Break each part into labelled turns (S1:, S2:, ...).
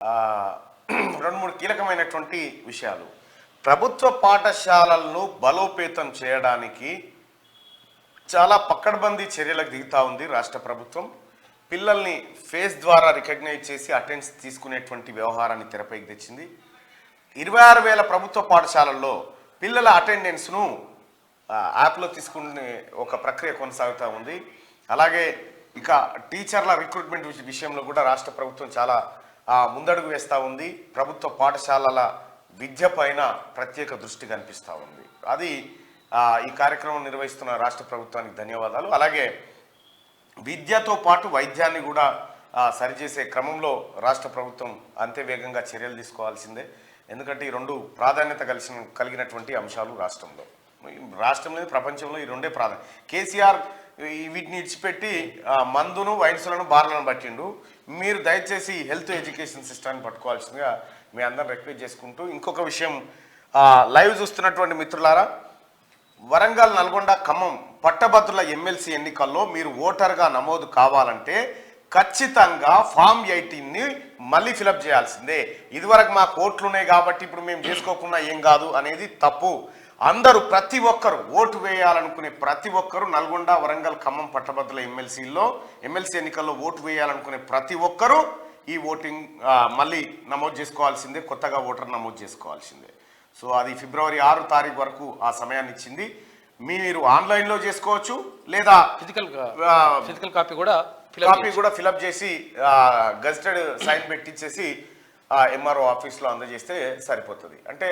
S1: రెండు మూడు కీలకమైనటువంటి విషయాలు. ప్రభుత్వ పాఠశాలలను బలోపేతం చేయడానికి చాలా పక్కడబందీ చర్యలకు దిగుతూ ఉంది రాష్ట్ర ప్రభుత్వం. పిల్లల్ని ఫేస్ ద్వారా రికగ్నైజ్ చేసి అటెండెన్స్ తీసుకునేటువంటి వ్యవహారాన్ని తెరపైకి తెచ్చింది. 26,000 ప్రభుత్వ పాఠశాలల్లో పిల్లల అటెండెన్స్ను యాప్లో తీసుకునే ఒక ప్రక్రియ కొనసాగుతూ ఉంది. అలాగే ఇక టీచర్ల రిక్రూట్మెంట్ విషయంలో కూడా రాష్ట్ర ప్రభుత్వం చాలా ముందడుగు వేస్తూ ఉంది. ప్రభుత్వ పాఠశాలల విద్య పైన ప్రత్యేక దృష్టి కనిపిస్తూ ఉంది. అది ఈ కార్యక్రమం నిర్వహిస్తున్న రాష్ట్ర ప్రభుత్వానికి ధన్యవాదాలు. అలాగే విద్యతో పాటు వైద్యాన్ని కూడా సరిచేసే క్రమంలో రాష్ట్ర ప్రభుత్వం అంతే వేగంగా చర్యలు తీసుకోవాల్సిందే. ఎందుకంటే ఈ రెండు ప్రాధాన్యత కలిగినటువంటి అంశాలు రాష్ట్రంలో ప్రపంచంలో ఈ రెండే ప్రాధాన్యత. కేసీఆర్ వీటిని ఇచ్చిపెట్టి మందును వైన్స్లను బార్లను పట్టిండు. మీరు దయచేసి హెల్త్ ఎడ్యుకేషన్ సిస్టాన్ని పట్టుకోవాల్సిందిగా మీ అందరం రిక్వెస్ట్ చేసుకుంటూ, ఇంకొక విషయం లైవ్ చూస్తున్నటువంటి మిత్రులారా, వరంగల్, నల్గొండ, ఖమ్మం పట్టభద్రుల ఎమ్మెల్సీ ఎన్నికల్లో మీరు ఓటర్గా నమోదు కావాలంటే ఖచ్చితంగా ఫామ్ 18ని మళ్ళీ ఫిలప్ చేయాల్సిందే. ఇదివరకు మా కోర్టులున్నాయి కాబట్టి ఇప్పుడు మేము చేసుకోకుండా ఏం కాదు అనేది తప్పు. అందరూ ప్రతి ఒక్కరు ఓటు వేయాలనుకునే ప్రతి ఒక్కరు నల్గొండ, వరంగల్, ఖమ్మం పట్టభద్రుల ఎమ్మెల్సీ ఎన్నికల్లో ఓటు వేయాలనుకునే ప్రతి ఒక్కరూ ఈ ఓటింగ్ మళ్ళీ నమోదు చేసుకోవాల్సిందే, కొత్తగా ఓటర్ నమోదు చేసుకోవాల్సిందే. సో అది ఫిబ్రవరి 6 తారీఖు వరకు ఆ సమయాన్ని ఇచ్చింది. మీరు ఆన్లైన్లో చేసుకోవచ్చు, లేదా
S2: ఫిజికల్ కాపీ కూడా
S1: ఫిలప్ చేసి గజిటెడ్ సైన్ పెట్టించేసి ఎంఆర్ఓ ఆఫీస్లో అందజేస్తే సరిపోతుంది. అంటే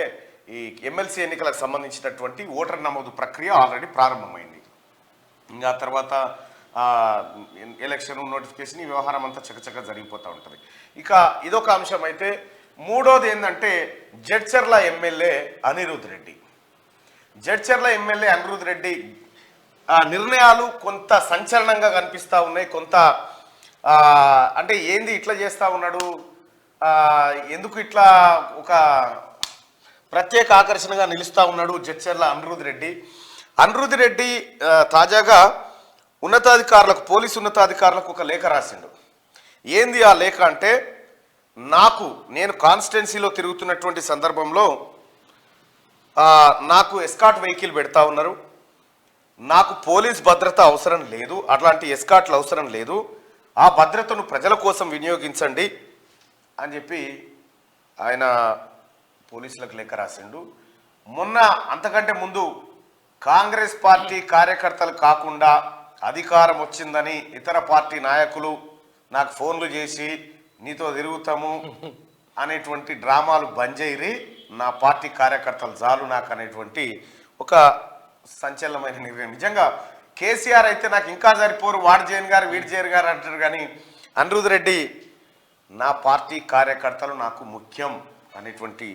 S1: ఈ ఎమ్మెల్సీ ఎన్నికలకు సంబంధించినటువంటి ఓటర్ నమోదు ప్రక్రియ ఆల్రెడీ ప్రారంభమైంది. ఇంకా తర్వాత ఎలక్షన్ నోటిఫికేషన్ ఈ వ్యవహారం అంతా చకచక జరిగిపోతూ ఉంటుంది. ఇక ఇదొక అంశం అయితే, మూడోది ఏంటంటే జడ్చర్ల ఎమ్మెల్యే అనిరుద్ రెడ్డి నిర్ణయాలు కొంత సంచలనంగా కనిపిస్తూ ఉన్నాయి. కొంత అంటే ఏంది ఇట్లా చేస్తూ ఉన్నాడు, ఎందుకు ఇట్లా ఒక ప్రత్యేక ఆకర్షణగా నిలుస్తూ ఉన్నాడు జడ్చర్ల అనిరుద్ రెడ్డి తాజాగా పోలీసు ఉన్నతాధికారులకు ఒక లేఖ రాసిండు. ఏంది ఆ లేఖ అంటే, నేను కాన్స్టిట్యున్సీలో తిరుగుతున్నటువంటి సందర్భంలో నాకు ఎస్కాట్ వెహికల్ పెడతా ఉన్నారు, నాకు పోలీస్ భద్రత అవసరం లేదు, అట్లాంటి ఎస్కాట్లు అవసరం లేదు, ఆ భద్రతను ప్రజల కోసం వినియోగించండి అని చెప్పి ఆయన పోలీసులకు లేఖ రాసిండు. మొన్న అంతకంటే ముందు కాంగ్రెస్ పార్టీ కార్యకర్తలు కాకుండా అధికారం వచ్చిందని ఇతర పార్టీ నాయకులు నాకు ఫోన్లు చేసి నీతో తిరుగుతాము అనేటువంటి డ్రామాలు బంద్ చేయరి, నా పార్టీ కార్యకర్తలు చాలు నాకు అనేటువంటి ఒక సంచలనమైన నిర్ణయం. నిజంగా కేసీఆర్ అయితే నాకు ఇంకా సరిపోరు, వాడు జైన్ గారు వీడు జైన్ గారు అంటారు, కానీ అనిరుద్ రెడ్డి నా పార్టీ కార్యకర్తలు నాకు ముఖ్యం అనేటువంటి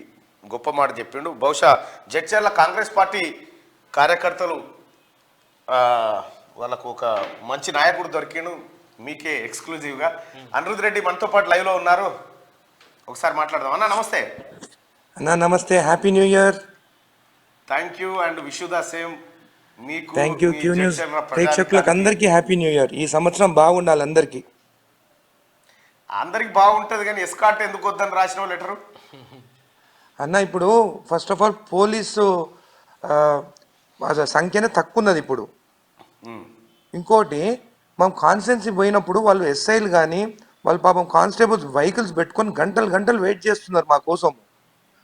S1: గొప్ప మాట చెప్పిండు. బహుశా జడ్చర్ల కాంగ్రెస్ పార్టీ కార్యకర్తలు వాళ్ళకు ఒక మంచి నాయకుడు దొరికిండు, మీకే ఎక్స్క్లూజివ్గా. అనిరుద్ రెడ్డి మనతో పాటు లైవ్లో ఉన్నారు, ఒకసారి మాట్లాడదాం. అన్న నమస్తే.
S3: అన్నా నమస్తే, happy new year.
S1: Thank you and wish you the same. మీకు
S3: థ్యాంక్ యూ. క్యూ న్యూస్ ప్రేక్షకులకు అందరికీ హ్యాపీ న్యూ ఇయర్. ఈ సంవత్సరం బాగుండాలి అందరికీ
S1: బాగుంటుంది. కానీ ఎస్కాట్ ఎందుకు వద్దని రాసిన లెటరు
S3: అన్న, ఇప్పుడు ఫస్ట్ ఆఫ్ ఆల్ పోలీసు సంఖ్యనే తక్కువ ఉన్నది ఇప్పుడు. ఇంకోటి, మనం కాన్స్టిట్యున్సీ పోయినప్పుడు వాళ్ళు ఎస్ఐలు కానీ వాళ్ళు పాపం కానిస్టేబుల్స్ వెహికల్స్ పెట్టుకొని గంటలు వెయిట్ చేస్తున్నారు మా కోసం,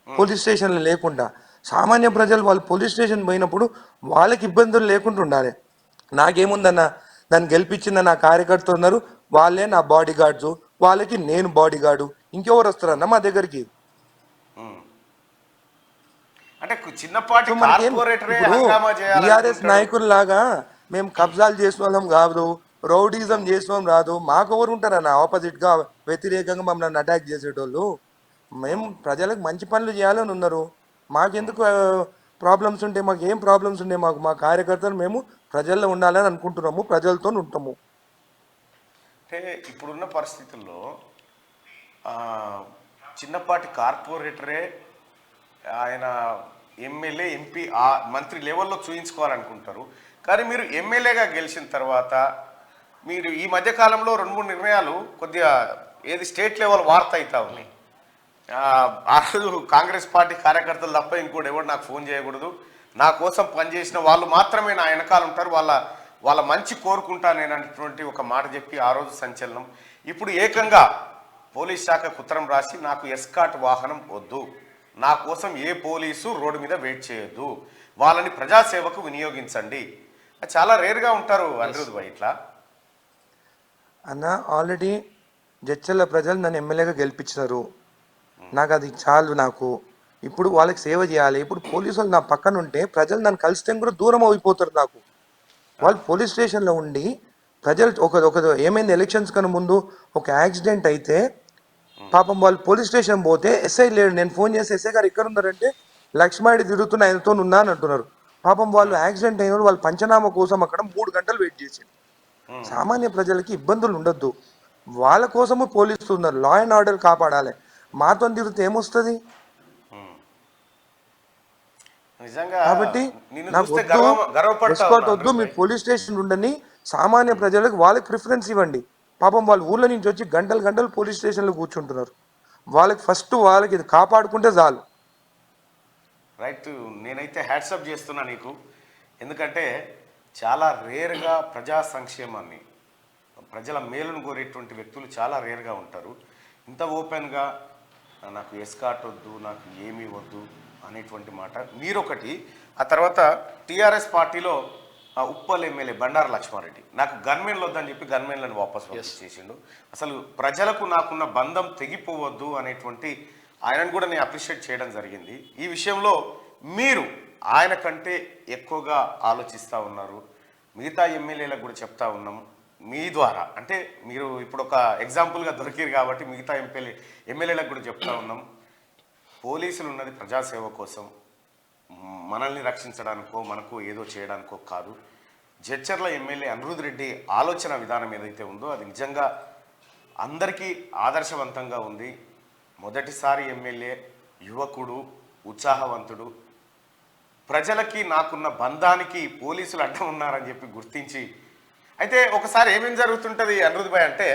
S3: పోలీస్ స్టేషన్లు లేకుండా. సామాన్య ప్రజలు వాళ్ళు పోలీస్ స్టేషన్ పోయినప్పుడు వాళ్ళకి ఇబ్బందులు లేకుండా ఉండాలి. నాకేముందన్న, దాన్ని గెలిపించిన నా కార్యకర్తలు ఉన్నారు, వాళ్ళే నా బాడీ గార్డ్స్, వాళ్ళకి నేను బాడీ గార్డు, ఇంకెవరు వస్తారన్న మా దగ్గరికి? టీఆర్ఎస్ నాయకుల్లాగా మేము కబ్జాలు చేసిన వాళ్ళం కాదు, రౌడీజం చేసిన వాళ్ళం రాదు. మాకు ఎవరు ఉంటారన్న ఆపోజిట్గా వ్యతిరేకంగా మమ్మల్ని అటాక్ చేసేటోళ్ళు? మేము ప్రజలకు మంచి పనులు చేయాలని ఉన్నారు. మాకెందుకు ప్రాబ్లమ్స్ ఉంటే, మాకు ఏం ప్రాబ్లమ్స్ ఉంటే మా కార్యకర్తలు మేము ప్రజల్లో ఉండాలని అనుకుంటున్నాము, ప్రజలతో ఉంటాము.
S1: అంటే ఇప్పుడున్న పరిస్థితుల్లో చిన్నపాటి కార్పొరేటరే ఆయన ఎమ్మెల్యే, ఎంపీ, మంత్రి లెవెల్లో చూయించుకోవాలనుకుంటారు. కానీ మీరు ఎమ్మెల్యేగా గెలిచిన తర్వాత మీరు ఈ మధ్యకాలంలో 2-3 నిర్ణయాలు కొద్దిగా స్టేట్ లెవెల్ వార్త అవుతా ఉన్నాయి. ఆ రోజు కాంగ్రెస్ పార్టీ కార్యకర్తలు తప్ప ఇంకోటి ఎవరు నాకు ఫోన్ చేయకూడదు, నా కోసం పనిచేసిన వాళ్ళు మాత్రమే నా వెనకాల ఉంటారు, వాళ్ళ మంచి కోరుకుంటా నేను అనేటువంటి ఒక మాట చెప్పి ఆ రోజు సంచలనం. ఇప్పుడు ఏకంగా పోలీస్ శాఖకు ఉత్తరం రాసి నాకు ఎస్కాట్ వాహనం వద్దు, నా కోసం ఏ పోలీసు రోడ్డు మీద వెయిట్ చేయొద్దు, వాళ్ళని ప్రజాసేవకు వినియోగించండి. చాలా రేర్గా ఉంటారు అనిరుద్ భాయ్ ఇట్లా.
S3: అన్న ఆల్రెడీ జడ్చర్ల ప్రజలు నన్ను ఎమ్మెల్యేగా గెలిపించినారు, నాకు అది చాలు. నాకు ఇప్పుడు వాళ్ళకి సేవ చేయాలి. ఇప్పుడు పోలీసు వాళ్ళు నా పక్కన ఉంటే ప్రజలు నన్ను కలిస్తే కూడా దూరం అయిపోతారు నాకు. వాళ్ళు పోలీస్ స్టేషన్లో ఉండి ప్రజలు ఒక ఏమైంది ఎలక్షన్స్ కన్నా ముందు ఒక యాక్సిడెంట్ అయితే పాపం వాళ్ళు పోలీస్ స్టేషన్ పోతే ఎస్ఐ లేడు. నేను ఫోన్ చేసి ఎస్ఐ గారు ఎక్కడ ఉన్నారంటే లక్ష్మాడి తిరుగుతున్న ఆయనతో ఉన్నా అని అంటున్నారు. పాపం వాళ్ళు యాక్సిడెంట్ అయిన వాళ్ళు పంచనామా కోసం అక్కడ 3 గంటలు వెయిట్ చేశారు. సామాన్య ప్రజలకి ఇబ్బందులు ఉండొద్దు, వాళ్ళ కోసము పోలీసులు ఉన్నారు. లా అండ్ ఆర్డర్ కాపాడాలి. మాతో తిరిగితే ఏమొస్తుంది? కాబట్టి నాకు ఎస్కాట్ వద్దు, మీరు పోలీస్ స్టేషన్ ఉండని సామాన్య ప్రజలకు వాళ్ళకి ప్రిఫరెన్స్ ఇవ్వండి. పాపం వాళ్ళ ఊళ్ళ నుంచి వచ్చి గంటలు గంటలు పోలీస్ స్టేషన్లో కూర్చుంటున్నారు. వాళ్ళకి ఫస్ట్ వాళ్ళకి ఇది కాపాడుకుంటే చాలు.
S1: రైట్, నేనైతే హ్యాట్సప్ చేస్తున్నా నీకు. ఎందుకంటే చాలా రేర్గా ప్రజా సంక్షేమాన్ని, ప్రజల మేలును కోరేటువంటి వ్యక్తులు చాలా రేర్గా ఉంటారు. ఇంత ఓపెన్గా నాకు ఎస్కాట్ వద్దు, నాకు ఏమీ వద్దు అనేటువంటి మాట మీరొకటి. ఆ తర్వాత టీఆర్ఎస్ పార్టీలో ఉప్పల్ ఎమ్మెల్యే బండారు లక్ష్మారెడ్డి నాకు గన్మెన్లు వద్దని చెప్పి గన్మెన్లను వాపస్ చేసిండు. అసలు ప్రజలకు నాకున్న బంధం తెగిపోవద్దు అనేటువంటి ఆయనను కూడా నేను అప్రిషియేట్ చేయడం జరిగింది. ఈ విషయంలో మీరు ఆయన కంటే ఎక్కువగా ఆలోచిస్తూ ఉన్నారు. మిగతా ఎమ్మెల్యేలకు కూడా చెప్తా ఉన్నాం మీ ద్వారా, అంటే మీరు ఇప్పుడు ఒక ఎగ్జాంపుల్గా దొరికిరు కాబట్టి మిగతా ఎమ్మెల్యేలకు కూడా చెప్తా ఉన్నాం, పోలీసులు ఉన్నది ప్రజాసేవ కోసం, మనల్ని రక్షించడానికో మనకు ఏదో చేయడానికో కాదు. జడ్చర్ల ఎమ్మెల్యే అనిరుద్ రెడ్డి ఆలోచన విధానం ఏదైతే ఉందో అది నిజంగా అందరికీ ఆదర్శవంతంగా ఉంది. మొదటిసారి ఎమ్మెల్యే, యువకుడు, ఉత్సాహవంతుడు, ప్రజలకి నాకున్న బంధానికి పోలీసులు అడ్డం ఉన్నారని చెప్పి గుర్తించి. అయితే ఒకసారి ఏమేమి జరుగుతుంటుంది అనిరుద్ భాయ్ అంటే,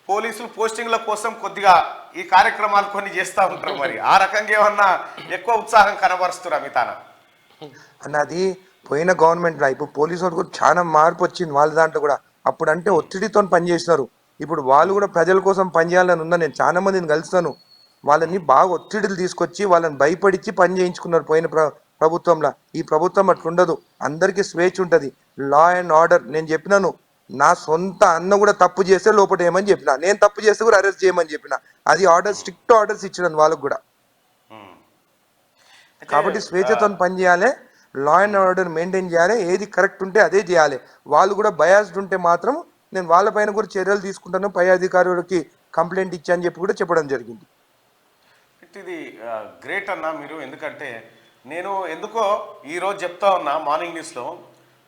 S1: పోలీసులు పోస్టింగ్ల కోసం కొద్దిగా ఈ కార్యక్రమాలు కొన్ని చేస్తూ ఉంటారు. మరి ఆ రకంగా ఏమన్నా ఎక్కువ ఉత్సాహం కనబరుస్తురా మితాన?
S3: అన్నది పోయిన గవర్నమెంట్ ఇప్పుడు పోలీసు వాళ్ళు కూడా చాలా మార్పు వచ్చింది వాళ్ళ దాంట్లో కూడా. అప్పుడు అంటే ఒత్తిడితో పనిచేసినారు, ఇప్పుడు వాళ్ళు కూడా ప్రజల కోసం పనిచేయాలని ఉన్నా. నేను చాలా మందిని కలుస్తాను, వాళ్ళని బాగా ఒత్తిడిలు తీసుకొచ్చి వాళ్ళని భయపడిచ్చి పని చేయించుకున్నారు పోయిన ప్రభుత్వంలో. ఈ ప్రభుత్వం అట్లుండదు, అందరికీ స్వేచ్ఛ ఉంటుంది, లా అండ్ ఆర్డర్. నేను చెప్పినాను, నా సొంత అన్న కూడా తప్పు చేస్తే లోపల ఏమని చెప్పిన, నేను తప్పు చేస్తే కూడా అరెస్ట్ చేయమని చెప్పిన. అది ఆర్డర్, స్ట్రిక్ట్ ఆర్డర్స్ ఇచ్చినాను వాళ్ళకు కూడా. కాబట్టి స్వేచ్ఛతో పనిచేయాలి, లా అండ్ ఆర్డర్ మెయింటైన్ చేయాలి, ఏది కరెక్ట్ ఉంటే అదే చేయాలి. వాళ్ళు కూడా బయాస్డ్ ఉంటే మాత్రం నేను వాళ్ళపైన కూడా చర్యలు తీసుకుంటాను, పై అధికారులకి కంప్లైంట్ ఇచ్చాను చెప్పి కూడా చెప్పడం జరిగింది.
S1: ఇది గ్రేట్ అన్నా మీరు. ఎందుకంటే నేను ఎందుకో ఈరోజు చెప్తా ఉన్నా మార్నింగ్ న్యూస్లో,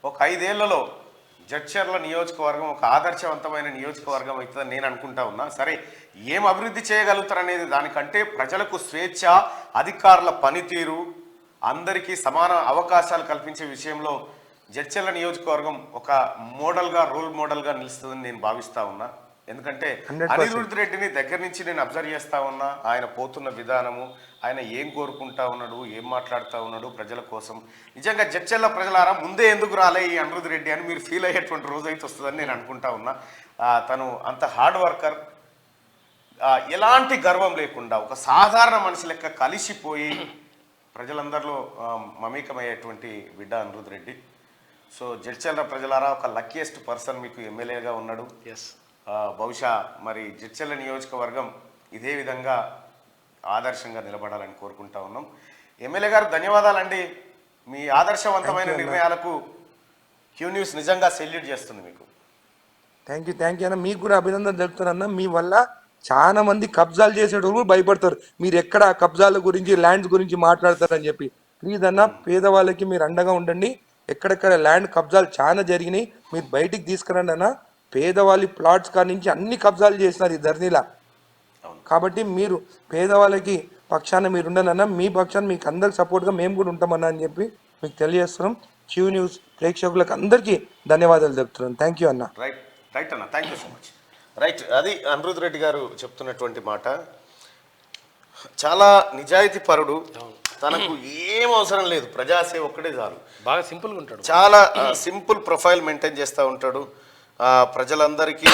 S1: ఒక 5 ఏళ్లలో జడ్చర్ల నియోజకవర్గం ఒక ఆదర్శవంతమైన నియోజకవర్గం అవుతుందని నేను అనుకుంటా ఉన్నా. సరే, ఏం అభివృద్ధి చేయగలుగుతారనేది దానికంటే ప్రజలకు స్వేచ్ఛ, అధికారుల పనితీరు, అందరికీ సమాన అవకాశాలు కల్పించే విషయంలో జడ్చర్ల నియోజకవర్గం ఒక మోడల్గా, రోల్ మోడల్గా నిలుస్తుందని నేను భావిస్తా ఉన్నా. ఎందుకంటే అనిరుద్ రెడ్డిని దగ్గర నుంచి నేను అబ్జర్వ్ చేస్తా ఉన్నా, ఆయన పోతున్న విధానము, ఆయన ఏం కోరుకుంటా ఉన్నాడు, ఏం మాట్లాడుతూ ఉన్నాడు ప్రజల కోసం. నిజంగా జడ్చర్ల ప్రజలారా ముందే ఎందుకు రాలే ఈ అనిరుద్ రెడ్డి అని మీరు ఫీల్ అయ్యేటువంటి రోజు అయితే వస్తుందని నేను అనుకుంటా ఉన్నా. తను అంత హార్డ్ వర్కర్, ఎలాంటి గర్వం లేకుండా ఒక సాధారణ మనిషి లెక్క కలిసిపోయి ప్రజలందరిలో మమేకమయ్యేటువంటి బిడ్డ అనిరుద్ రెడ్డి. సో జడ్చర్ల ప్రజలారా, ఒక లక్కీయెస్ట్ పర్సన్ మీకు ఎమ్మెల్యేగా ఉన్నాడు. బహుశా మరి జడ్చర్ల నియోజకవర్గం ఇదే విధంగా ఆదర్శంగా నిలబడాలని కోరుకుంటా ఉన్నాం. ఎమ్మెల్యే గారు ధన్యవాదాలండి. మీ ఆదర్శవంతమైన నిర్ణయాలకు క్యూ న్యూస్ నిజంగా సెల్యూట్ చేస్తుంది మీకు.
S3: థ్యాంక్ యూ అన్న, మీకు కూడా అభినందన తెలుపుతానన్న. మీ వల్ల చాలా మంది కబ్జాలు చేసేటప్పుడు భయపడతారు, మీరు ఎక్కడ కబ్జాల గురించి, ల్యాండ్స్ గురించి మాట్లాడతారని చెప్పి. ప్లీజ్ అన్న, పేదవాళ్ళకి మీరు అండగా ఉండండి. ఎక్కడెక్కడ ల్యాండ్ కబ్జాలు చాలా జరిగినాయి, మీరు బయటికి తీసుకురండి అన్న. పేదవాళ్ళ ప్లాట్స్ కాడి నుంచి అన్ని కబ్జాలు చేసినారు ఈ ధర్నీలా. కాబట్టి మీరు పేదవాళ్ళకి పక్షాన మీరు ఉండనన్నా, మీ పక్షాన మీకు అందరికి సపోర్ట్గా మేము కూడా ఉంటామన్నా అని చెప్పి మీకు తెలియజేస్తున్నాం. క్యూ న్యూస్ ప్రేక్షకులకు అందరికీ ధన్యవాదాలు చెప్తున్నాను. థ్యాంక్ యూ అన్న.
S1: రైట్ అన్న, thank you so much. Right, అది అనిరుద్ రెడ్డి గారు చెప్తున్నటువంటి మాట. చాలా నిజాయితీ పరుడు, తనకు ఏం అవసరం లేదు, ప్రజాసేవ ఒక్కటే చాలు.
S2: బాగా సింపుల్గా ఉంటాడు,
S1: చాలా సింపుల్ ప్రొఫైల్ మెయింటైన్ చేస్తూ ఉంటాడు. ప్రజలందరికీ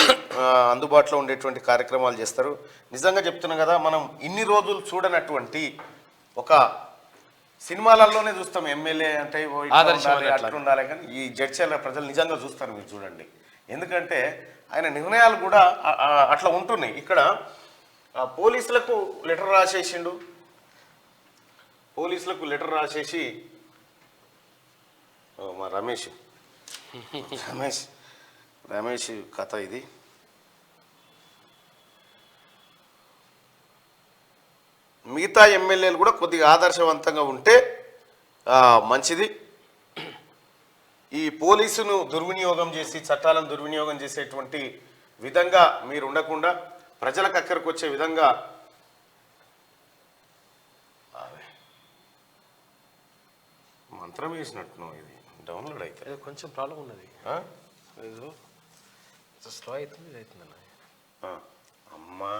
S1: అందుబాటులో ఉండేటువంటి కార్యక్రమాలు చేస్తారు. నిజంగా చెప్తున్నాం కదా, మనం ఇన్ని రోజులు చూడనటువంటి ఒక సినిమాలలోనే చూస్తాం ఎమ్మెల్యే అంటే అట్లా ఉండాలి, కానీ ఈ జడ్చర్ల ప్రజలు నిజంగా చూస్తారు. మీరు చూడండి, ఎందుకంటే ఆయన నిర్ణయాలు కూడా అట్లా ఉంటున్నాయి. ఇక్కడ పోలీసులకు లెటర్ రాసేసిండు, పోలీసులకు లెటర్ రాసేసి మా రమేష్ కథ ఇది. మిగతా ఎమ్మెల్యేలు కూడా కొద్దిగా ఆదర్శవంతంగా ఉంటే మంచిది. ఈ పోలీసును దుర్వినియోగం చేసి చట్టాలను దుర్వినియోగం చేసేటువంటి విధంగా మీరు ఉండకుండా ప్రజలకు అక్కడికి వచ్చే విధంగా మంత్రం వేసినట్టున్నావు. ఇది డౌన్లోడ్ అయితే
S2: కొంచెం ప్రాబ్లం ఉన్నది, స్లో అవుతుంది అవుతుందన్న.
S1: అమ్మా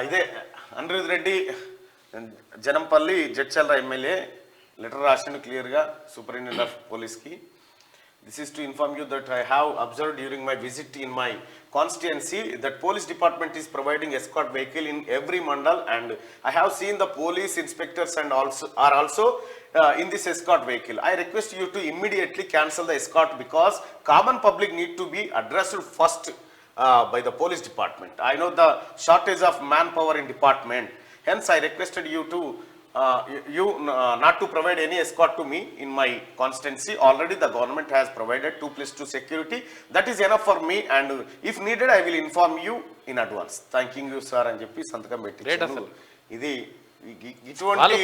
S1: ఇదే అనిరుద్ రెడ్డి జనంపల్లి జడ్చర్ల ఎమ్మెల్యే లెటర్ రాసిండు క్లియర్గా సూపరింటెండెంట్ ఆఫ్ పోలీస్కి. This is to inform you that I have observed during my visit in my constituency that police department is providing escort vehicle in every mandal, and I have seen the police inspectors and also in this escort vehicle. I request you to immediately cancel the escort because common public need to be addressed first by the police department. I know the shortage of manpower in department. Hence, I requested you to not to provide any escort to me in my constituency. Already the government has provided 2+2 security. That is enough for me, and if needed I will inform you in advance. Thanking you sir అని చెప్పి సంతకం పెట్టించారు. ఇది ఇటువంటి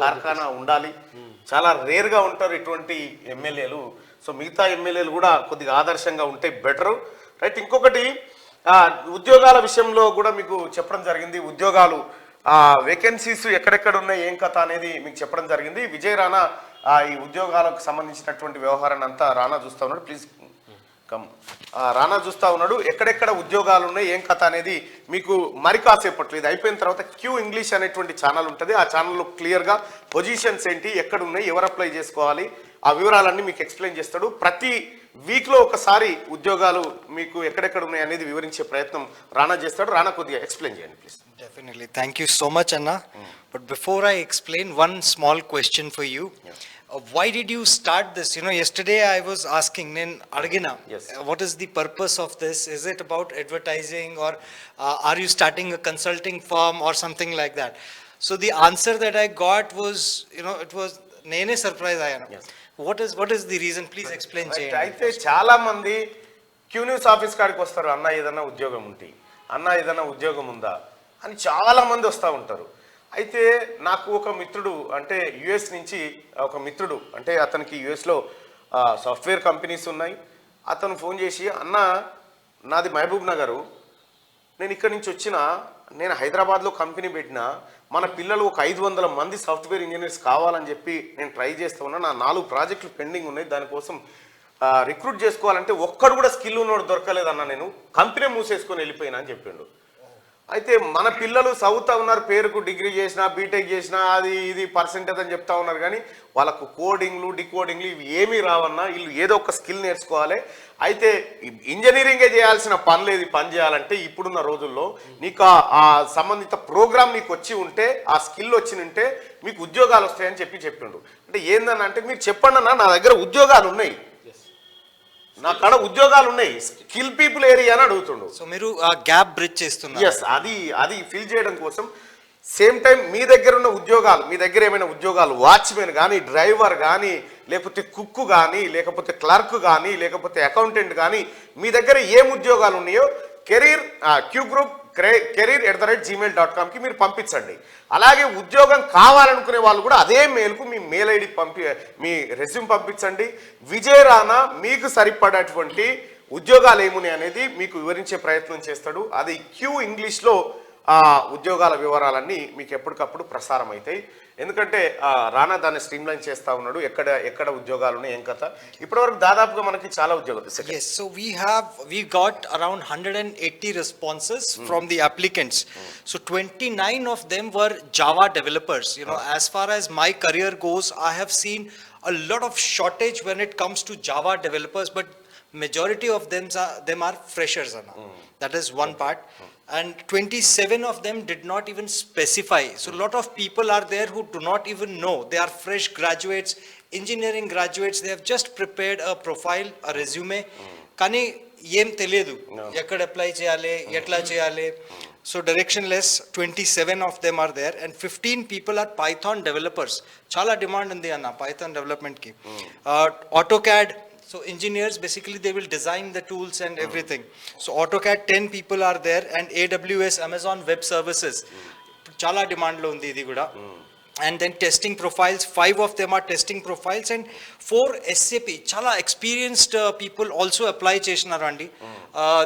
S1: కార్ఖానా ఉండాలి. చాలా rare గా ఉంటారు ఇటువంటి ఎమ్మెల్యేలు. సో మిగతా ఎమ్మెల్యేలు కూడా కొద్దిగా ఆదర్శంగా ఉంటే బెటర్, రైట్. ఇంకొకటి ఉద్యోగాల విషయంలో కూడా మీకు చెప్పడం జరిగింది. ఉద్యోగాలు వేకెన్సీస్ ఎక్కడెక్కడ ఉన్నాయి ఏం కథ అనేది మీకు చెప్పడం జరిగింది. విజయ్ రాణా ఈ ఉద్యోగాలకు సంబంధించినటువంటి వ్యవహారాన్ని అంతా రాణా చూస్తూ ఉన్నాడు. Please come. రాణా చూస్తూ ఉన్నాడు ఎక్కడెక్కడ ఉద్యోగాలు ఉన్నాయి ఏం కథ అనేది మీకు మరి కాసేపట్లో ఇది అయిపోయిన తర్వాత క్యూ ఇంగ్లీష్ అనేటువంటి ఛానల్ ఉంటుంది. ఆ ఛానల్లో క్లియర్గా పొజిషన్స్ ఏంటి, ఎక్కడ ఉన్నాయి, ఎవరు అప్లై చేసుకోవాలి, ఆ వివరాలన్నీ మీకు ఎక్స్ప్లెయిన్ చేస్తాడు. ప్రతి వీక్లో ఒకసారి ఉద్యోగాలు మీకు ఎక్కడెక్కడ ఉన్నాయి అనేది వివరించే ప్రయత్నం రాణా చేస్తాడు. రాణా కొద్దిగా ఎక్స్ప్లెయిన్ చేయండి please.
S4: Definitely. Thank you so much, Anna. But before I explain, one small question for you. Why did you start this? You know, yesterday I was asking Nen Argina, what is the purpose of this? Is it about advertising, or are you starting a consulting firm or something like that? So the answer that I got was, you know, it was nene surprise ayana. What is the reason? Please explain.
S1: అయితే చాలా మంది Q news office కాడికి వస్తారు, అన్న ఏదన్నా ఉద్యోగం ఉంటే, అన్న ఏదన్నా ఉద్యోగం ఉందా అని చాలా మంది వస్తూ ఉంటారు. అయితే నాకు ఒక మిత్రుడు అంటే యుఎస్ నుంచి ఒక మిత్రుడు అంటే అతనికి యుఎస్లో సాఫ్ట్వేర్ కంపెనీస్ ఉన్నాయి. అతను ఫోన్ చేసి, అన్న నాది మహబూబ్ నగరు, నేను ఇక్కడి నుంచి వచ్చిన, నేను హైదరాబాద్లో కంపెనీ పెట్టిన, మన పిల్లలు ఒక 500 మంది సాఫ్ట్వేర్ ఇంజనీర్స్ కావాలని చెప్పి నేను ట్రై చేస్తూ ఉన్నా, నా 4 ప్రాజెక్టులు పెండింగ్ ఉన్నాయి, దానికోసం రిక్రూట్ చేసుకోవాలంటే ఒక్కడు కూడా స్కిల్ ఉన్నోడు దొరకలేదన్న, నేను కంపెనీ మూసేసుకొని వెళ్ళిపోయినా అని చెప్పిండు. అయితే మన పిల్లలు చదువుతా ఉన్నారు, పేరుకు డిగ్రీ చేసినా బీటెక్ చేసినా అది ఇది పర్సెంటేజ్ అని చెప్తా ఉన్నారు, కానీ వాళ్ళకు కోడింగ్లు డికోడింగ్లు ఇవి ఏమీ రావన్నా, వీళ్ళు ఏదో ఒక స్కిల్ నేర్చుకోవాలి. అయితే ఇంజనీరింగే చేయాల్సిన పని లేదు, పని చేయాలంటే ఇప్పుడున్న రోజుల్లో నీకు ఆ సంబంధిత ప్రోగ్రామ్ నీకు వచ్చి ఉంటే, ఆ స్కిల్ వచ్చి ఉంటే మీకు ఉద్యోగాలు వస్తాయని చెప్పిండు. అంటే ఏందన్నా అంటే, మీరు చెప్పండి అన్న, నా దగ్గర ఉద్యోగాలు ఉన్నాయి, నా కాడ ఉద్యోగాలు ఉన్నాయి, స్కిల్ పీపుల్ ఏరియా అని అడుగుతుండు.
S4: సో మీరు ఆ గ్యాప్ బ్రిడ్జ్ చేస్తున్నారు.
S1: ఎస్, అది ఫిల్ చేయడం కోసం. సేమ్ టైం మీ దగ్గర ఉన్న ఉద్యోగాలు, మీ దగ్గర ఏమైనా ఉద్యోగాలు, వాచ్మెన్ కానీ, డ్రైవర్ కానీ, లేకపోతే కుక్ కానీ, లేకపోతే క్లర్క్ కానీ, లేకపోతే అకౌంటెంట్ కానీ, మీ దగ్గర ఏం ఉద్యోగాలు ఉన్నాయో QGroup@gmail.comకి మీరు పంపించండి. అలాగే ఉద్యోగం కావాలనుకునే వాళ్ళు కూడా అదే మెయిల్కు మీ మెయిల్ ఐడి మీ రెజ్యూమ్ పంపించండి. విజయ్ రాణా మీకు సరిపడేటువంటి ఉద్యోగాలు ఏమున్నాయి అనేది మీకు వివరించే ప్రయత్నం చేస్తాడు. అది క్యూ ఇంగ్లీష్లో ఆ ఉద్యోగాల వివరాలన్నీ మీకు ఎప్పటికప్పుడు ప్రసారం అవుతాయి. ఎందుకంటే రానా దాన్ని స్ట్రీమ్లైన్ చేస్తా ఉన్నాడు, ఎక్కడ ఉద్యోగాలు ఉన్నాయి, ఏం కథ. ఇప్పటివరకు దాదాపుగా మనకి చాలా ఉద్యోగాలు.
S4: Yes, so we got around 180 responses from the applicants. So 29 of them were Java developers. You know, as far as my career goes, I have seen a lot of shortage when it comes to Java developers, but majority of them are freshers. That is one part. And 27 of them did not even specify. So a lot of people are there who do not even know. They are fresh graduates, engineering graduates. They have just prepared a profile, a resume. Kani ఏం తెలియదు, ఎక్కడ apply చేయాలి, ఎట్లా చేయాలి. So directionless, 27 of them are there, and 15 people are Python developers. Chala demand undi anna Python development ki. AutoCAD, so engineers basically they will design the tools and everything. So AutoCAD 10 people are there, and AWS, Amazon Web Services, chala demand lo undi idi kuda. And then testing profiles, 5 of them are testing profiles, and 4 SAP, chala experienced people also apply chesnarandi.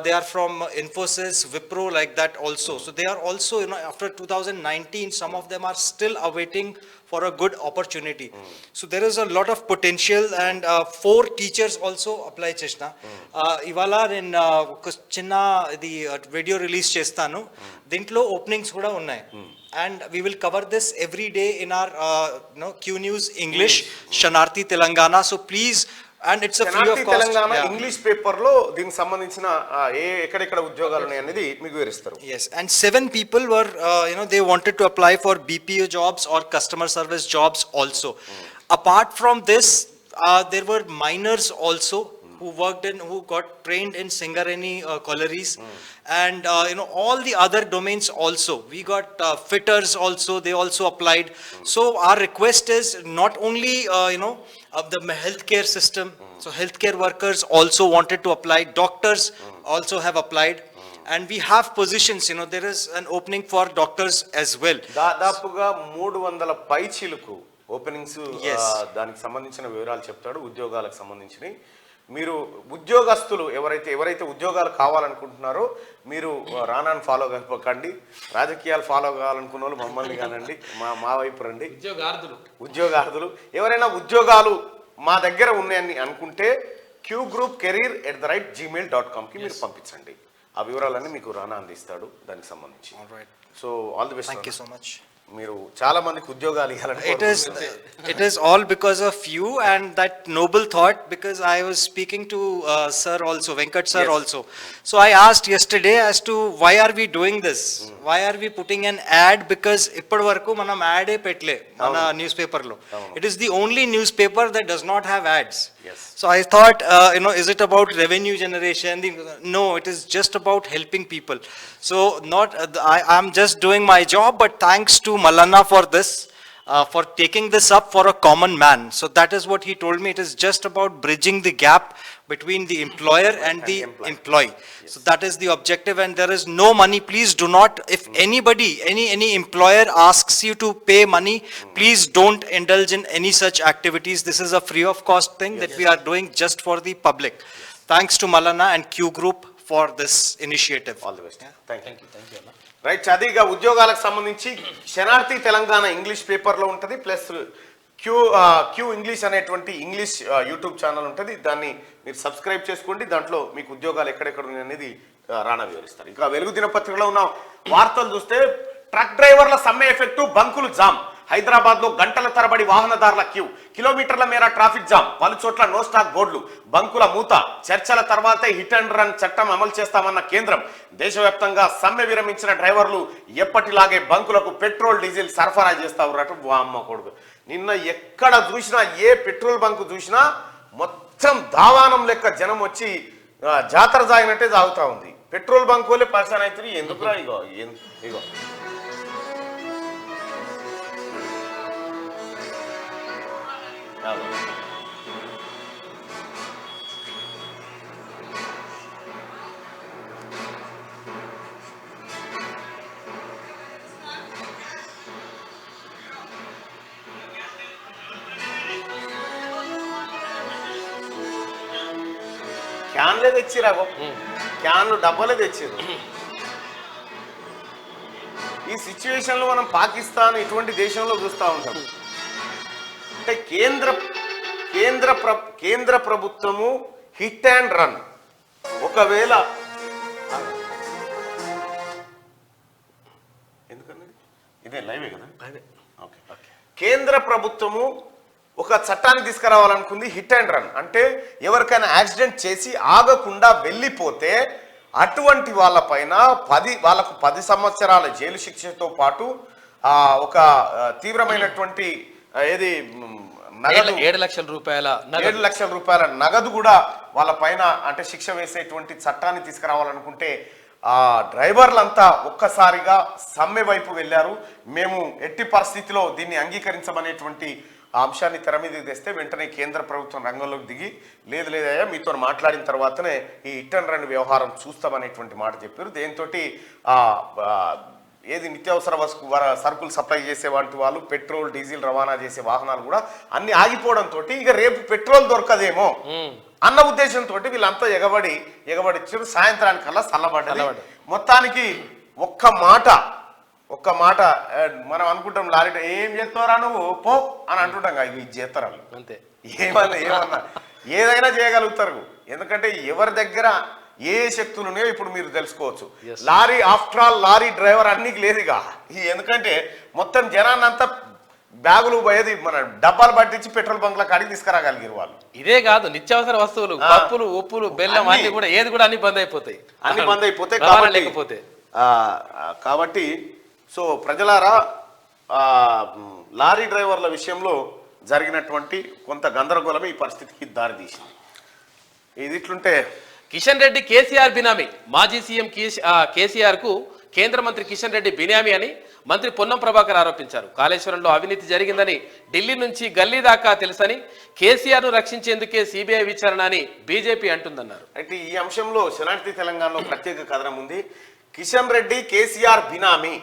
S4: They are from Infosys, Wipro, like that also. So they are also, you know, after 2019, some of them are still awaiting for a good opportunity. So there is a lot of potential, and 4 teachers also apply chesna. Ivala in chinna the video release chestanu, dintlo openings kuda unnai. And we will cover this every day in our Q News English, Shanarthi Telangana. So please, and it's a free of cost.
S1: Telangana English paper లో దీనికి సంబంధించిన ఎక్కడెక్కడ ఉద్యోగాలు ఉన్నాయి అనేది మీకు వివరిస్తారు.
S4: Yes, and 7 people were they wanted to apply for BPO jobs or customer service jobs also. Apart from this, there were minors also who got trained in Singareni collieries, and all the other domains also. We got fitters also, they also applied. So our request is not only of the healthcare system, so healthcare workers also wanted to apply, doctors also have applied, and we have positions, there is an opening for doctors as well.
S1: దాదాపుగా 300 పైచీలకు openings, దానికి సంబంధించిన వివరాలు చెప్తాడు, ఉద్యోగాలకు సంబంధించినవి. మీరు ఉద్యోగస్తులు ఎవరైతే ఉద్యోగాలు కావాలనుకుంటున్నారో మీరు రానాను ఫాలో కాకండి, రాజకీయాలు ఫాలో కావాలనుకున్న వాళ్ళు మమ్మల్ని కానండి, మా వైపు రండి. ఉద్యోగార్థులు ఎవరైనా ఉద్యోగాలు మా దగ్గర ఉన్నాయని అనుకుంటే qgroupcareer@gmail.com కి మీరు పంపించండి. ఆ వివరాలన్నీ మీకు రానా అందిస్తాడు దానికి సంబంధించి. So all the best.
S4: Thank you so much.
S1: మీరు చాలా మందికి ఉద్యోగాలు ఇవ్వాలని.
S4: It is all because of you and that noble thought, because I was speaking to sir also, Venkat sir also. So I asked yesterday as to why are we doing this? Why are we putting an ad? Because ippadi varaku manam ad e petle mana newspaper lo. It is the only newspaper that does not have ads. So I thought, is it about revenue generation? No, it is just about helping people. So I'm just doing my job, but thanks to Malana for this, for taking this up for a common man. So that is what he told me. It is just about bridging the gap between the employer and the employee. So that is the objective, and there is no money. Please do not, if anybody, any employer asks you to pay money, please don't indulge in any such activities. This is a free of cost thing that we are doing just for the public. Thanks to Malana and Q Group for this initiative.
S1: All the best. Thank you. Right, చదివిగా ఉద్యోగాలకు సంబంధించి శనార్థి Telangana English పేపర్లో ఉంటుంది, plus Q English అనేటువంటి English YouTube channel ఉంటుంది. దాన్ని మీరు సబ్స్క్రైబ్ చేసుకోండి. దాంట్లో మీకు ఉద్యోగాలు ఎక్కడెక్కడ ఉన్నాయి అనేది రానా వివరిస్తారు. ఇంకా వెలుగు దినపత్రికలో ఉన్న వార్తలు చూస్తే ట్రక్ డ్రైవర్ల సమ్మె ఎఫెక్టు, బంకులు జామ్. హైదరాబాద్ లో గంటల తరబడి వాహనదారుల క్యూ, కిలోమీటర్ల మేర ట్రాఫిక్ జామ్, పలు చోట్ల నో స్టాక్ బోర్డులు, బంకుల మూత. చర్చల తర్వాతే హిట్ అండ్ రన్ చట్టం అమలు చేస్తామన్న కేంద్రం. దేశవ్యాప్తంగా సమ్మె విరమించిన డ్రైవర్లు ఎప్పటిలాగే బంకులకు పెట్రోల్ డీజిల్ సరఫరా చేస్తా ఉన్నారట. వామ్మ కొడుకు, నిన్న ఎక్కడ చూసినా ఏ పెట్రోల్ బంకు చూసినా మొత్తం దావానం లెక్క జనం వచ్చి జాతర సాగినట్టే సాగుతా ఉంది. పెట్రోల్ బంకు వాళ్ళే పరిశాన్ అవుతుంది. ఎందుకురా ఇగో క్యాన్లే తెచ్చిరాగో, క్యాన్లు డబ్బాలే తెచ్చిరు. ఈ సిచ్యువేషన్లో మనం పాకిస్తాన్ ఇటువంటి దేశంలో చూస్తూ ఉంటాం. అంటే కేంద్ర ప్రభుత్వము హిట్ అండ్ రన్. ఒకవేళ ఎందుకన్నా ఇదే లైవే కదా, ఓకే. కేంద్ర ప్రభుత్వము ఒక చట్టాన్ని తీసుకురావాలనుకుంది హిట్ అండ్ రన్. అంటే ఎవరికైనా యాక్సిడెంట్ చేసి ఆగకుండా వెళ్ళిపోతే అటువంటి వాళ్ళపైన వాళ్ళకు 10 సంవత్సరాల జైలు శిక్షతో పాటు ఒక తీవ్రమైనటువంటి ఏది నగదు
S2: 7 లక్షల రూపాయల
S1: 7 లక్షల రూపాయల నగదు కూడా వాళ్ళ పైన అంటే శిక్ష వేసేటువంటి చట్టాన్ని తీసుకురావాలనుకుంటే ఆ డ్రైవర్లంతా ఒక్కసారిగా సమ్మె వైపు వెళ్ళారు. మేము ఎట్టి పరిస్థితిలో దీన్ని అంగీకరించమనేటువంటి ఆ అంశాన్ని తెర మీదకి తెస్తే వెంటనే కేంద్ర ప్రభుత్వం రంగంలోకి దిగి లేదయ్యా మీతో మాట్లాడిన తర్వాతనే ఈ హిట్ అండ్ రన్ వ్యవహారం చూస్తామనేటువంటి మాట చెప్పారు. దేంతో ఏది నిత్యావసర సరుకులు సప్లై చేసే వంటి వాళ్ళు పెట్రోల్ డీజిల్ రవాణా చేసే వాహనాలు కూడా అన్ని ఆగిపోవడంతో ఇక రేపు పెట్రోల్ దొరకదేమో అన్న ఉద్దేశంతో వీళ్ళంతా ఎగబడిచ్చారు. సాయంత్రానికల్లా చల్లబడ్డది. మొత్తానికి ఒక్క మాట మనం అనుకుంటాం లారీ ఏం చేస్తారా నువ్వు పో అని అంటుంటాం కదా, ఇది చేస్తారు వాళ్ళు
S2: అంతే.
S1: ఏమన్నా ఏదైనా చేయగలుగుతారు. ఎందుకంటే ఎవరి దగ్గర ఏ శక్తులు ఉన్నాయో ఇప్పుడు మీరు తెలుసుకోవచ్చు. Lorry after all lorry driver అన్నికి లేదుగా. ఎందుకంటే మొత్తం జనాన్ని అంతా బ్యాగులు పోయేది మన డబ్బాలు పట్టించి పెట్రోల్ బంక్ల కాడికి తీసుకురాగలిగారు వాళ్ళు.
S2: ఇదే కాదు నిత్యావసర వస్తువులు పప్పులు ఉప్పులు బెల్లం అన్ని కూడా ఏది కూడా అన్ని బంద్ అయిపోతాయి
S1: కాబట్టి సో ప్రజలారా లారీ డ్రైవర్ల విషయంలో జరిగినటువంటి కొంత గందరగోళమే ఈ పరిస్థితికి దారితీసింది. ఇది ఇట్లుంటే
S2: కిషన్ రెడ్డి కేసీఆర్ బినామీ. మాజీ సీఎం కేసీఆర్ కు కేంద్ర మంత్రి కిషన్ రెడ్డి బినామీ అని మంత్రి పొన్నం ప్రభాకర్ ఆరోపించారు. కాళేశ్వరంలో అవినీతి జరిగిందని ఢిల్లీ నుంచి గల్లీ దాకా తెలుసని కేసీఆర్ ను రక్షించేందుకే సిబిఐ విచారణ అని బీజేపీ అంటుందన్నారు.
S1: అయితే ఈ అంశంలో శనార్థి తెలంగాణలో ప్రత్యేక కథనం ఉంది. కిషన్ రెడ్డి కేసీఆర్ బినామీ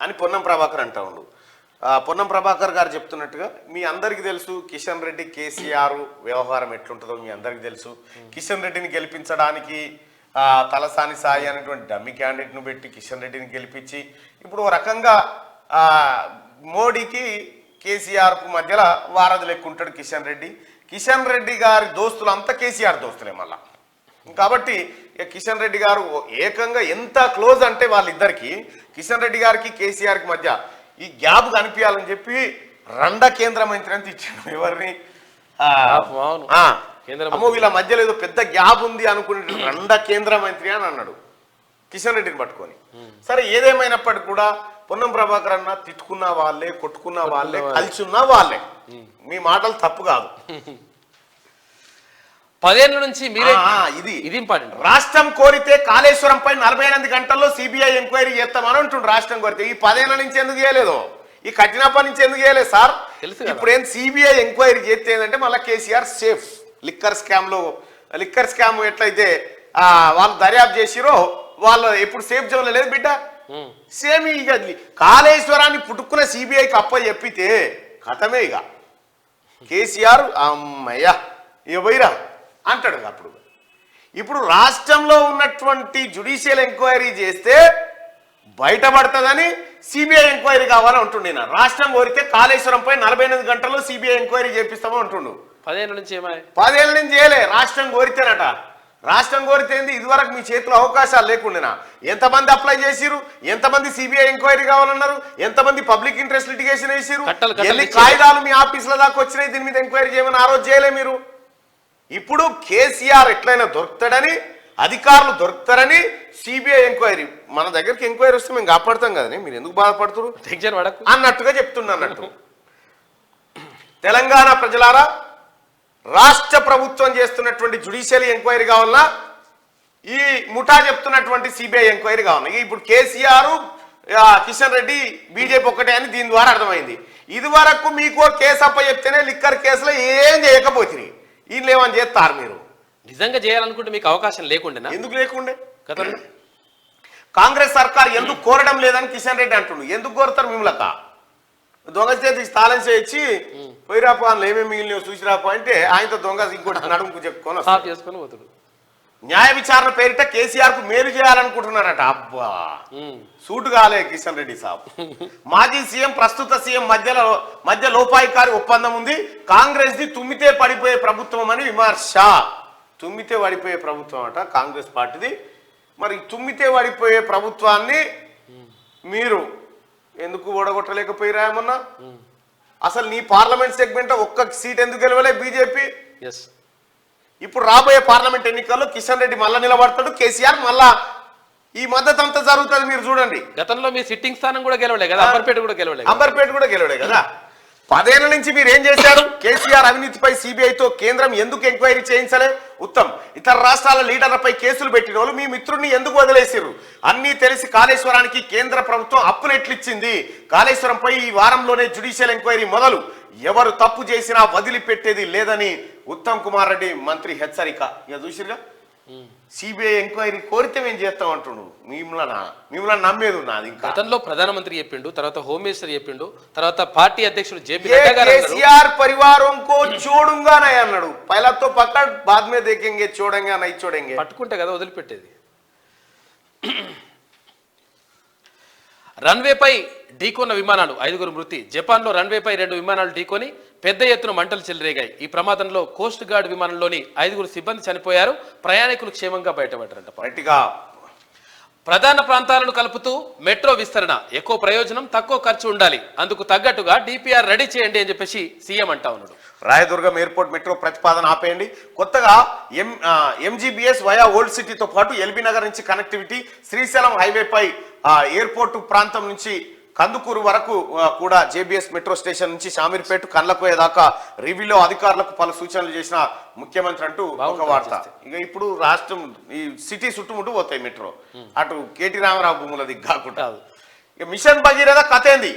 S1: అని పొన్నం ప్రభాకర్ అంటా ఉండు. పొన్నం ప్రభాకర్ గారు చెప్తున్నట్టుగా మీ అందరికీ తెలుసు కిషన్ రెడ్డి కేసీఆర్ వ్యవహారం ఎట్లుంటుందో మీ అందరికీ తెలుసు. కిషన్ రెడ్డిని గెలిపించడానికి తలసాని సాయి అనేటువంటి డమ్మీ క్యాండిడేట్ను పెట్టి కిషన్ రెడ్డిని గెలిపించి ఇప్పుడు ఒక రకంగా మోడీకి కేసీఆర్కు మధ్యలో వారధి లెక్కుంటాడు కిషన్ రెడ్డి గారి దోస్తులు అంతా కేసీఆర్ దోస్తులే మళ్ళా. కాబట్టి కిషన్ రెడ్డి గారు ఏకంగా ఎంత క్లోజ్ అంటే వాళ్ళిద్దరికి కిషన్ రెడ్డి గారికి కేసీఆర్కి మధ్య ఈ గ్యాప్ కనిపించాలని చెప్పి కేంద్ర మంత్రి అంత ఇచ్చాడు. ఎవరిని వీళ్ళ మధ్యలో ఏదో పెద్ద గ్యాప్ ఉంది అనుకునే కేంద్ర మంత్రి అని అన్నాడు కిషన్ రెడ్డిని పట్టుకొని. సరే ఏదేమైనప్పటికీ కూడా పొన్నం ప్రభాకర్ అన్న తిట్టుకున్న వాళ్ళే కొట్టుకున్న వాళ్ళే కలిసి ఉన్న వాళ్ళే. మీ మాటలు తప్పు కాదు.
S2: 10 ఏళ్ల నుంచి మీరే ఇది ఇంపార్టెంట్.
S1: రాష్ట్రం కోరితే కాళేశ్వరంపై 48 గంటల్లో సిబిఐ ఎంక్వైరీ చేస్తామని అంటుండ్రు. రాష్ట్రం కోరితే ఈ 10 ఏళ్ల నుంచి ఎందుకు చేయలేదు? ఈ కఠినప్పటి నుంచి ఎందుకు చేయలేదు సార్? ఇప్పుడు ఏం సిబిఐ ఎంక్వైరీ చేస్తే ఏంటంటే మళ్ళీ కేసీఆర్ సేఫ్. లిక్కర్ స్కామ్ ఎట్లయితే వాళ్ళు దర్యాప్తు చేసిరో వాళ్ళు ఎప్పుడు సేఫ్ జోన్లో లేదు బిడ్డ. సేమ్ ఇక కాళేశ్వరాన్ని పుట్టుకున్న సిబిఐకి అప్ప చెప్పితే కథమే. ఇక కేసీఆర్ అమ్మయ్యా ఇక పోయిరా అంటాడు. అప్పుడు ఇప్పుడు రాష్ట్రంలో ఉన్నటువంటి జ్యుడిషియల్ ఎంక్వైరీ చేస్తే బయటపడుతుందని సిబిఐ ఎంక్వైరీ కావాలని ఉంటుండే. రాష్ట్రం కోరితే కాళేశ్వరంపై 48 గంటల్లో సిబిఐ ఎంక్వైరీ చేపిస్తామని ఉంటుండు.
S2: 10 ఏళ్ల నుంచి
S1: 10 ఏళ్ల నుంచి చేయలే. రాష్ట్రం కోరితేనట. రాష్ట్రం కోరితేంది ఇదివరకు మీ చేతిలో అవకాశాలు లేకుండా ఎంతమంది అప్లై చేసిరు, ఎంతమంది సిబిఐ ఎంక్వైరీ కావాలన్నారు, ఎంతమంది పబ్లిక్ ఇంట్రెస్ట్ లిటిగేషన్ వేసిరు, ఎన్ని కాయిదాలు మీ ఆఫీసుల దాకా వచ్చినాయి దీని మీద ఎంక్వైరీ చేయమని ఆ రోజు చేయలే మీరు. ఇప్పుడు కేసీఆర్ ఎట్లయినా దొరుకుతాడని అధికారులు దొరుకుతారని సిబిఐ ఎంక్వైరీ మన దగ్గరికి ఎంక్వైరీ వస్తే మేము కాపాడుతాం కదని మీరు ఎందుకు బాధపడుతున్నారు అన్నట్టుగా చెప్తున్నట్టు. తెలంగాణ ప్రజలారా రాష్ట్ర ప్రభుత్వం చేస్తున్నటువంటి జ్యుడిషియల్ ఎంక్వైరీ కావాలన్నా ఈ ముఠా చెప్తున్నటువంటి సిబిఐ ఎంక్వైరీ కావాలన్నా. ఇప్పుడు కేసీఆర్ కిషన్ రెడ్డి బీజేపీ ఒక్కటే అని దీని ద్వారా అర్థమైంది. ఇది వరకు మీకు కేసు అప్ప చెప్తేనే లిక్కర్ కేసులో ఏం చేయకపోతుంది. వీళ్ళు ఏమని చేస్తారు? మీరు
S2: నిజంగా చేయాలనుకుంటే మీకు అవకాశం లేకుండా
S1: ఎందుకు లేకుండే? గతంలో కాంగ్రెస్ సర్కార్ ఎందుకు కోరడం లేదని కిషన్ రెడ్డి అంటుండు. ఎందుకు కోరుతారు? మిమ్మలక దొంగ చేతి తాళం చేయించి పోయిరాపో అని ఏమేమి మిగిలిన చూసిరాపో అంటే ఆయనతో దొంగ ఇంకోటి నడుముకు చెప్పుకొని
S2: చేసుకొని పోతాడు.
S1: న్యాయ విచారణ పేరిట కేసీఆర్ కు మేలు చేయాలనుకుంటున్నారట. అబ్బా సూటు కాలే కిషన్ రెడ్డి సాబ్. మాజీ సీఎం ప్రస్తుత సీఎం మధ్య లోపాయికారి ఒప్పందం ఉంది. కాంగ్రెస్ ది తుమ్మితే పడిపోయే ప్రభుత్వం అని విమర్శ. తుమ్మితే పడిపోయే ప్రభుత్వం అట కాంగ్రెస్ పార్టీది. మరి తుమ్మితే పడిపోయే ప్రభుత్వాన్ని మీరు ఎందుకు ఓడగొట్టలేకపోయిరా ఏమన్నా? అసలు నీ పార్లమెంట్ సెగ్మెంట్ ఒక్క సీట్ ఎందుకు గెలవలే బీజేపీ? ఇప్పుడు రాబోయే పార్లమెంట్ ఎన్నికల్లో కిషన్ రెడ్డి మళ్ళా నిలబడతాడు, కేసీఆర్ మళ్ళా ఈ మద్దతు అంతా జరుగుతుంది. మీరు చూడండి,
S2: గతంలో మీ సిట్టింగ్ స్థానం కూడా గెలవలే కదా, అంబర్పేట కూడా గెలవలే
S1: కదా. 10 ఏళ్ల నుంచి మీరు ఏం చేశారు? కేసీఆర్ అవినీతిపై సిబిఐతో కేంద్రం ఎందుకు ఎంక్వైరీ చేయించలే? ఉత్తమ్, ఇతర రాష్ట్రాల లీడర్లపై కేసులు పెట్టిన వాళ్ళు మీ మిత్రుడిని ఎందుకు వదిలేసిర్రు? అన్నీ తెలిసి కాళేశ్వరానికి కేంద్ర ప్రభుత్వం అప్పులు ఎట్లిచ్చింది? కాళేశ్వరంపై ఈ వారంలోనే జ్యుడిషియల్ ఎంక్వైరీ మొదలు. ఎవరు తప్పు చేసినా వదిలిపెట్టేది లేదని ఉత్తమ్ కుమార్ రెడ్డి మంత్రి హెచ్చరిక. ఇక చూసిరుగా, సిబిఐ ఎంక్వైరీ కోరితే మేము చేస్తాం అంటుండు. మిమ్మల్ని నమ్మేది ఉన్నది. ఇంకా
S2: గతంలో ప్రధానమంత్రి చెప్పిండు, తర్వాత హోమ్ మినిస్టర్ చెప్పిండు, తర్వాత పార్టీ అధ్యక్షుడు జేపీ నడ్డా గారు
S1: కేసీఆర్ పరివారం కో చూడుంగానే అన్నాడు. పైలతో పక్క బాద్ మే దేఖెంగే చూడంగా నై చూడంగే.
S2: పట్టుకుంటే కదా వదిలిపెట్టేది. రన్వేపై ఢీకొన్న విమానాలు, 5గురు మృతి. జపాన్లో రన్వేపై 2 విమానాలు ఢీకొని పెద్ద ఎత్తున మంటలు చెలరేగాయి. ఈ ప్రమాదంలో కోస్ట్ గార్డ్ విమానంలోని 5గురు సిబ్బంది చనిపోయారు. ప్రయాణికులు క్షేమంగా బయటపడ్డారట. ప్రధాన ప్రాంతాలను కలుపుతూ మెట్రో విస్తరణ, ఎక్కువ ప్రయోజనం తక్కువ ఖర్చు ఉండాలి, అందుకు తగ్గట్టుగా డిపిఆర్ రెడీ చేయండి అని చెప్పేసి సీఎం అంటా ఉన్నాడు.
S1: రాయదుర్గం ఎయిర్పోర్ట్ మెట్రో ప్రతిపాదన ఆపేయండి. కొత్తగా ఎంజీబీఎస్ వయా ఓల్డ్ సిటీతో పాటు ఎల్బీ నగర్ నుంచి కనెక్టివిటీ, శ్రీశైలం హైవేపై ఎయిర్పోర్టు ప్రాంతం నుంచి కందుకూరు వరకు కూడా జేబీఎస్ మెట్రో స్టేషన్ నుంచి షామీర్పేట కండ్లకోయ దాకా రివ్యూలో అధికారులకు పలు సూచనలు చేసిన ముఖ్యమంత్రి అంటూ ఒక వార్త. ఇక ఇప్పుడు రాష్ట్రం ఈ సిటీ చుట్టుముట్టు పోతాయి మెట్రో, అటు కేటీ రామారావు భూములది కాకుండా. ఇక మిషన్ భగీరథ కథ ఏంది?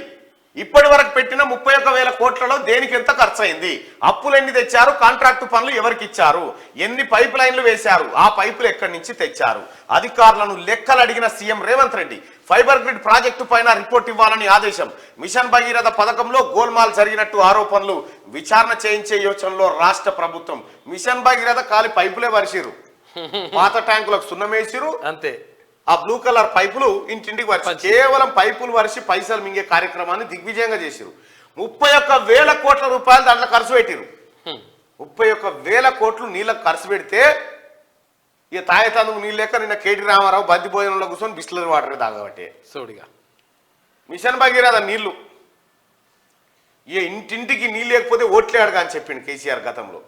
S1: ఇప్పటి వరకు పెట్టిన 31,000 కోట్లలో దేనికి ఎంత ఖర్చు అయింది? అప్పులు ఎన్ని తెచ్చారు? కాంట్రాక్టు పనులు ఎవరికి ఇచ్చారు? ఎన్ని పైప్ లైన్లు వేశారు? ఆ పైపులు ఎక్కడి నుంచి తెచ్చారు? అధికారులను లెక్కలు అడిగిన CM Revanth Reddy. Fibre grid project పైన రిపోర్ట్ ఇవ్వాలని ఆదేశం. మిషన్ భగీరథ పథకంలో గోల్మాల్ జరిగినట్టు ఆరోపణలు, విచారణ చేయించే యోచనలో రాష్ట్ర ప్రభుత్వం. మిషన్ భగీరథ కాలి పైపులే వరిసిరు, పాత ట్యాంకులకు సున్నమేసిరు,
S2: అంతే.
S1: ఆ బ్లూ కలర్ పైపులు ఇంటింటికి వరిసి కేవలం పైపులు వరిసి పైసలు మింగే కార్యక్రమాన్ని దిగ్విజయంగా చేసిరు. 31,000 కోట్ల రూపాయలు దాంట్లో ఖర్చు పెట్టిరు. 31,000 కోట్లు నీళ్ళకు ఖర్చు పెడితే ఇక తాగేతందుకు నీళ్ళు లేక నిన్న కేటీ రామారావు బంది భోజనంలో కూర్చొని బిస్లరీ వాటర్ తాగబట్టే
S2: సోడిగా
S1: మిషన్ భగీరథ నీళ్లు. ఇక ఇంటింటికి నీళ్ళు లేకపోతే ఓట్లే అడగా అని చెప్పిండు కేసీఆర్ గతంలో.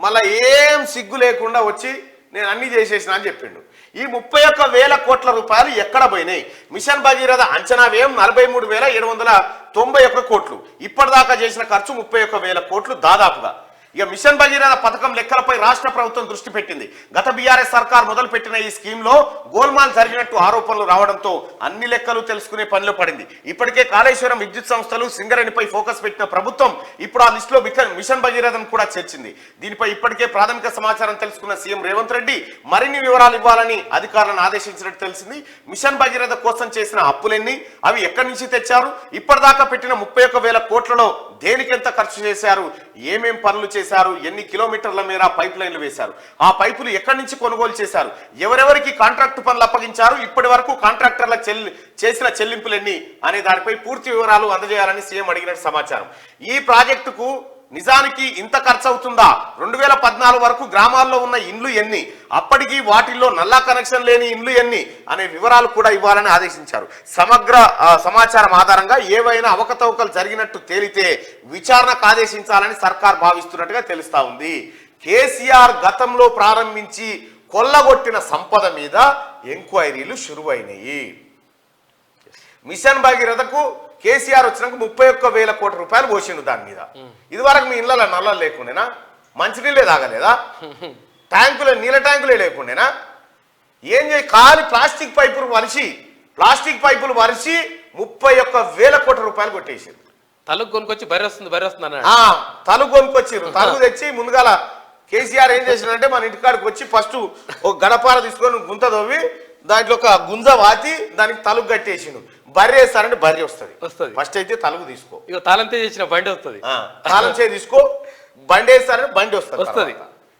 S1: మళ్ళీ ఏం సిగ్గు లేకుండా వచ్చి నేను అన్ని చేసేసిన అని చెప్పిండు. ఈ 31,000 కోట్ల రూపాయలు ఎక్కడ పోయినాయి? మిషన్ భగీరథ అంచనా వ్యయం 43,791 కోట్లు. ఇప్పటిదాకా చేసిన ఖర్చు 31,000 కోట్లు దాదాపుగా. ఇక మిషన్ భగీరథ పథకం లెక్కలపై రాష్ట్ర ప్రభుత్వం దృష్టి పెట్టింది. గత బీఆర్ఎస్ సర్కార్ మొదలుపెట్టిన ఈ స్కీమ్లో గోల్మాల్ జరిగినట్టు ఆరోపణలు రావడంతో అన్ని లెక్కలు తెలుసుకునే పనిలో పడింది. ఇప్పటికే కాళేశ్వరం విద్యుత్ సంస్థలు, సింగరేణిపై ఫోకస్ పెట్టిన ప్రభుత్వం ఇప్పుడు ఆ లిస్టులో మిషన్ భగీరథను కూడా చేర్చింది. దీనిపై ఇప్పటికే ప్రాథమిక సమాచారం తెలుసుకున్న సీఎం రేవంత్ రెడ్డి మరిన్ని వివరాలు ఇవ్వాలని అధికారులను ఆదేశించినట్టు తెలిసింది. మిషన్ భగీరథ కోసం చేసిన అప్పులెన్ని, అవి ఎక్కడి నుంచి తెచ్చారు, ఇప్పటిదాకా పెట్టిన 31,000 కోట్లలో దేనికి ఎంత ఖర్చు చేశారు, ఏమేం పనులు చేశారు, ఎన్ని కిలోమీటర్ల మేర పైప్ లైన్లు వేశారు, ఆ పైపులు ఎక్కడి నుంచి కొనుగోలు చేశారు, ఎవరెవరికి కాంట్రాక్టు పనులు అప్పగించారు, ఇప్పటి వరకు కాంట్రాక్టర్లకు చేసిన చెల్లింపులెన్ని అనే దానిపై పూర్తి వివరాలు అందజేయాలని సీఎం అడిగినట్టు సమాచారం. ఈ ప్రాజెక్టుకు నిజానికి ఇంత ఖర్చు అవుతుందా? 2014 వరకు గ్రామాల్లో ఉన్న ఇండ్లు ఎన్ని, అప్పటికి వాటిల్లో నల్లా కనెక్షన్ లేని ఇండ్లు ఎన్ని అనే వివరాలు కూడా ఇవ్వాలని ఆదేశించారు. సమగ్ర సమాచారం ఆధారంగా ఏవైనా అవకతవకలు జరిగినట్టు తేలితే విచారణకు ఆదేశించాలని సర్కార్ భావిస్తున్నట్టుగా తెలుస్తా ఉంది. కేసీఆర్ గతంలో ప్రారంభించి కొల్లగొట్టిన సంపద మీద ఎంక్వైరీలు షురువైనాయి. మిషన్ భగీరథకు కేసీఆర్ వచ్చినాక 31,000 కోట్ల రూపాయలు పోసిండు దాని మీద. ఇది వరకు మీ ఇళ్ళ నల్ల లేకుండేనా? మంచినీళ్ళే తాగలేదా? నీళ్ళ ట్యాంకులే లేకుండేనా? ఏం చేయి ఖాళీ ప్లాస్టిక్ పైపులు వరిసి 31,000 కోట్ల రూపాయలు కొట్టేసారు.
S2: తలుగు కొనుకొచ్చి బర్రె వస్తుంది
S1: తలుగు కొనుకొచ్చిర్రు. తలుగు తెచ్చి ముందుగాల కేసీఆర్ ఏం చేసినంటే మన ఇంటికాడికి వచ్చి ఫస్ట్ ఒక గడపార తీసుకొని గుంత తవ్వి దాంట్లో ఒక గుంజ వాతి దానికి తలుగు కట్టేసిండు. బర్రె వేస్తారంటే బర్రె వస్తుంది. ఫస్ట్ అయితే తలుగు తీసుకో,
S2: ఇక తాళంతే చేసిన బండి వస్తుంది.
S1: తాళం చేసి తీసుకో, బండి వేస్తారంటే బండి వస్తుంది.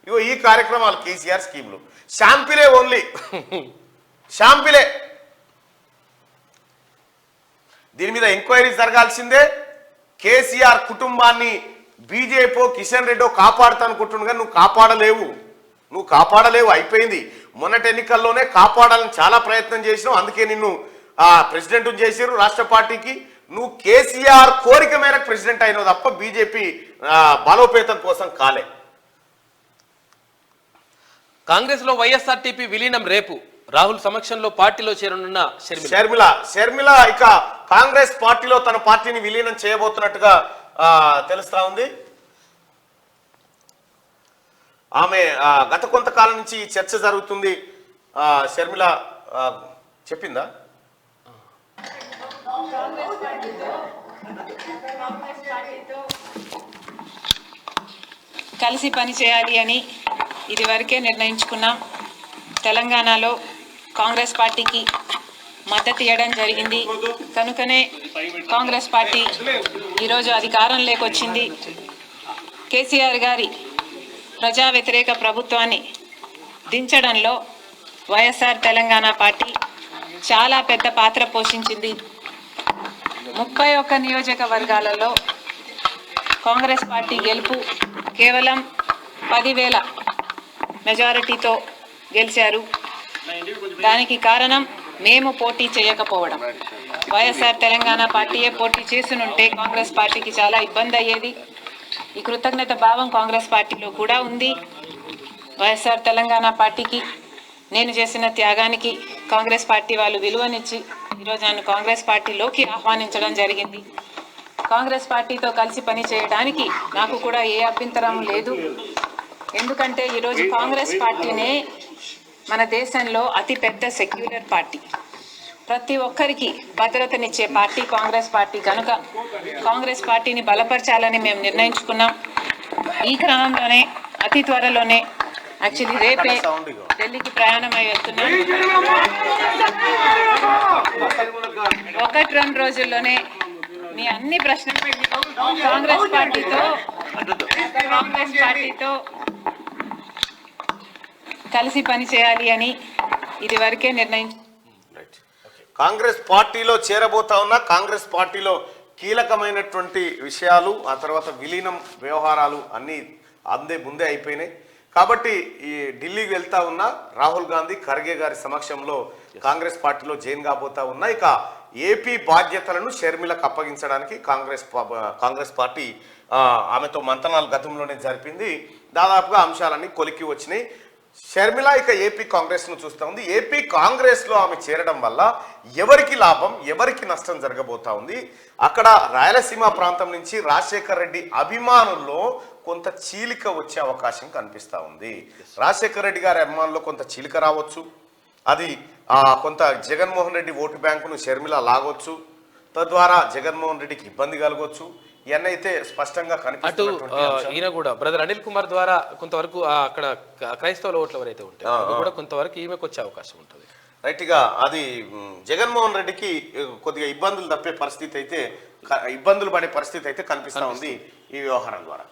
S2: ఇక
S1: ఇగో ఈ కార్యక్రమాలు కేసీఆర్ స్కీములు షాంపిలే ఓన్లీ షాంపిలే. దీని మీద ఎంక్వైరీ జరగాల్సిందే. కేసీఆర్ కుటుంబాన్ని బీజేపీ కిషన్ రెడ్డి కాపాడుతానుకుంటుండగా నువ్వు కాపాడలేవు అయిపోయింది. మొన్నటి ఎన్నికల్లోనే కాపాడాలని చాలా ప్రయత్నం చేసినావు, అందుకే నిన్ను ప్రెసిడెంట్ చేశారు రాష్ట్ర పార్టీకి. నువ్వు కేసీఆర్ కోరిక మేరకు ప్రెసిడెంట్ అయినావు తప్ప బీజేపీ బలోపేతం కోసం కాలే.
S2: కాంగ్రెస్ లో వైఎస్ఆర్టీపీ విలీనం రేపు రాహుల్ సమక్షంలో పార్టీలో చేరనున్న
S1: షర్మిల ఇక కాంగ్రెస్ పార్టీలో తన పార్టీని విలీనం చేయబోతున్నట్టుగా తెలుస్తా ఉంది. ఆమె గత కొంతకాలం నుంచి చర్చ జరుగుతుంది. షర్మిల చెప్పిందా?
S5: కలిసి పని చేయాలి అని ఇదివరకే నిర్ణయించుకున్నాం. తెలంగాణలో కాంగ్రెస్ పార్టీకి మద్దతు ఇవ్వడం జరిగింది. కనుకనే కాంగ్రెస్ పార్టీ ఈరోజు అధికారంలోకి వచ్చింది. కేసీఆర్ గారి ప్రజా వ్యతిరేక ప్రభుత్వాన్ని దించడంలో వైఎస్ఆర్ తెలంగాణ పార్టీ చాలా పెద్ద పాత్ర పోషించింది. 31 నియోజకవర్గాలలో కాంగ్రెస్ పార్టీ గెలుపు కేవలం 10,000 మెజారిటీతో గెలిచారు. దానికి కారణం మేము పోటీ చేయకపోవడం. వైఎస్ఆర్ తెలంగాణ పార్టీయే పోటీ చేసినుంటే కాంగ్రెస్ పార్టీకి చాలా ఇబ్బంది అయ్యేది. ఈ కృతజ్ఞత భావం కాంగ్రెస్ పార్టీలో కూడా ఉంది. వైఎస్ఆర్ తెలంగాణ పార్టీకి నేను చేసిన త్యాగానికి కాంగ్రెస్ పార్టీ వాళ్ళు విలువనిచ్చి ఈరోజు నన్ను కాంగ్రెస్ పార్టీలోకి ఆహ్వానించడం జరిగింది. కాంగ్రెస్ పార్టీతో కలిసి పని చేయడానికి నాకు కూడా ఏ అభ్యంతరం లేదు. ఎందుకంటే ఈరోజు కాంగ్రెస్ పార్టీనే మన దేశంలో అతిపెద్ద సెక్యులర్ పార్టీ, ప్రతి ఒక్కరికి భద్రతనిచ్చే పార్టీ కాంగ్రెస్ పార్టీ. కనుక కాంగ్రెస్ పార్టీని బలపరచాలని మేము నిర్ణయించుకున్నాం. ఈ క్రమంలోనే అతి త్వరలోనే యాక్చువల్లీ రేపే ఢిల్లీకి ప్రయాణం అయి వెళ్తున్నాం. 1-2 రోజుల్లోనే మీ అన్ని ప్రశ్నలు కాంగ్రెస్ పార్టీతో కలిసి పని చేయాలి అని ఇదివరకే నిర్ణయించు.
S1: కాంగ్రెస్ పార్టీలో చేరబోతా ఉన్నా కాంగ్రెస్ పార్టీలో కీలకమైనటువంటి విషయాలు ఆ తర్వాత విలీనం వ్యవహారాలు అన్నీ ముందే అయిపోయినాయి. కాబట్టి ఈ ఢిల్లీకి వెళ్తా ఉన్న రాహుల్ గాంధీ ఖర్గే గారి సమక్షంలో కాంగ్రెస్ పార్టీలో జాయిన్ కాబోతా ఉన్నా. ఇక ఏపీ బాధ్యతలను షర్మిలకు అప్పగించడానికి కాంగ్రెస్ పార్టీ ఆమెతో మంతనాలు గతంలోనే జరిపింది. దాదాపుగా అంశాలన్నీ కొలికి వచ్చినాయి. షర్మిల ఇక ఏపీ కాంగ్రెస్ను చూస్తూ ఉంది. ఏపీ కాంగ్రెస్లో ఆమె చేరడం వల్ల ఎవరికి లాభం, ఎవరికి నష్టం జరగబోతా ఉంది? అక్కడ రాయలసీమ ప్రాంతం నుంచి రాజశేఖర్ రెడ్డి అభిమానుల్లో కొంత చీలిక వచ్చే అవకాశం కనిపిస్తూ ఉంది. రాజశేఖర్ రెడ్డి గారి అభిమానుల్లో కొంత చీలిక రావచ్చు. అది కొంత జగన్మోహన్ రెడ్డి ఓటు బ్యాంకును షర్మిల లాగొచ్చు. తద్వారా జగన్మోహన్ రెడ్డికి ఇబ్బంది కలగొచ్చు. ఇవన్నైతే స్పష్టంగా కనిపిస్తుంది.
S2: ఈయన కూడా బ్రదర్ అనిల్ కుమార్ ద్వారా కొంతవరకు అక్కడ క్రైస్తవుల ఓట్లు ఎవరైతే ఉంటారో కూడా కొంతవరకు ఈమెకు వచ్చే అవకాశం ఉంటుంది.
S1: రైట్గా అది జగన్మోహన్ రెడ్డికి కొద్దిగా ఇబ్బందులు తప్పే పరిస్థితి అయితే ఇబ్బందులు పడే పరిస్థితి అయితే కనిపిస్తూ ఉంది ఈ వ్యవహారం ద్వారా.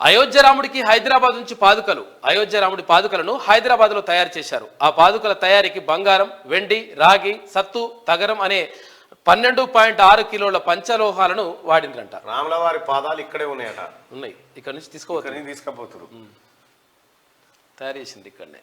S2: అయోధ్య రాముడికి హైదరాబాద్ నుంచి పాదుకలు. అయోధ్య రాముడి పాదుకలను హైదరాబాద్ లో తయారు చేశారు. ఆ పాదుకల తయారీకి బంగారం, వెండి, రాగి, సత్తు, తగరం అనే 12.6 కిలోల పంచలోహాలను వాడినరంట.
S1: రాముల వారి పాదాలు ఇక్కడే ఉన్నాయి.
S2: ఇక్కడ నుంచి
S1: తీసుకుపోతారు.
S2: తయారు చేసింది ఇక్కడనే.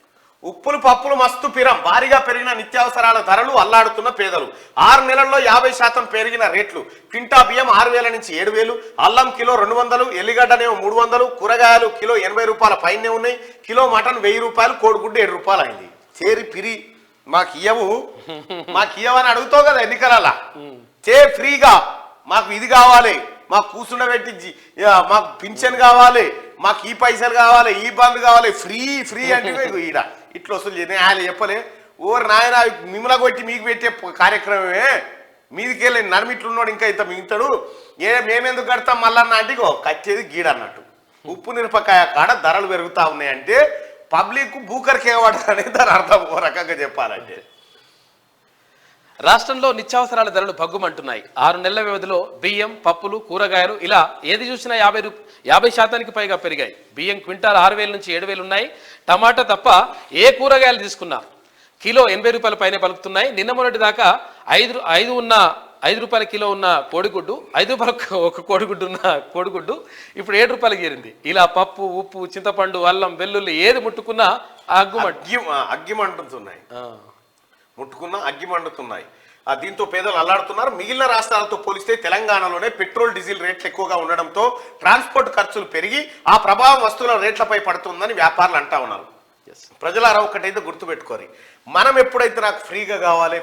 S1: ఉప్పులు పప్పులు మస్తు పిరం. భారీగా పెరిగిన నిత్యావసరాల ధరలు అల్లాడుతున్న పేదలు. 6 నెలల్లో 50% పెరిగిన రేట్లు. క్వింటా బియ్యం 6,000 నుంచి 7,000, అల్లం కిలో 200, ఎల్లిగడ్డనేమో 300, కూరగాయలు కిలో 80 రూపాయల పైనే ఉన్నాయి. కిలో మటన్ 1000 రూపాయలు, కోడిగుడ్డు 7 రూపాయలు అయింది. చేరి పిరి మాకు ఇయ్యవని అడుగుతావు కదా ఎన్నికల. ఫ్రీగా మాకు ఇది కావాలి, మాకు కూర్చుండబెట్టి మాకు పింఛన్ కావాలి, మాకు ఈ పైసలు కావాలి, ఈ బంద్ కావాలి, ఫ్రీ అంటే ఈడ ఇట్లా వసూలు చేయని ఆయన చెప్పలే. ఓరు నాయన మిమ్మల్ని కొట్టి మీకు పెట్టే కార్యక్రమమే. మీదికెళ్ళి నడిమిట్లున్నాడు ఇంకా ఇంత మిగుతాడు. మేమెందుకు కడతాం మళ్ళన్న అంటే కట్టేది గీడన్నట్టు. ఉప్పు మిరపకాయ కాడ ధరలు పెరుగుతూ ఉన్నాయంటే పబ్లిక్ బూకర్కి ఏవాడు అనేది దాని అర్థం ఓ రకంగా చెప్పాలంటే.
S2: రాష్ట్రంలో నిత్యావసరాల ధరలు భగ్గుమంటున్నాయి. 6 నెలల వ్యవధిలో బియ్యం, పప్పులు, కూరగాయలు ఇలా ఏది చూసినా 50% పైగా పెరిగాయి. బియ్యం క్వింటాల్ 6,000 నుంచి 7,000 ఉన్నాయి. టమాటా తప్ప ఏ కూరగాయలు తీసుకున్నా కిలో 80 రూపాయల పైనే పలుకుతున్నాయి. నిన్న మొన్నటి దాకా 5 రూపాయల కిలో ఉన్న కోడిగుడ్డు, 5 రూపాయలకు ఒక కోడిగుడ్డు ఉన్న కోడిగుడ్డు ఇప్పుడు 7 రూపాయలకి చేరింది. ఇలా పప్పు, ఉప్పు, చింతపండు, అల్లం, వెల్లుల్లి ఏది ముట్టుకున్నా
S1: అగ్గిమంటుతున్నాయి. ముట్టుకున్నా అగ్గిమండుతున్నాయి. దీంతో పేదలు అల్లాడుతున్నారు. మిగిలిన రాష్ట్రాలతో పోలిస్తే తెలంగాణలోనే పెట్రోల్, డీజిల్ రేట్లు ఎక్కువగా ఉండడంతో ట్రాన్స్పోర్ట్ ఖర్చులు పెరిగి ఆ ప్రభావం వస్తువుల రేట్లపై పడుతుందని వ్యాపారులు అంటా ఉన్నారు. ప్రజలారా ఒకటైతే గుర్తుపెట్టుకోరి, మనం ఎప్పుడైతే నాకు ఫ్రీగా కావాలి,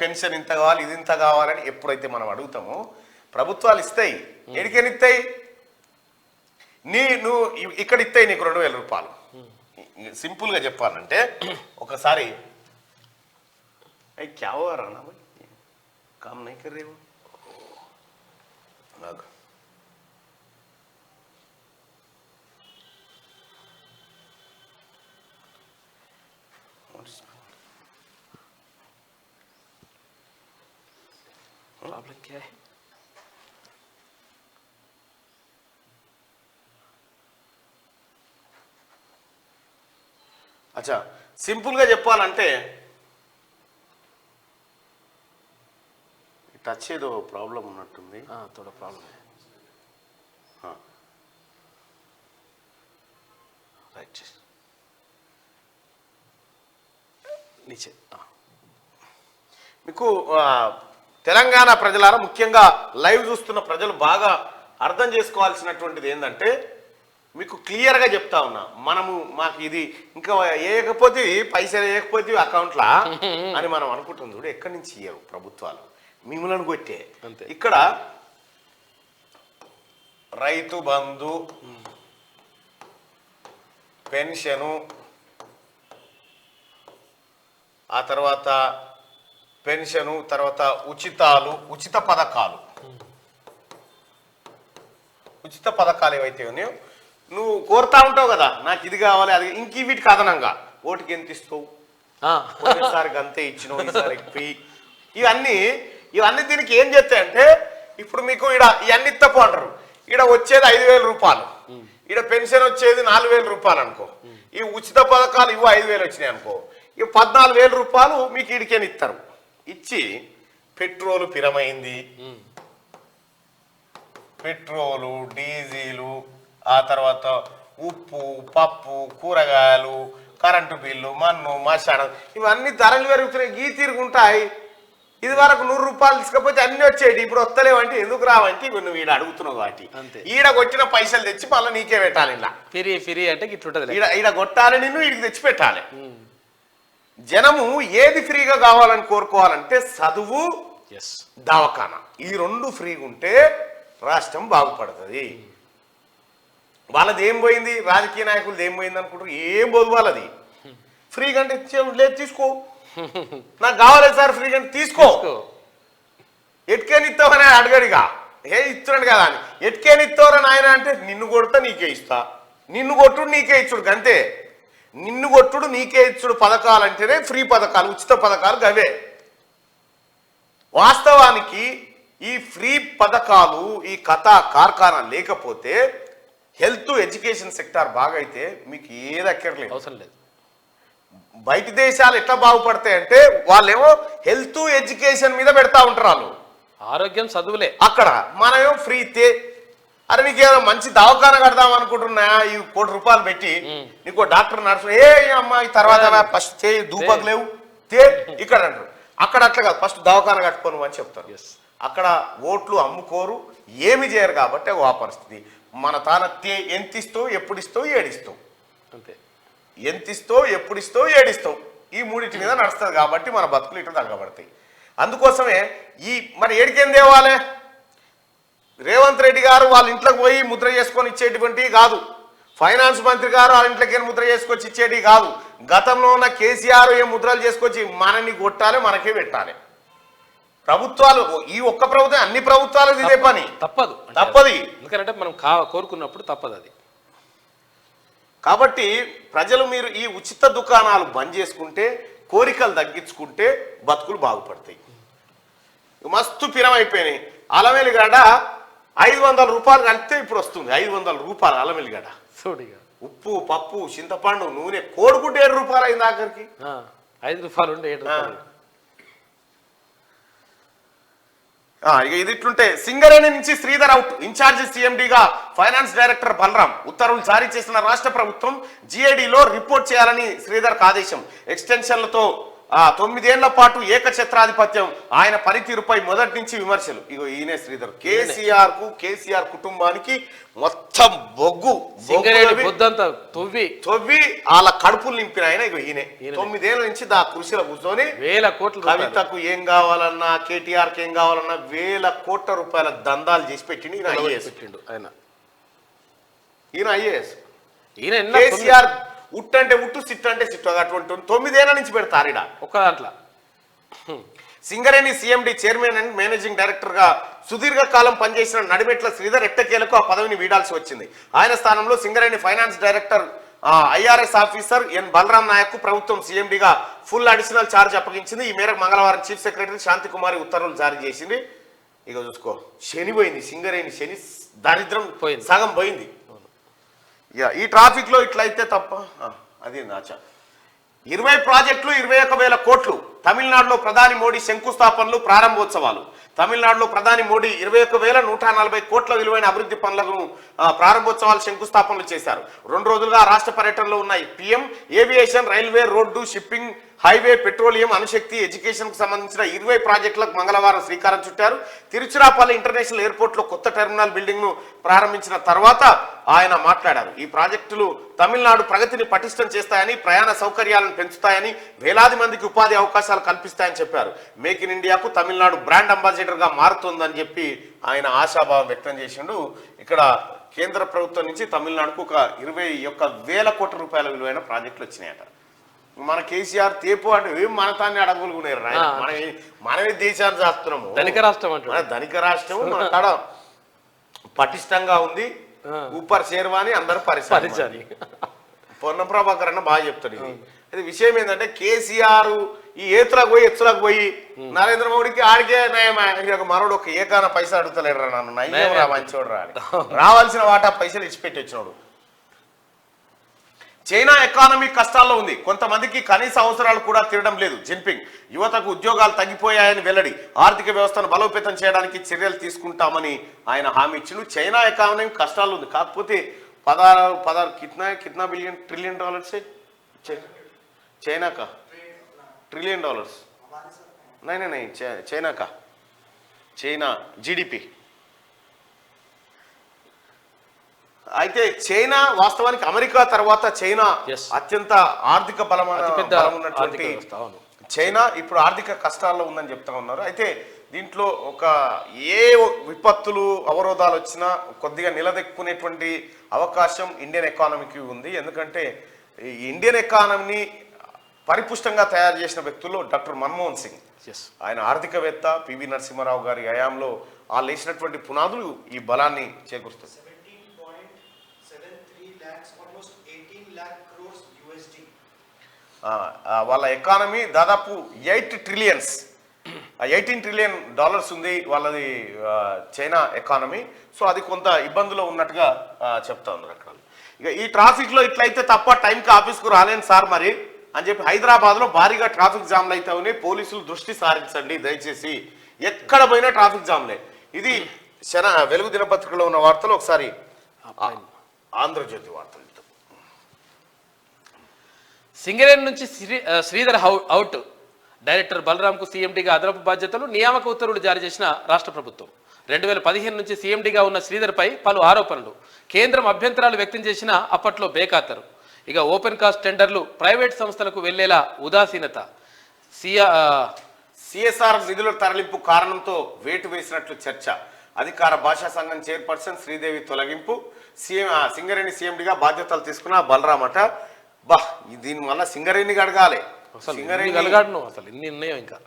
S1: పెన్షన్ ఇంత కావాలి, ఇది ఇంత కావాలని ఎప్పుడైతే మనం అడుగుతామో ప్రభుత్వాలు ఇస్తాయి. ఎడికెనిస్తాయి? నువ్వు ఇక్కడ ఇస్తాయి నీకు 2,000 రూపాయలు. సింపుల్గా చెప్పాలంటే ఒకసారి क्या हुआ राणा भाई, काम नहीं कर रहे हो?
S2: प्रॉब्लम क्या है?
S1: अच्छा, సింపుల్గా చెప్పాలంటే టచ్ ఏదో ప్రాబ్లం ఉన్నట్టుంది.
S2: थोड़ा प्रॉब्लम है.
S1: రైట్,
S2: नीचे.
S1: మీకు తెలంగాణ ప్రజలారా, ముఖ్యంగా లైవ్ చూస్తున్న ప్రజలు బాగా అర్థం చేసుకోవాల్సినటువంటిది ఏంటంటే, మీకు క్లియర్గా చెప్తా ఉన్నా, మాకు ఇది ఇంకా వేయకపోతే పైసలు వేయకపోతే అకౌంట్లా అని మనం అనుకుంటుంది. చూడు, ఎక్కడి నుంచి ఇయ్యరు ప్రభుత్వాలు, మిమ్మల్ని కొట్టే. ఇక్కడ రైతు బంధు, పెన్షను, ఆ తర్వాత పెన్షను, తర్వాత ఉచిత పథకాలు ఏవైతే ఉన్నాయో నువ్వు కోరుతా ఉంటావు కదా, నాకు ఇది కావాలి అది, ఇంక వీటికి అదనంగా ఓటుకి ఎంత ఇస్తావు, ఒకసారికి అంతే ఇచ్చినావు, ఈసారి ఇవన్నీ దీనికి ఏం చేస్తాయంటే, ఇప్పుడు మీకు ఇవన్నీ తప్పు అంటారు. ఈడ వచ్చేది 5,000 రూపాయలు, ఈడ పెన్షన్ వచ్చేది 4,000 రూపాయలు అనుకో, ఈ ఉచిత పథకాలు 5,000 వచ్చినాయి అనుకో, 14,000 రూపాయలు మీకు ఈడికేని ఇస్తారు. ఇచ్చి పెట్రోలు పిరమైంది, పెట్రోలు, డీజిలు, ఆ తర్వాత ఉప్పు, పప్పు, కూరగాయలు, కరెంటు బిల్లు, మన్ను, మశానం, ఇవన్నీ ధరలు పెరుగుతున్నాయి. గీ తిరుగుంటాయి. ఇది వరకు 100 రూపాయలు తీసుకపోతే అన్ని వచ్చేది, ఇప్పుడు వస్తలేవంటే ఎందుకు రావంటే నువ్వు ఈడ అడుగుతున్నావు కాబట్టి ఈడ కొట్టిన పైసలు తెచ్చి మళ్ళీ నీకే పెట్టాలి. ఇలా
S2: ఫిరి అంటే
S1: ఈడ కొట్టాలి, నిన్ను ఈడికి తెచ్చి పెట్టాలి. జనము ఏది ఫ్రీగా కావాలని కోరుకోవాలంటే చదువు, దవాఖానా, ఈ 2 ఫ్రీగా ఉంటే రాష్ట్రం బాగుపడుతుంది. వాళ్ళది ఏం పోయింది, రాజకీయ నాయకులది ఏం పోయింది అనుకుంటారు, ఏం పోదు వాళ్ళది. ఫ్రీగా అంటే లేదు, తీసుకో, నాకు కావాలి సార్ ఫ్రీగా అంటే తీసుకో. ఎట్కేనిస్తావని అడగడిగా, ఇస్తున్నాడు కదా అని ఎట్కేనిస్తావరని ఆయన అంటే నిన్ను కొడతా నీకే ఇస్తా, నిన్ను కొట్టుడు నీకే ఇచ్చుడు, అంతే. నిన్ను కొట్టుడు నీకే ఇచ్చుడు పథకాలు అంటేనే ఫ్రీ పథకాలు, ఉచిత పథకాలు గవే. వాస్తవానికి ఈ ఫ్రీ పథకాలు, ఈ కథా కార్ఖానా లేకపోతే హెల్త్, ఎడ్యుకేషన్ సెక్టార్ బాగైతే మీకు ఏది అక్కర్లేదు,
S2: అవసరం లేదు.
S1: బయట దేశాలు ఎట్లా బాగుపడతాయంటే వాళ్ళేమో హెల్త్, ఎడ్యుకేషన్ మీద పెడతా ఉంటారు. వాళ్ళు
S2: ఆరోగ్యం, చదువులే.
S1: అక్కడ మనమేమో ఫ్రీ తే. అరే నీకు ఏదో మంచి దవాఖాన కడదాం అనుకుంటున్నా, ఈ 1 కోటి రూపాయలు పెట్టి నీకు డాక్టర్ నర్సు, అమ్మాయి తర్వాత ఫస్ట్ తే దూపకు లేవు తే ఇక్కడ అంటారు. అక్కడ అట్లా కాదు, ఫస్ట్ దవాఖాన కట్టుకోను అని చెప్తారు. అక్కడ ఓట్లు అమ్ముకోరు, ఏమి చేయరు కాబట్టి ఆ పరిస్థితి. మన తాన ఎంత ఇస్తావు, ఎప్పుడు ఇస్తావు, ఏడిస్తావు,
S2: అంతే.
S1: ఎంత ఇస్తావు, ఎప్పుడు ఇస్తావు, ఏడిస్తావు, ఈ 3 మీద నడుస్తుంది కాబట్టి మన బతుకులు ఇటు తగ్గబడతాయి. అందుకోసమే మరి ఏడికేం తేవాలి, రేవంత్ రెడ్డి గారు వాళ్ళ ఇంట్లోకి పోయి ముద్ర చేసుకొని ఇచ్చేటువంటివి కాదు, ఫైనాన్స్ మంత్రి గారు వాళ్ళ ఇంట్లోకి ముద్ర చేసుకొచ్చి ఇచ్చేటి కాదు. గతంలో ఉన్న కేసీఆర్ ఏ ముద్రలు చేసుకొచ్చి మనని కొట్టాలి, మనకే పెట్టాలి. ప్రభుత్వాలు, ఈ ఒక్క ప్రభుత్వం, అన్ని ప్రభుత్వాలు ఇదే పని, తప్పదు.
S2: ఎందుకంటే మనం కోరుకున్నప్పుడు తప్పదు అది.
S1: కాబట్టి ప్రజలు మీరు ఈ ఉచిత దుకాణాలు బంద్ చేసుకుంటే కోరికలు తగ్గించుకుంటే బతుకులు బాగుపడతాయి. మస్తు పిరమైపోయినాయి. అలమెలిగడ్డ 500 రూపాయలు కలిపితే ఇప్పుడు వస్తుంది 500 రూపాయలు అలమెలిగడ్డ.
S2: చూడిగా
S1: ఉప్పు పప్పు చింతపండు నూనె కోడిగుడ్డు 7 రూపాయలు అయింది ఆఖరికి.
S2: 5 రూపాయలు ఉండే 7 రూపాయలు.
S1: ఇక ఇది ఇట్లుంటే సింగరేణి నుంచి శ్రీధర్ అవుట్. ఇన్ఛార్జి సీఎండీగా ఫైనాన్స్ డైరెక్టర్ బలరాం. ఉత్తర్వులు జారీ చేసిన రాష్ట్ర ప్రభుత్వం జీఏడీలో రిపోర్ట్ చేయాలని శ్రీధర్కి ఆదేశం. ఎక్స్టెన్షన్లతో 9 ఏళ్ల పాటు ఏకఛత్రాధిపత్యం. ఆయన పనితీరుపై మొదటి నుంచి విమర్శలు. ఇగో ఈయనే శ్రీధర్. కేసీఆర్ కుటుంబానికి మొత్తం బొగ్గు తొవ్వి వాళ్ళ కడుపులు నింపిన ఆయన ఇగో ఈయనే. 9 ఏళ్ల నుంచి కృషిలో కూర్చొని
S2: 1000 కోట్లు
S1: కవితకు ఏం కావాలన్నా కేటీఆర్కి ఏం కావాలన్నా 1000 కోట్ల రూపాయల దందాలు చేసి పెట్టిండు ఈయన ఐఏఎస్. కేసీఆర్ ఉట్టంటే ఉట్టు సిట్ అంటే సిట్టు అటువంటి 9 ఏళ్ల నుంచి పెడతారు
S2: ఒక దాంట్లో.
S1: Singareni CMD chairman and managing director గా సుదీర్ఘకాలం పనిచేసిన నడిమెట్ల శ్రీధర్ ఎట్టకేలకు ఆ పదవిని వీడాల్సి వచ్చింది. ఆయన స్థానంలో Singareni finance director IRS officer N Balaram Naik ప్రభుత్వం సీఎండీగా ఫుల్ అడిషనల్ ఛార్జ్ అప్పగించింది. ఈ మేరకు మంగళవారం చీఫ్ సెక్రటరీ శాంతికుమారి ఉత్తర్వులు జారీ చేసింది. ఇక చూసుకో శని పోయింది. సింగరేణి శని దరిద్రం సగం పోయింది. ఈ ట్రాఫిక్ లో ఇట్లయితే తప్ప అది నాచా. 20 ప్రాజెక్టులు 21,000 కోట్లు. తమిళనాడులో ప్రధాని మోడీ శంకుస్థాపనలు ప్రారంభోత్సవాలు. తమిళనాడులో ప్రధాని మోడీ 21,140 కోట్ల విలువైన అభివృద్ధి పనులను ప్రారంభోత్సవాలు శంకుస్థాపనలు చేశారు. 2 రోజులుగా రాష్ట్ర పర్యటనలో ఉన్నాయి PM. Aviation, railway, road, shipping, highway, petroleum, అణుశక్తి, ఎడ్యుకేషన్ కు సంబంధించిన 20 ప్రాజెక్టులకు మంగళవారం శ్రీకారం చుట్టారు. తిరుచిరాపల్లి ఇంటర్నేషనల్ ఎయిర్పోర్ట్ లో కొత్త టెర్మినల్ బిల్డింగ్ ను ప్రారంభించిన తర్వాత ఆయన మాట్లాడారు. ఈ ప్రాజెక్టులు తమిళనాడు ప్రగతిని పటిష్టం చేస్తాయని, ప్రయాణ సౌకర్యాలను పెంచుతాయని, వేలాది మందికి ఉపాధి అవకాశాలు కల్పిస్తాయని చెప్పారు. మేక్ ఇన్ ఇండియాకు తమిళనాడు బ్రాండ్ అంబాసిడర్ గా మారుతుందని చెప్పి ఆయన ఆశాభావం వ్యక్తం చేసిండు. ఇక్కడ కేంద్ర ప్రభుత్వం నుంచి తమిళనాడుకు ఒక 21,000 కోట్ల రూపాయల విలువైన ప్రాజెక్టులు వచ్చినాయట. మన కేసీఆర్ తేపు అంటే ఏం మనతాన్ని అడగలుగునేరు. మనమే దేశాన్ని చేస్తున్నాము.
S2: ధనిక రాష్ట్రం అంటే
S1: ధనిక రాష్ట్రం మన కాడ పటిష్టంగా ఉంది. ఊపర్ షేర్వాని అందరూ పరిచయం. పొన్నం ప్రభాకర్ అన్న బాగా చెప్తాడు. ఇది విషయం ఏంటంటే కేసీఆర్ ఈ ఏతులకు పోయి ఎత్తులకు పోయి నరేంద్ర మోడీకి ఆడికే మనోడు ఒక ఏకాన పైసలు అడుగుతలేడు నన్ను నయ్యం రా మంచోడు రా రావాల్సిన వాటా పైసలు ఇచ్చిపెట్టి వచ్చినాడు. చైనా ఎకానమీ కష్టాల్లో ఉంది. కొంతమందికి కనీస అవసరాలు కూడా తీరడం లేదు. జిన్పింగ్ యువతకు ఉద్యోగాలు తగ్గిపోయాయని వెల్లడి. ఆర్థిక వ్యవస్థను బలోపేతం చేయడానికి చర్యలు తీసుకుంటామని ఆయన హామీ ఇచ్చిండు. చైనా ఎకానమీ కష్టాల్లో ఉంది. కాకపోతే 16 कितना बिलियन ट्रिलियन डॉलर से चाइना का ट्रिलियन डॉलर्स नहीं चाइना का చైనా జీడిపి. అయితే చైనా వాస్తవానికి అమెరికా తర్వాత చైనా అత్యంత ఆర్థిక బలం ఉన్నటువంటి చైనా ఇప్పుడు ఆర్థిక కష్టాల్లో ఉందని చెప్తా ఉన్నారు. అయితే దీంట్లో ఒక ఏ విపత్తులు అవరోధాలు వచ్చినా కొద్దిగా నిలదొక్కునేటువంటి అవకాశం ఇండియన్ ఎకానమీకి ఉంది. ఎందుకంటే ఈ ఇండియన్ ఎకానమీని పరిపుష్టంగా తయారు చేసిన వ్యక్తుల్లో డాక్టర్ మన్మోహన్ సింగ్, ఆయన ఆర్థికవేత్త, పివి నరసింహారావు గారి హయాంలో వాళ్ళు వేసినటువంటి పునాదులు ఈ బలాన్ని చేకూరుస్తుంది. వాళ్ళ ఎకానమీ దాదాపు 8 ట్రిలియన్స్ $18 ట్రిలియన్ ఉంది వాళ్ళది చైనా ఎకానమీ. సో అది కొంత ఇబ్బందులో ఉన్నట్టుగా చెప్తా ఉన్నారు అక్కడ. ఇక ఈ ట్రాఫిక్లో ఇట్లయితే తప్ప టైంకి ఆఫీస్కు రాలేను సార్ మరి అని చెప్పి హైదరాబాద్లో భారీగా ట్రాఫిక్ జామ్లు అయితే ఉన్నాయి. పోలీసులు దృష్టి సారించండి దయచేసి. ఎక్కడ పోయినా ట్రాఫిక్ జామ్లే. ఇది వెలుగు దినపత్రికలో ఉన్న వార్తలు. ఒకసారి ఆంధ్రజ్యోతి వార్తలు.
S2: సింగరేణి నుంచి శ్రీధర్ అవుట్. డైరెక్టర్ బలరాంకు సీఎండీగా అదనపు బాధ్యతలు, నియామక ఉత్తర్వులు జారీ చేసిన రాష్ట్ర ప్రభుత్వం. 2015 నుంచి సీఎండీగా ఉన్న శ్రీధర్పై పలు ఆరోపణలు. కేంద్రం అభ్యంతరాలు వ్యక్తం చేసినా అప్పట్లో బేఖాతరు. ఇక ఓపెన్ కాస్ట్ టెండర్లు ప్రైవేట్ సంస్థలకు వెళ్లేలా ఉదాసీనత.
S1: సిఎస్ఆర్ నిధుల తరలింపు కారణంతో వేటు వేసినట్లు చర్చ. అధికార భాషా సంఘం చైర్పర్సన్ శ్రీదేవి తొలగింపు. సింగరేణి సీఎండీగా బాధ్యతలు తీసుకున్న బలరామట. దీని వల్ల సింగరేణికి అడగాలి.
S2: అసలు ఇన్ని ఉన్నాయో ఇంకా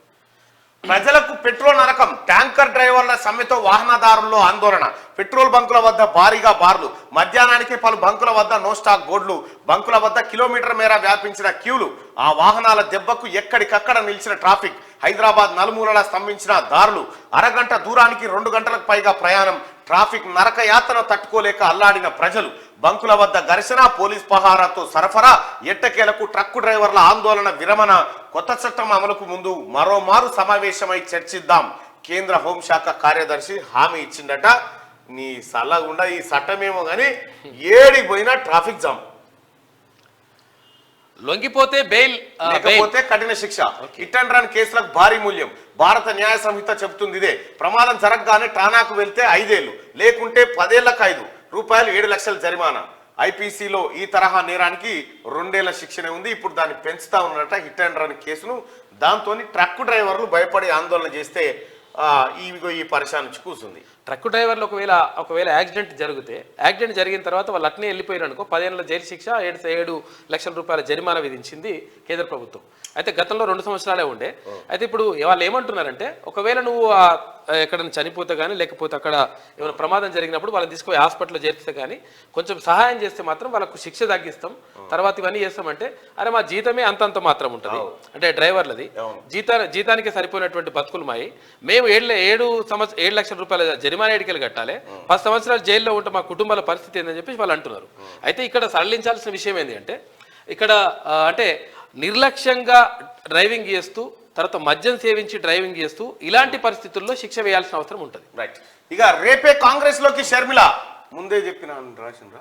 S1: ప్రజలకు పెట్రోల్ నరకం, ట్యాంకర్ డ్రైవర్ల సమ్మెతో వాహనదారుల్లో ఆందోళన, పెట్రోల్ బంకుల వద్ద భారీగా బార్లు, మధ్యాహ్నానికి పలు బంకుల వద్ద నో స్టాక్ బోర్డులు, బంకుల వద్ద కిలోమీటర్ మేర వ్యాపించిన క్యూలు, ఆ వాహనాల దెబ్బకు ఎక్కడికక్కడ నిలిచిన ట్రాఫిక్, హైదరాబాద్ నలుమూలలా స్తంభించిన దారులు, అరగంట దూరానికి 2 గంటలకు పైగా ప్రయాణం, ట్రాఫిక్ నరక యాతన తట్టుకోలేక అల్లాడిన ప్రజలు, బంకుల వద్ద ఘర్షణ, పోలీస్ పహారాతో సరఫరా, ఎట్టకేలకు ట్రక్కు డ్రైవర్ల ఆందోళన విరమణ, కొత్త చట్టం అమలుకు ముందు మరోమారు సమావేశమై చర్చిద్దాం, కేంద్ర హోంశాఖ కార్యదర్శి హామీ ఇచ్చిందట. నీ సల్లగుండా ఈ చట్టమేమో కానీ ఏడికి పోయినా ట్రాఫిక్ జామ్,
S2: లొంగిపోతే బెయిల్,
S1: లేకపోతే కఠిన శిక్ష, హిట్ అండ్ రన్ కేసులకు భారీ మూల్యం. భారత న్యాయ సంహిత చెబుతుంది ఇదే. ప్రమాదం జరగగానే ఠానాకు వెళ్తే 5 ఏళ్లు, లేకుంటే 10 ఏళ్లకు 5 రూపాయలు 7 లక్షల జరిమానా. ఐపీసీలో ఈ తరహా నేరానికి 2 ఏళ్ల శిక్షనే ఉంది. ఇప్పుడు దాన్ని పెంచుతా ఉన్నట హిట్ అండ్ రన్ కేసును. దాంతో ట్రక్కు డ్రైవర్లు భయపడి ఆందోళన చేస్తే ఈ పరిశాన్ నుంచి కూర్చుంది.
S2: ట్రక్కు డ్రైవర్లు ఒకవేళ యాక్సిడెంట్ జరిగిన తర్వాత వాళ్ళు అట్నే వెళ్ళిపోయారు అనుకో, 10 ఏళ్ల జైలు శిక్ష, 7 లక్షల రూపాయల జరిమానా విధించింది కేంద్ర ప్రభుత్వం. అయితే గతంలో 2 సంవత్సరాలే ఉండే. అయితే ఇప్పుడు వాళ్ళు ఏమంటున్నారంటే, ఒకవేళ నువ్వు ఎక్కడైనా చనిపోతే కానీ, లేకపోతే అక్కడ ఏమైనా ప్రమాదం జరిగినప్పుడు వాళ్ళని తీసుకుపోయి హాస్పిటల్లో చేర్పితే కానీ కొంచెం సహాయం చేస్తే మాత్రం వాళ్ళకు శిక్ష తగ్గిస్తాం, తర్వాత ఇవన్నీ చేస్తామంటే, అరే మా జీతమే అంతంత మాత్రం ఉంటుంది అంటే డ్రైవర్లది జీతానికి సరిపోయినటువంటి బతుకులు మాయి, మేము 7 లక్షల రూపాయల జరిమానా ఎడికలు కట్టాలి, 10 సంవత్సరాలు జైల్లో ఉంటే మా కుటుంబాల పరిస్థితి ఏందని చెప్పేసి వాళ్ళు అంటున్నారు. అయితే ఇక్కడ సడలించాల్సిన విషయం ఏంటి అంటే, ఇక్కడ అంటే నిర్లక్ష్యంగా డ్రైవింగ్ చేస్తూ, తర్వాత మద్యం సేవించి డ్రైవింగ్ చేస్తూ ఇలాంటి పరిస్థితుల్లో శిక్ష వేయాల్సిన అవసరం ఉంటుంది.
S1: రైట్. ఇక రేపే కాంగ్రెస్ లోకి షర్మిల, ముందే చెప్పిన రాసిండ్రా,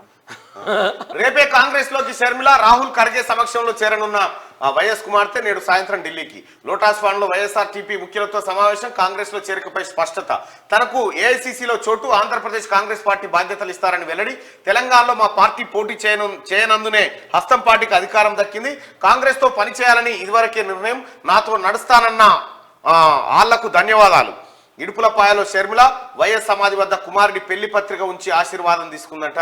S1: రేపే కాంగ్రెస్ లోకి షర్మిల, రాహుల్ ఖర్గే సమక్షంలో చేరనున్న వైఎస్ కుమార్తె నేడు సాయంత్రం ఢిల్లీకి. లోటస్ ఫండ్ లో వైఎస్ఆర్టీపీ ముఖ్యులతో సమావేశం, కాంగ్రెస్ లో చేరికపై స్పష్టత. తనకు ఏఐసీసీలో చోటు, ఆంధ్రప్రదేశ్ కాంగ్రెస్ పార్టీ బాధ్యతలు ఇస్తారని వెల్లడి. తెలంగాణలో మా పార్టీ పోటీ చేయనందునే హస్తం పార్టీకి అధికారం దక్కింది. కాంగ్రెస్ తో పనిచేయాలని ఇదివరకే నిర్ణయం, నాతో నడుస్తానన్న ఆళ్లకు ధన్యవాదాలు. ఇడుపులపాయలో షర్మిల వైఎస్ సమాధి వద్ద కుమారుడి పెళ్లి పత్రిక ఉంచి ఆశీర్వాదం తీసుకుందట.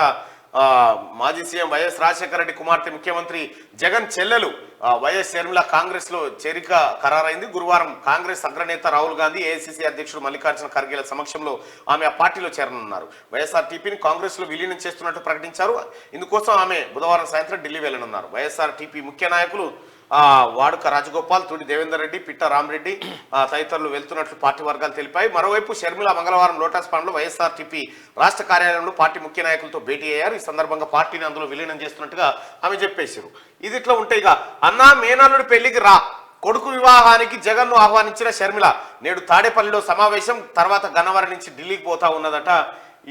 S1: మాజీ సీఎం వైఎస్ రాజశేఖర రెడ్డి కుమార్తె ముఖ్యమంత్రి జగన్ చెల్లెలు వైఎస్ షర్మిల కాంగ్రెస్ లో చేరిక ఖరారైంది. గురువారం కాంగ్రెస్ అగ్రనేత రాహుల్ గాంధీ, ఏఐసీసీ అధ్యక్షుడు మల్లికార్జున ఖర్గేల సమక్షంలో ఆమె ఆ పార్టీలో చేరనున్నారు. వైఎస్ఆర్టీపీని కాంగ్రెస్ లో విలీనం చేస్తున్నట్టు ప్రకటించారు. ఇందుకోసం ఆమె బుధవారం సాయంత్రం ఢిల్లీ వెళ్లనున్నారు. వైఎస్ఆర్టీపీ ముఖ్య నాయకులు వాడుక రాజగోపాల్, తుడి దేవేందర్ రెడ్డి, పిట్ట రామరెడ్డి తదితరులు వెళ్తున్నట్లు పార్టీ వర్గాలు తెలిపాయి. మరోవైపు షర్మిల మంగళవారం లోటస్ ఫండ్ లో వైఎస్ఆర్టీపీ రాష్ట్ర కార్యాలయంలో పార్టీ ముఖ్య నాయకులతో భేటీ అయ్యారు. ఈ సందర్భంగా పార్టీని అందులో విలీనం చేస్తున్నట్టుగా ఆమె చెప్పేశారు. ఇది ఇట్లా ఉంటే ఇక అన్నా మేనల్లుడి పెళ్లికి రా, కొడుకు వివాహానికి జగన్ను ఆహ్వానించిన షర్మిల నేడు తాడేపల్లిలో సమావేశం, తర్వాత గన్నవరం నుంచి ఢిల్లీకి పోతా ఉన్నదట.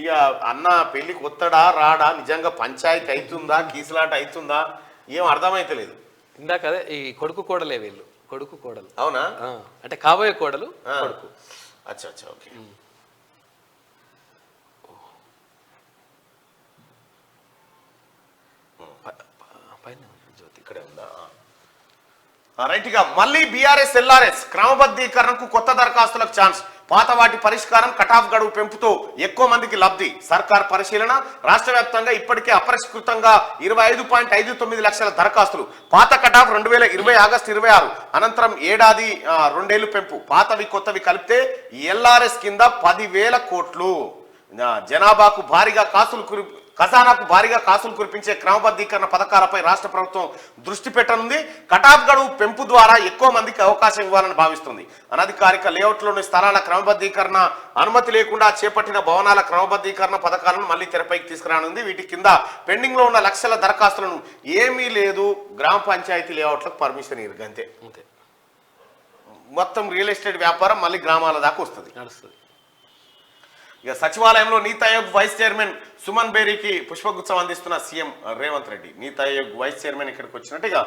S1: ఇక అన్న పెళ్లికి వత్తడా రాడా, నిజంగా పంచాయతీ అవుతుందా, కీసులాట అవుతుందా, ఏం అర్థమైతలేదు.
S2: ఇందాక అదే ఈ కొడుకు కోడలే వీళ్ళు, కొడుకు కోడలు.
S1: అవునా?
S2: అంటే కాబోయే కోడలు కొడుకు.
S1: అచ్చా అచ్చా, ఓకే. జ్యోతి ఇక్కడే ఉందా? రైట్. ఇక మళ్ళీ బీఆర్ఎస్ ఎల్ఆర్ఎస్ క్రమబద్ధీకరణకు కొత్త దరఖాస్తులకు ఛాన్స్, పాత వాటి పరిష్కారం, కటాఫ్ గడువు పెంపుతో ఎక్కువ మందికి లబ్ధి, సర్కార్ పరిశీలన. రాష్ట్ర వ్యాప్తంగా ఇప్పటికే అపరిష్కృతంగా 25.59 లక్షల దరఖాస్తులు. పాత కటాఫ్ 2020 ఆగస్టు 26, అనంతరం ఏడాది 2 ఏళ్లు పెంపు. పాతవి కొత్తవి కలిపితే ఎల్ఆర్ఎస్ కింద 10,000 కోట్లు. జనాభాకు భారీగా ఖజానాకు భారీగా కాసులు కురిపించే క్రమబద్ధీకరణ పథకాలపై రాష్ట్ర ప్రభుత్వం దృష్టి పెట్టనుంది. కటాఫ్ గడువు పెంపు ద్వారా ఎక్కువ మందికి అవకాశం ఇవ్వాలని భావిస్తుంది. అనధికారిక లేఅవుట్లోని స్థలాల క్రమబద్ధీకరణ, అనుమతి లేకుండా చేపట్టిన భవనాల క్రమబద్ధీకరణ పథకాలను మళ్లీ తెరపైకి తీసుకురానుంది. వీటి కింద పెండింగ్ లో ఉన్న లక్షల దరఖాస్తులను ఏమీ లేదు, గ్రామ పంచాయతీ లేఅవుట్లకు పర్మిషన్ ఇరుగంతే. మొత్తం రియల్ ఎస్టేట్ వ్యాపారం మళ్ళీ గ్రామాల దాకా వస్తుంది. ఇక సచివాలయంలో నీతి ఆయోగ్ వైస్ చైర్మన్ సుమన్ బేరీకి పుష్పగుచ్చం అందిస్తున్న సీఎం రేవంత్ రెడ్డి. నీతి ఆయోగ్ వైస్ చైర్మన్ ఇక్కడికి వచ్చినట్టుగా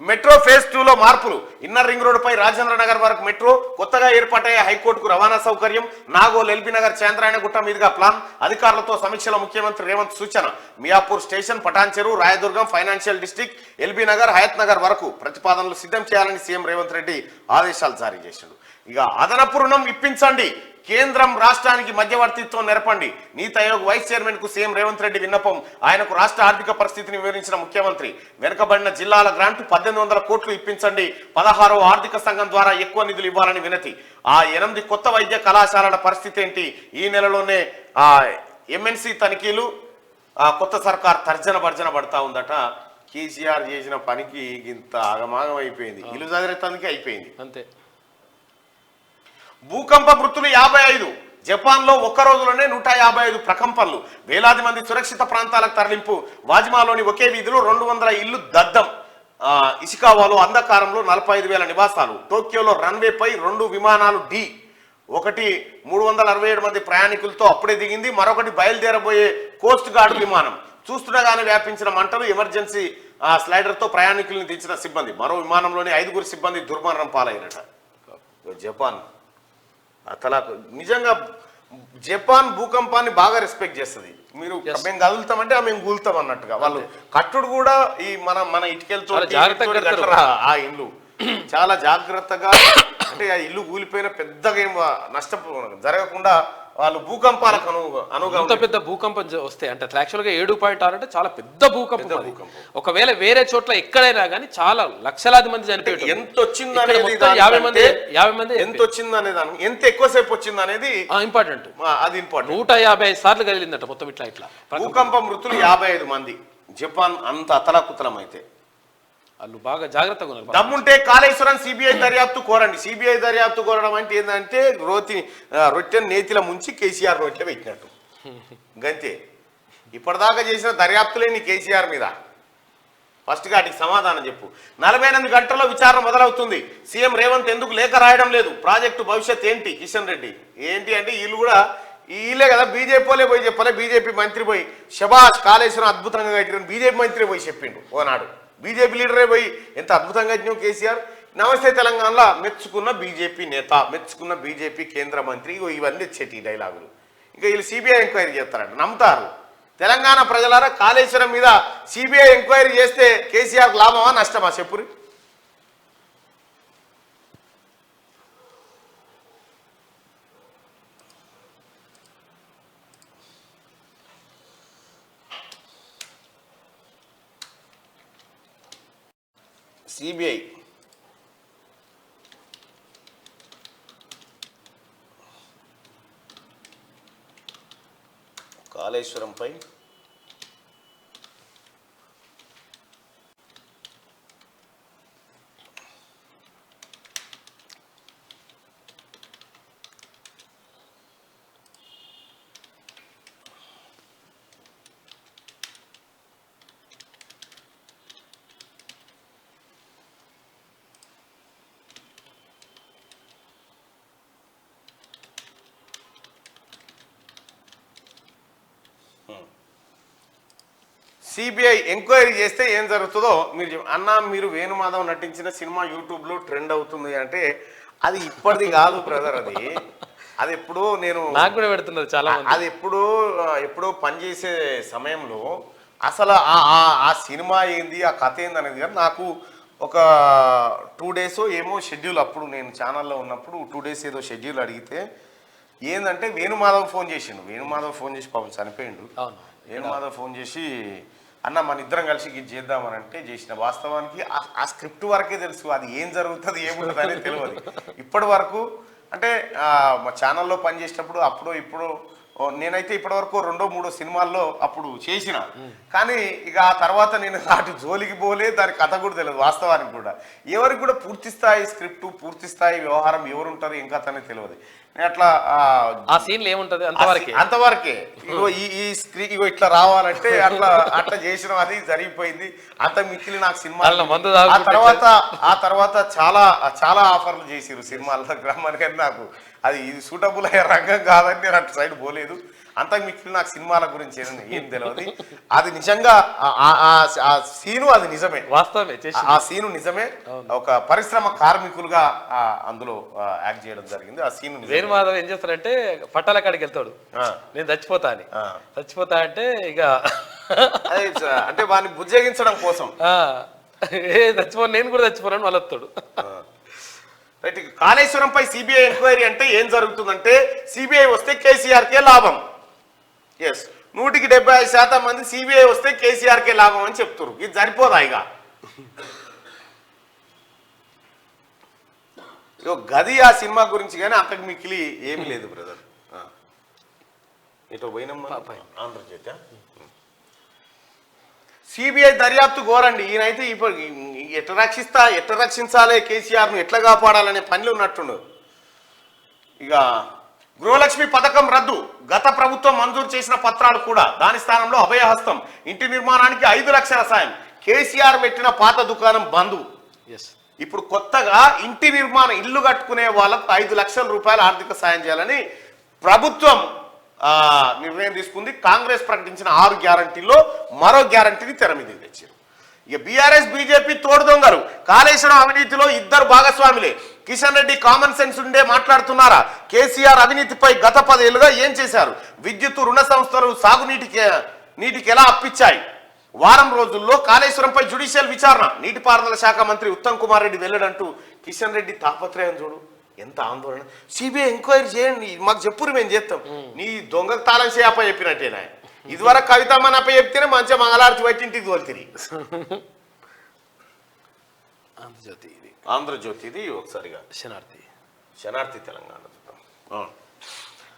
S1: మెట్రో ఫేజ్ 2లో మార్పులు. ఇన్నర్ రింగ్ రోడ్డుపై రాజేంద్ర నగర్ వరకు మెట్రో, కొత్తగా ఏర్పాటయ్యే హైకోర్టుకు రవాణా సౌకర్యం, నాగోల్ ఎల్బీ నగర్ చాంద్రాయణగుట్ట మీదుగా ప్లాన్. అధికారులతో సమీక్షలో ముఖ్యమంత్రి రేవంత్ సూచన. Miyapur station, Patancheru, Rayadurgam, financial district, LB Nagar, Hayath Nagar వరకు ప్రతిపాదనలు సిద్ధం చేయాలని సీఎం రేవంత్ రెడ్డి ఆదేశాలు జారీ చేశాడు. ఇక అదనపు రుణం ఇప్పించండి, కేంద్రం రాష్ట్రానికి మధ్యవర్తిత్వం నెరపండి. నీతి ఆయోగ్ వైస్ చైర్మన్ కు సీఎం సీఎం రేవంత్ రెడ్డి విన్నపం. ఆయనకు రాష్ట్ర ఆర్థిక పరిస్థితిని వివరించిన ముఖ్యమంత్రి. వెనుకబడిన జిల్లాల గ్రాంట్ 1800 కోట్లు ఇప్పించండి, 16వ ఆర్థిక సంఘం ద్వారా ఎక్కువ నిధులు ఇవ్వాలని వినతి. ఆ 8 కొత్త వైద్య కళాశాలల పరిస్థితి ఏంటి? ఈ నెలలోనే MNC తనిఖీలు, కొత్త సర్కార్ తర్జన భర్జన పడతా ఉందట. కేసీఆర్ చేసిన పనికి ఇంత ఆగమాగం అయిపోయింది, ఇల్లు చదిరేతానికి అయిపోయింది
S2: అంతే.
S1: భూకంప మృతులు 55. జపాన్లో ఒక్క రోజులోనే 155 ప్రకంపనలు. వేలాది మంది సురక్షిత ప్రాంతాలకు తరలింపు. వాజిమాలోని ఒకే వీధిలో 200 ఇల్లు దద్దం. ఇషికావాలో అంధకారంలో 45,000 నివాసాలు. టోక్యోలో రన్వేపై 2 విమానాలు ఒకటి 367 మంది ప్రయాణికులతో అప్పుడే దిగింది, మరొకటి బయలుదేరబోయే కోస్ట్ గార్డ్ విమానం. చూస్తుండగానే వ్యాపించిన మంటలు. ఎమర్జెన్సీ స్లైడర్తో ప్రయాణికుల్ని దించిన సిబ్బంది. మరో విమానంలోని 5 సిబ్బంది దుర్మరణం పాలైనట. జపాన్ నిజంగా జపాన్ భూకంపాన్ని బాగా రెస్పెక్ట్ చేస్తుంది. మీరు మేము కదులుతామంటే మేము కూలుతాం అన్నట్టుగా. వాళ్ళు కట్టుడు కూడా ఈ మన ఇటుకెళ్తూ ఆ ఇల్లు చాలా జాగ్రత్తగా, అంటే ఆ ఇల్లు కూలిపోయిన పెద్దగా ఏం జరగకుండా వాళ్ళు భూకంపాలకు అనువుగా.
S2: పెద్ద భూకంపం వస్తే అంటే యాక్చువల్గా 7.6 అంటే చాలా పెద్ద భూకంపం. ఒకవేళ వేరే చోట్ల ఎక్కడైనా కానీ చాలా లక్షలాది మంది చనిపోయారు.
S1: ఎంత వచ్చింది అనేది 50 మంది ఎంత వచ్చింది అనేది, ఎంత ఎక్కువసేపు వచ్చింది అనేది
S2: ఇంపార్టెంట్.
S1: అది ఇంపార్టెంట్.
S2: 155 సార్లు కదిలిందట మొత్తం. ఇట్లా
S1: భూకంప మృతులు 55 మంది. జపాన్ అంత అతలాకుతలం అయితే
S2: వాళ్ళు బాగా జాగ్రత్తగా ఉన్నారు.
S1: దమ్ముంటే కాళేశ్వరం సిబిఐ దర్యాప్తు కోరండి. సిబిఐ దర్యాప్తు కోరడం అంటే ఏంటంటే రొట్టె నేతిల ముంచి కేసీఆర్ నోట్లో పెట్టినట్టు గంతే. ఇప్పటిదాకా చేసిన దర్యాప్తులే నీ కేసీఆర్ మీద. ఫస్ట్గా వాటికి సమాధానం చెప్పు. 48 గంటల్లో విచారణ మొదలవుతుంది. సీఎం రేవంత్ ఎందుకు లేఖ రాయడం లేదు? ప్రాజెక్టు భవిష్యత్ ఏంటి? కిషన్ రెడ్డి ఏంటి అంటే వీళ్ళు కూడా వీళ్ళే కదా, బీజేపీలే పోయి చెప్పలే. బీజేపీ మంత్రి పోయి శబాష్ కాళేశ్వరం అద్భుతంగా కట్టిన బీజేపీ మంత్రి పోయి చెప్పిండు ఓనాడు. బీజేపీ లీడరే పోయి ఎంత అద్భుతంగా కట్టినావు కేసీఆర్. నమస్తే తెలంగాణలో మెచ్చుకున్న బీజేపీ నేత, మెచ్చుకున్న బీజేపీ కేంద్ర మంత్రి, ఇవన్నీ వచ్చేటి డైలాగులు. ఇంకా వీళ్ళు సిబిఐ ఎంక్వైరీ చేస్తారంట, నమ్ముతారు. తెలంగాణ ప్రజలారా, కాళేశ్వరం మీద సిబిఐ ఎంక్వైరీ చేస్తే కేసీఆర్కి లాభమా నష్టమా చెప్పురి? సిబిఐ కాళేశ్వరంపై సిబిఐ ఎంక్వైరీ చేస్తే ఏం జరుగుతుందో మీరు అన్న. మీరు వేణుమాధవ్ నటించిన సినిమా యూట్యూబ్లో ట్రెండ్ అవుతుంది అంటే అది ఇప్పటిది కాదు బ్రదర్. అది ఎప్పుడో నేను
S2: నాకు కూడా పెడుతున్నారు చాలా.
S1: అది ఎప్పుడో పనిచేసే సమయంలో అసలు ఆ సినిమా ఏంది, ఆ కథ ఏంది అనేది కానీ నాకు ఒక 2 days ఏమో షెడ్యూల్. అప్పుడు నేను ఛానల్లో ఉన్నప్పుడు 2 days ఏదో షెడ్యూల్ అడిగితే ఏంటంటే వేణుమాధవ్ ఫోన్ చేసిండు. వేణుమాధవ్ ఫోన్ చేసి పాపం చనిపోయిండు. వేణుమాధవ్ ఫోన్ చేసి అన్న మన ఇద్దరం కలిసి ఇది చేద్దామని అంటే చేసిన. వాస్తవానికి ఆ స్క్రిప్ట్ వరకే తెలుసు, అది ఏం జరుగుతుంది ఏముంటుంది అనేది తెలియదు ఇప్పటి వరకు. అంటే మా ఛానల్లో పనిచేసినప్పుడు అప్పుడు ఇప్పుడు నేనైతే ఇప్పటి వరకు 2-3 సినిమాల్లో అప్పుడు చేసిన. కానీ ఇక ఆ తర్వాత నేను అటు జోలికి పోలే, దాని కథ కూడా తెలియదు వాస్తవానికి కూడా. ఎవరికి కూడా పూర్తి స్థాయి స్క్రిప్ట్, పూర్తి స్థాయి వ్యవహారం ఎవరు ఉంటారు ఏం కథ అనేది తెలియదు. అట్లా
S2: ఆ సీన్లు ఏముంటది
S1: అంతవరకే. ఇగో ఇట్లా రావాలంటే అట్లా చేసిన, అది జరిగిపోయింది. అంత మిక్కిలి నాకు సినిమా. ఆ తర్వాత చాలా చాలా ఆఫర్లు చేసిరు సినిమాల గ్రామానికి. కానీ నాకు అది ఇది సూటబుల్ అయ్యే రంగం కాదని నేను అటు సైడ్ పోలేదు. అంత మిక్కిలి నాకు సినిమాల గురించి ఏం తెలియదు. అది నిజంగా ఆ సీను అది నిజమే,
S2: వాస్తవమే.
S1: ఆ సీను నిజమే. ఒక పరిశ్రమ కార్మికులుగా అందులో యాక్ట్ చేయడం జరిగింది. ఆ సీను
S2: వేణుమాధవ్ ఏం చేస్తారంటే పట్టాల కాడికి వెళ్తాడు, నేను చచ్చిపోతా అని. చచ్చిపోతా అంటే ఇక
S1: అంటే వాడిని బుజ్జగించడం కోసం
S2: చచ్చిపోను, నేను కూడా చచ్చిపోను వాళ్ళు వస్తాడు.
S1: రైట్. కాళేశ్వరంపై సిబిఐ ఎంక్వైరీ అంటే ఏం జరుగుతుందంటే సిబిఐ వస్తే కేసీఆర్కే లాభం. ఎస్, 175% మంది సిబిఐ వస్తే కేసీఆర్కే లాభం అని చెప్తున్నారు. ఇది సరిపోదా ఇక? గది ఆ సినిమా గురించి కానీ అంతకు మిక్కిలి ఏమీ లేదు బ్రదర్. ఇటు పోయినమ్మా ఆంధ్రజ్యోతి. సిబిఐ దర్యాప్తు ఘోరండి. ఈయనైతే ఇప్పుడు ఎట్లా రక్షించాలి కేసీఆర్ను, ఎట్లా కాపాడాలనే పనిలో ఉన్నట్టుండు. ఇక గృహలక్ష్మి పథకం రద్దు, గత ప్రభుత్వం మంజూరు చేసిన పత్రాలు కూడా, దాని స్థానంలో అభయహస్తం, ఇంటి నిర్మాణానికి 5 లక్షల సాయం, కేసీఆర్ పెట్టిన పాత దుకాణం బంధు. ఇప్పుడు కొత్తగా ఇంటి నిర్మాణం, ఇల్లు కట్టుకునే వాళ్ళకు 5 లక్షల రూపాయల ఆర్థిక సాయం చేయాలని ప్రభుత్వం నిర్ణయం తీసుకుంది. కాంగ్రెస్ ప్రకటించిన 6 గ్యారంటీల్లో మరో గ్యారంటీని తెర మీద తెచ్చారు. ఇక బీఆర్ఎస్ బీజేపీ తోడు దొంగలు, కాళేశ్వరం అవినీతిలో 2 భాగస్వాములే. కిషన్ రెడ్డి కామన్ సెన్స్ ఉండే మాట్లాడుతున్నారా? కేసీఆర్ అవినీతిపై గత 10 ఏళ్లుగా ఏం చేశారు? విద్యుత్ రుణ సంస్థలు నీటికి ఎలా అప్పిచ్చాయి? వారం రోజుల్లో కాళేశ్వరంపై జ్యుడిషియల్ విచారణ, నీటిపారుదల శాఖ మంత్రి ఉత్తమ్ కుమార్ రెడ్డి వెళ్ళడంటూ కిషన్ రెడ్డి తాపత్రయం చూడు, ఎంత ఆందోళన. సిబిఐ ఎంక్వైరీ చేయండి, మాకు చెప్పురు, మేము చేస్తాం. నీ దొంగకు తాళం చేయప్ప చెప్పినట్టేనా? ఇదివరకు కవితమ్మని అప్ప చెప్తేనే మంచిగా మంగళారతి బట్టి ఇంటికి తోలుతుంది. ఆంధ్రజ్యోతి ఇది ఒకసారిగా శనార్థి తెలంగాణ.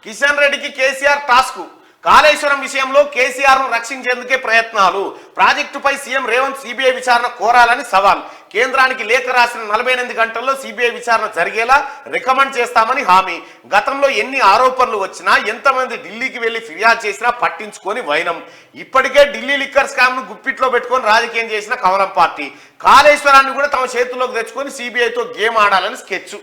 S1: కిషన్ రెడ్డికి కేసీఆర్ టాస్క్, కాళేశ్వరం విషయంలో కేసీఆర్ను రక్షించేందుకే ప్రయత్నాలు, ప్రాజెక్టుపై సీఎం రేవంత్ సిబిఐ విచారణ కోరాలని సవాల్, కేంద్రానికి లేఖ రాసిన 48 గంటల్లో సిబిఐ విచారణ జరిగేలా రికమెండ్ చేస్తామని హామీ. గతంలో ఎన్ని ఆరోపణలు వచ్చినా, ఎంతమంది ఢిల్లీకి వెళ్లి ఫిర్యాదు చేసినా పట్టించుకొని వైనం. ఇప్పటికే ఢిల్లీ లిక్కర్ స్కామ్ ను గుప్పిట్లో పెట్టుకొని రాజకీయం చేసిన కమలం పార్టీ కాళేశ్వరాన్ని కూడా తమ చేతుల్లోకి తెచ్చుకొని సిబిఐతో గేమ్ ఆడాలని స్కెచ్.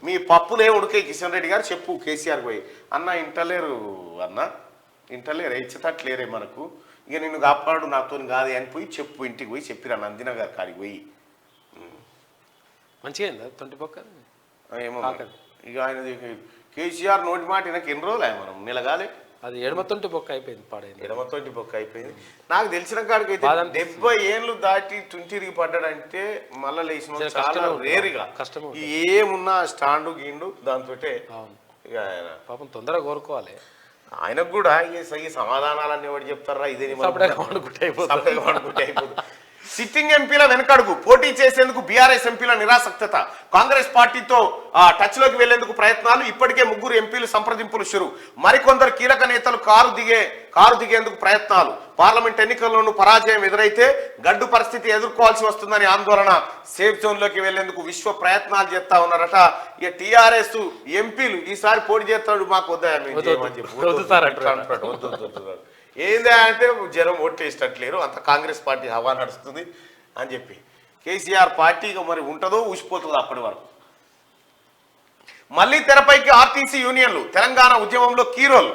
S1: మీ పప్పులే ఉడికే కిషన్ రెడ్డి గారు చెప్పు కేసీఆర్ పోయి, అన్న ఇంటలేరు, అన్న ఇంటలేరు, ఇచ్చేటట్లేరే మనకు, ఇక నిన్ను కాపాడు నాతో కాదు అని పోయి చెప్పు, ఇంటికి పోయి చెప్పిరా నందిన గారు కాడికి పోయి.
S2: మంచిగా తొంటి పక్క
S1: ఏమో ఇక ఆయన కేసీఆర్ నోటి మాట నాకు ఎన్ని రోజులు మనం నిలగాలి.
S2: అది ఎడమతొంటి బొక్క అయిపోయింది, పాడైంది,
S1: ఎడమతోటి బొక్క అయిపోయింది. నాకు తెలిసిన కాడికి అయితే 70 ఏళ్ళు దాటి తుంటిరిగి పడ్డాడంటే మళ్ళా లేచిన చాలా రేరుగా
S2: కష్టం.
S1: ఏమున్నా స్టాండు గీండు దాంతో ఇక ఆయన
S2: పాపం తొందరగా కోరుకోవాలి.
S1: ఆయనకు కూడా ఈ సమాధానాలన్నీ ఎవరు చెప్తారా? ఇదే అయిపోతుంది. సిట్టింగ్ ఎంపీల వెనకడుగు, పోటీ చేసేందుకు బీఆర్ఎస్ ఎంపీల నిరాసక్తత, కాంగ్రెస్ పార్టీతో టచ్ లోకి వెళ్లేందుకు ప్రయత్నాలు, ఇప్పటికే 3 ఎంపీలు సంప్రదింపులు షురు, మరికొందరు కీలక నేతలు కారు దిగేందుకు ప్రయత్నాలు, పార్లమెంట్ ఎన్నికల్లోనూ పరాజయం ఎదురైతే గడ్డు పరిస్థితి ఎదుర్కోవాల్సి వస్తుందని ఆందోళన, సేఫ్ జోన్ లోకి వెళ్లేందుకు విశ్వ ప్రయత్నాలు చేస్తా ఉన్నారట. ఇక టీఆర్ఎస్ ఎంపీలు ఈసారి పోటీ చేస్తాడు, మాకు వద్దా ఏందా అంటే జనం ఓట్లు వేసేటట్లేరు, అంత కాంగ్రెస్ పార్టీ హవా నడుస్తుంది అని చెప్పి. కేసీఆర్ పార్టీ మరి ఉంటుందో ఊసిపోతుందో అప్పటి వరకు. మళ్ళీ తెరపైకి ఆర్టీసీ యూనియన్లు, తెలంగాణ ఉద్యమంలో కీరోల్,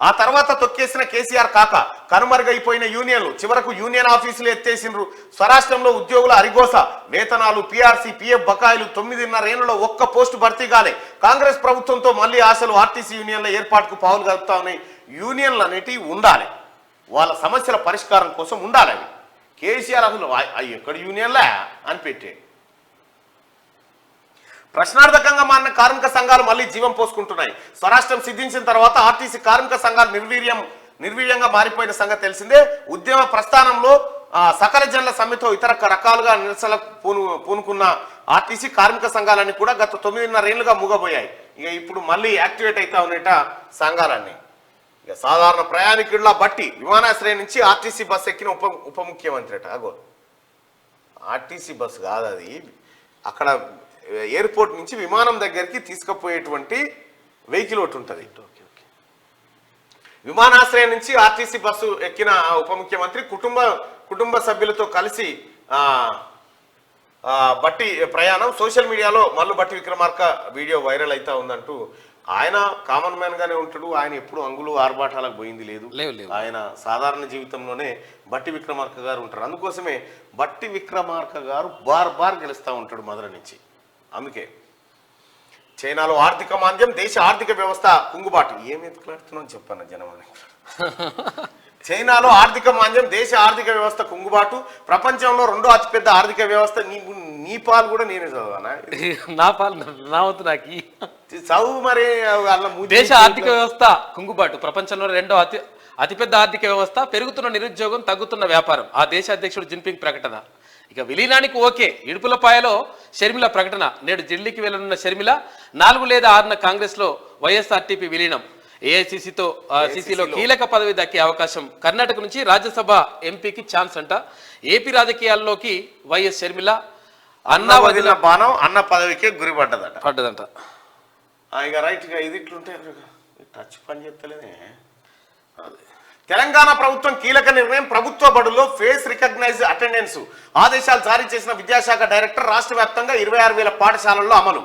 S1: ఆ తర్వాత తొక్కేసిన కేసీఆర్ కాక కనుమరుగైపోయిన యూనియన్లు, చివరకు యూనియన్ ఆఫీసులు ఎత్తేసినరు. స్వరాష్ట్రంలో ఉద్యోగుల అరిగోస, వేతనాలు, పీఆర్సీ, పీఎఫ్ బకాయిలు, 9.5 ఏళ్లలో ఒక్క పోస్టు భర్తీ కాలే. కాంగ్రెస్ ప్రభుత్వంతో మళ్ళీ ఆశలు, ఆర్టీసీ యూనియన్ల ఏర్పాటుకు పావులు కలుపుతా ఉన్నాయి. యూనియన్లు అనేటివి ఉండాలి, వాళ్ళ సమస్యల పరిష్కారం కోసం ఉండాలి. అవి కేసీఆర్ అసలు ఎక్కడ యూనియన్లా అని పెట్టే. ప్రశ్నార్థకంగా మారిన కార్మిక సంఘాలు మళ్ళీ జీవం పోసుకుంటున్నాయి. స్వరాష్ట్రం సిద్ధించిన తర్వాత ఆర్టీసీ కార్మిక సంఘాలు నిర్వీర్యంగా మారిపోయిన సంగతి తెలిసిందే. ఉద్యమ ప్రస్థానంలో సకల జనుల సమ్మెతో ఇతర రకాలుగా నిరసనలకు పూనుకున్న ఆర్టీసీ కార్మిక సంఘాలన్నీ కూడా గత 9.5 ఏళ్లుగా మూగబోయాయి. ఇక ఇప్పుడు మళ్ళీ యాక్టివేట్ అవుతా ఉన్నట సంఘాలన్నీ. ఇక సాధారణ ప్రయాణికుడిలా బట్టి విమానాశ్రయం నుంచి ఆర్టీసీ బస్సు ఎక్కిన ఉప ముఖ్యమంత్రి అట. అగో ఆర్టీసీ బస్సు కాదు అది, అక్కడ ఎయిర్పోర్ట్ నుంచి విమానం దగ్గరికి తీసుకుపోయేటువంటి వెహికల్ ఒకటి ఉంటుంది. విమానాశ్రయం నుంచి ఆర్టీసీ బస్సు ఎక్కిన ఉప ముఖ్యమంత్రి కుటుంబ సభ్యులతో కలిసి బట్టి ప్రయాణం. సోషల్ మీడియాలో మల్లు బట్టి విక్రమార్క వీడియో వైరల్ అవుతా ఉందంటూ. ఆయన కామన్ మ్యాన్ గానే ఉంటాడు, ఆయన ఎప్పుడు అంగులు ఆర్భాటాలకు పోయింది లేదు. ఆయన సాధారణ జీవితంలోనే బట్టి విక్రమార్క గారు ఉంటారు. అందుకోసమే బట్టి విక్రమార్క గారు బార్ గెలుస్తూ ఉంటాడు మధుర నుంచి. అందుకే చైనాలో ఆర్థిక మాంద్యం, దేశ ఆర్థిక వ్యవస్థ కుంగుబాటు. ఏం ఎత్తుకులాడుతున్నావు చెప్పాను జనమని. చైనాలో ఆర్థిక మాంద్యం, దేశ ఆర్థిక వ్యవస్థ కుంగుబాటు, ప్రపంచంలో 2వ అతిపెద్ద ఆర్థిక వ్యవస్థ. నీ పాలు కూడా నేనే చదవానా?
S2: నా పాలు నా వద్దు నాకు
S1: చదువు మరి.
S2: దేశ ఆర్థిక వ్యవస్థ కుంగుబాటు, ప్రపంచంలో 2వ అతిపెద్ద ఆర్థిక వ్యవస్థ, పెరుగుతున్న నిరుద్యోగం, తగ్గుతున్న వ్యాపారం ఆ దేశ అధ్యక్షుడు జిన్పింగ్ ప్రకటన. ఇక విలీనానికి ఓకే, ఇడుపులపాయలో షర్మిల ప్రకటన. నేడు ఢిల్లీకి వెళ్లనున్న షర్మిల 4 లేదా 6న కాంగ్రెస్లో వైఎస్ఆర్టీపీ విలీనం. ఏఐసీసీలో కీలక పదవి దక్కే అవకాశం. కర్ణాటక నుంచి రాజ్యసభ ఎంపీకి ఛాన్స్ అంట. ఏపీ రాజకీయాల్లోకి వైఎస్ షర్మిల
S1: అన్న వదిలిన బాణం అన్న పదవికే పడ్డదంట. ఇక రైట్ గా ఇది ఇట్లుంటే టచ్ పని చెప్తలేదే. తెలంగాణ ప్రభుత్వం కీలక నిర్ణయం. ప్రభుత్వ బడుల్లో ఫేస్ రికగ్నైజ్ అటెండెన్స్ ఆదేశాలు జారీ చేసిన విద్యాశాఖ డైరెక్టర్. రాష్ట్ర వ్యాప్తంగా 26,000 పాఠశాలల్లో అమలు.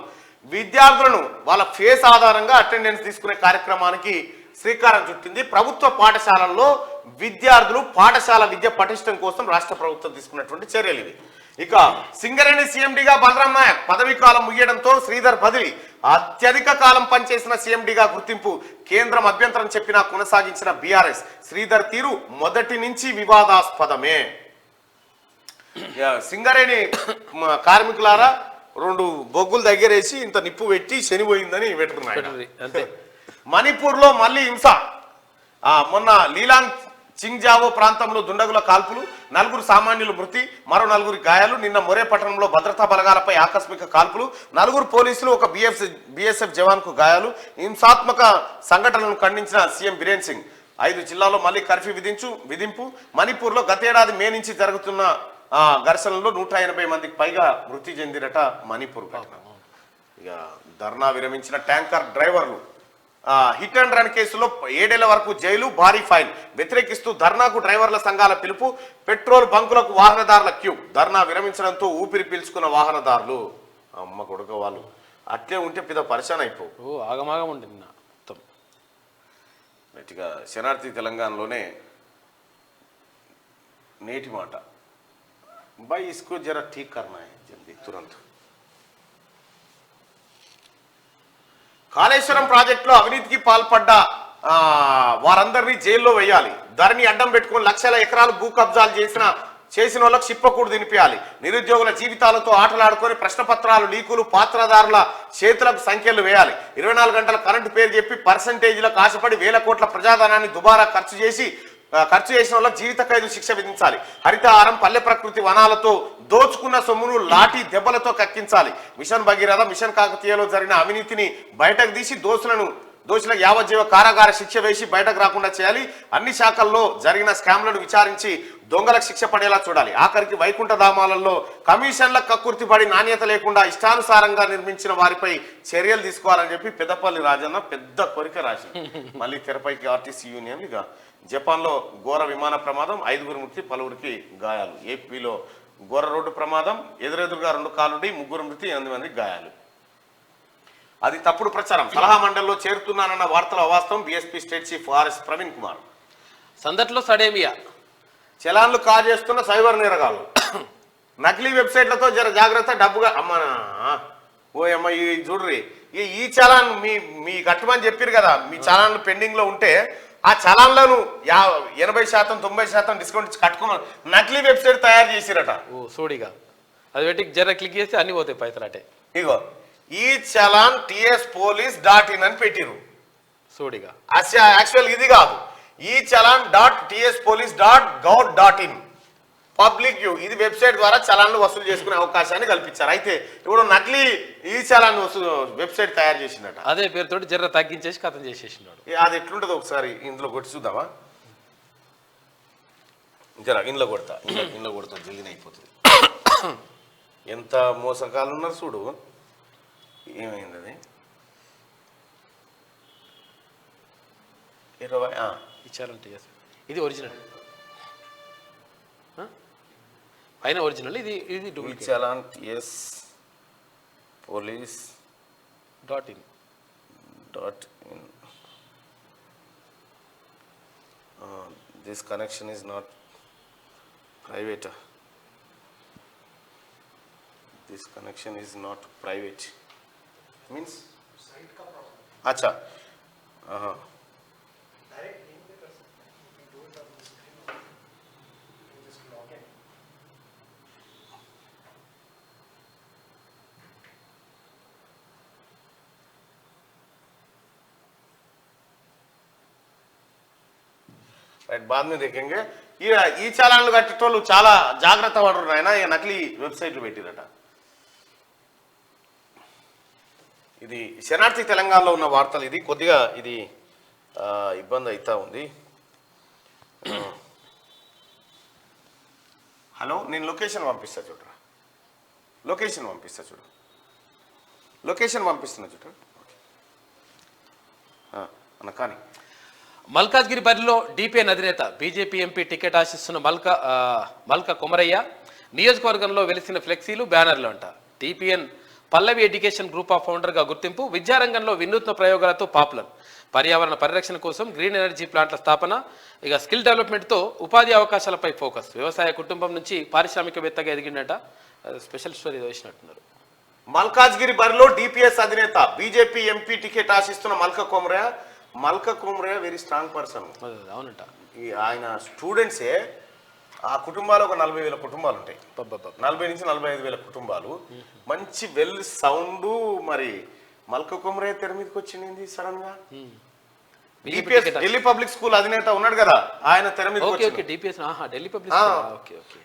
S1: విద్యార్థులను వాళ్ళ ఫేస్ ఆధారంగా అటెండెన్స్ తీసుకునే కార్యక్రమానికి శ్రీకారం చుట్టింది. ప్రభుత్వ పాఠశాలల్లో విద్యార్థులు పాఠశాల విద్య పటిష్టం కోసం రాష్ట్ర ప్రభుత్వం తీసుకున్నటువంటి చర్యలు ఇవి. ఇక సింగరేణి సీఎండీగా బలరాం నాయక్ పదవీ కాలం ముగియడంతో శ్రీధర్ బదిలీ. అత్యధిక కాలం పనిచేసిన సీఎండీగా గుర్తింపు. కేంద్రం అభ్యంతరం చెప్పినా కొనసాగించిన బీఆర్ఎస్. శ్రీధర్ తీరు మొదటి నుంచి వివాదాస్పదమే. సింగరేణి కార్మికులారా 2 బొగ్గులు దగ్గరేసి ఇంత నిప్పు పెట్టి శనిపోయిందని పెట్టుకున్నాడు. మణిపూర్ లో మళ్ళీ హింస. మొన్న లీలాంగ్ చింగ్జావో ప్రాంతంలో దుండగుల కాల్పులు. 4 సామాన్యులు మృతి, మరో 4 గాయాలు. నిన్న మొరే పట్టణంలో భద్రతా బలగాలపై ఆకస్మిక కాల్పులు. 4 పోలీసులు, 1 బీఎస్ఎఫ్ జవాన్ కు గాయాలు. హింసాత్మక సంఘటనలను ఖండించిన సీఎం బీరేన్ సింగ్. 5 జిల్లాల్లో మళ్ళీ కర్ఫ్యూ విధింపు. మణిపూర్ లో గతేడాది మే నుంచి జరుగుతున్న ఘర్షణలో 180 మందికి పైగా మృతి చెందిరట మణిపూర్ ఘటన. ఇక ధర్నా విరమించిన ట్యాంకర్ డ్రైవర్లు. హిట్ అండ్ రన్ కేసులో 7 ఏళ్ల వరకు జైలు, భారీ ఫైన్. వ్యతిరేకిస్తూ ధర్నాకు డ్రైవర్ల సంఘాల పిలుపు. Petrol బంకులకు వాహనదారుల queue. ధర్నా విరమించడంతో ఊపిరి పీల్చుకున్న వాహనదారులు. అమ్మ కొడుక వాళ్ళు అట్లే ఉంటే పెద్ద పరిశాన్ అయిపోవు.
S2: ఆగమాగం ఉండింది మొత్తం.
S1: గట్టిగా శనార్థి తెలంగాణలోనే నేటి మాట. भाई इसको जरा ठीक करना है जल्दी तुरंत. కాళేశ్వరం ప్రాజెక్టులో అవినీతికి పాల్పడ్డ వారందరినీ జైల్లో వేయాలి. ధరణి అడ్డం పెట్టుకుని లక్షల ఎకరాలు భూ కబ్జాలు చేసిన వాళ్ళకి చిప్పకూడు తినిపించాలి. నిరుద్యోగుల జీవితాలతో ఆటలాడుకొని ప్రశ్నపత్రాలు లీకులు పాత్రదారుల చేతులకు సంఖ్యలు వేయాలి. 24 గంటల కరెంటు పేరు చెప్పి పర్సంటేజీలకు ఆశపడి వేల కోట్ల ప్రజాధనాన్ని దుబారా ఖర్చు చేసిన వాళ్ళకి జీవిత ఖైదు శిక్ష విధించాలి. హరితహారం, పల్లె ప్రకృతి వనాలతో దోచుకున్న సొమ్మును లాఠీ దెబ్బలతో కక్కించాలి. మిషన్ భగీరథ, మిషన్ కాకతీయలో జరిగిన అవినీతిని బయటకు తీసి దోషులకు యావజ్జీవ కారాగార శిక్ష వేసి బయటకు రాకుండా చేయాలి. అన్ని శాఖల్లో జరిగిన స్కామ్లను విచారించి దొంగలకు శిక్ష పడేలా చూడాలి. ఆఖరికి వైకుంఠ ధామాలలో కమిషన్ల కక్కుర్తి పడి నాణ్యత లేకుండా ఇష్టానుసారంగా నిర్మించిన వారిపై చర్యలు తీసుకోవాలని చెప్పి పెద్దపల్లి రాజన్న పెద్ద కోరిక రాసింది. మళ్ళీ తెరపైకి ఆర్టీసీ యూనియన్. ఇక జపాన్లో ఘోర విమాన ప్రమాదం, 5 మృతి, పలువురికి గాయాలు. ఏపీలో ఘోర రోడ్డు ప్రమాదం, ఎదురెదురుగా 2 కాలుడి, 3 మృతి, 8 మందికి గాయాలు. అది తప్పుడు ప్రచారం. సలహా మండలిలో చేరుతున్నానన్న వార్తల అవాస్తవం. BSP state chief RS Praveen Kumar.
S2: సందట్లో సడేమియా.
S1: చలాన్లు కాజేస్తున్న సైబర్ నేరగాలు. నకిలీ వెబ్సైట్లతో జర జాగ్రత్త. డబ్బుగా ఓ అమ్మ చూడ్రి ఈ చలాన్ మీ కట్టమని చెప్పారు కదా. మీ చలాన్లు పెండింగ్ లో ఉంటే ఆ చలాన్లను 80%, 90% డిస్కౌంట్ ఇచ్చి కట్టుకున్న నకిలీ వెబ్సైట్ తయారు చేసిరట.
S2: సోడిగా అది పెట్టి జర క్లిక్ చేస్తే అన్ని పోతాయి పైసలు అటే.
S1: ఇగో ఈ చలాన్ tspolice.in అని పెట్టిరు.
S2: సోడిగా
S1: యాక్చువల్ ఇది కాదు. ఈ చలాన్ .tspolice.gov.in పబ్లిక్ వ్యూ. ఇది వెబ్సైట్ ద్వారా చలాన్లు వసూలు చేసుకునే అవకాశాన్ని కల్పించారు. అయితే ఇప్పుడు నకిలీ ఈ చలాన్ వెబ్సైట్ తయారు చేసిందట.
S2: అదే పేరుతోటి జర్ర తగ్గించేసి కథం చేసేసినాడు.
S1: అది ఎట్లుంటదో ఒకసారి ఇందులో కొట్టి చూద్దామా. జర ఇంట్లో కొడతా జల్దీ అయిపోతుంది. ఎంత మోసకాలు ఉన్నారు చూడు. ఏమైంది అది 20
S2: ఇచ్చారంటే ఇది ఒరిజినల్ పైన ఒరిజినల్, ఇది duplicate.
S1: Challan tspolice.in. This connection is not private. This connection is not private. Means अच्छा. రైట్ బాద్ మీద దేఖంగే ఈ చాలాన్లు కట్టేటోళ్ళు చాలా జాగ్రత్త పడరు ఆయన ఇక నకిలీ వెబ్సైట్లు పెట్టిరట. ఇది శరణార్థి తెలంగాణలో ఉన్న వార్తలు. ఇది కొద్దిగా ఇది ఇబ్బంది అవుతా ఉంది. హలో, నేను లొకేషన్ పంపిస్తా చూడరా, లొకేషన్ పంపిస్తా చూడు, లొకేషన్ పంపిస్తున్నా చూడరా అన్న. కానీ
S2: మల్కాజ్గిరి బరిలో డిపిఎన్ అధినేత బీజేపీ ఎంపీ టికెట్ ఆశిస్తున్న మల్క కొమరయ్య నియోజకవర్గంలో వెలిసిన ఫ్లెక్సీలు బ్యానర్లు అంట. DPN Pallavi education group of ఫౌండర్గా గుర్తింపు, విద్యారంగంలో వినూత్న ప్రయోగాలతో పాపులర్, పర్యావరణ పరిరక్షణ కోసం గ్రీన్ ఎనర్జీ ప్లాంట్ల స్థాపన, ఇక స్కిల్ డెవలప్మెంట్తో ఉపాధి అవకాశాలపై ఫోకస్, వ్యవసాయ కుటుంబం నుంచి పారిశ్రామికవేత్తగా ఎదిగిండట. స్పెషల్ స్టోరీ వేసినట్టున్నారు.
S1: మల్కాజ్గిరి బరిలో డిపిఎస్ అధినేత బీజేపీ ఎంపీ టికెట్ ఆశిస్తున్న Malka Komaraiah very strong person.
S2: అవునంట.
S1: ఆయన స్టూడెంట్సే ఆ కుటుంబాలు ఒక 40,000 కుటుంబాలు ఉంటాయి, 40 నుంచి 45,000 కుటుంబాలు. మంచి వెల్ సౌండ్. మరి మల్క కొమరయ్య తెర మీదకి వచ్చింది సడన్ గా. డిపిఎస్ ఢిల్లీ పబ్లిక్ స్కూల్ అధినేత ఉన్నాడు కదా, ఆయన తెర మీద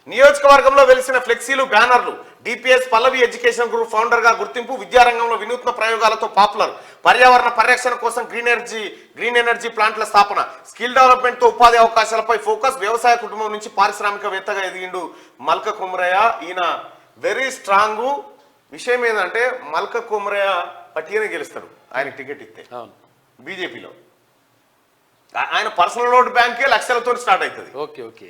S1: నియోజకవర్గంలో వెలిసిన ఫ్లెక్సీలు బ్యానర్లు, డిపిఎస్ పల్లవి ఎడ్యుకేషన్ గ్రూప్ ఫౌండర్ గా గుర్తింపు, విద్యారంగంలో వినూత్న ప్రయోగాలతో పాపులర్, పర్యావరణ పరిరక్షణ కోసం గ్రీన్ ఎనర్జీ ప్లాంట్ల స్థాపన, స్కిల్ డెవలప్మెంట్ తో ఉపాధి అవకాశాలపై ఫోకస్, వ్యవసాయ కుటుంబం నుంచి పారిశ్రామికవేత్తగా ఎదిగిండు మల్క కొమరయ్య. ఈయన వెరీ స్ట్రాంగ్. విషయం ఏంటంటే మల్క కొమరయ్య పట్టిగానే గెలుస్తాడు ఆయన టికెట్ ఇస్తే బీజేపీలో. ఆయన పర్సనల్ ఓట్ బ్యాంకే లక్షలతో స్టార్ట్ అవుతుంది.
S2: Okay okay.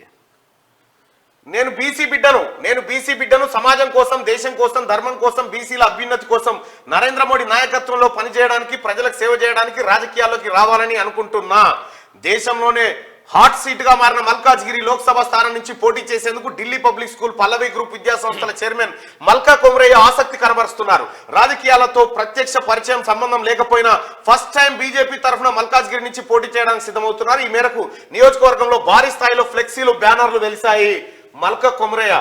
S1: నేను బీసీ బిడ్డను సమాజం కోసం, దేశం కోసం, ధర్మం కోసం, బీసీల అభ్యున్నతి కోసం నరేంద్ర మోడీ నాయకత్వంలో పనిచేయడానికి, ప్రజలకు సేవ చేయడానికి రాజకీయాల్లోకి రావాలని అనుకుంటున్నా. దేశంలోనే హాట్ సీట్ గా మారిన మల్కాజ్గిరి లోక్సభ స్థానం నుంచి పోటీ చేసేందుకు ఢిల్లీ పబ్లిక్ స్కూల్ పల్లవి గ్రూప్ విద్యా సంస్థల చైర్మన్ మల్క కొమరయ్య ఆసక్తి కనబరుస్తున్నారు. రాజకీయాలతో ప్రత్యక్ష పరిచయం సంబంధం లేకపోయినా ఫస్ట్ టైం బీజేపీ తరఫున మల్కాజ్గిరి నుంచి పోటీ చేయడానికి సిద్ధమవుతున్నారు. ఈ మేరకు నియోజకవర్గంలో భారీ స్థాయిలో ఫ్లెక్సీలు, బ్యానర్లు వెలిశాయి. మల్క కొమరయ్య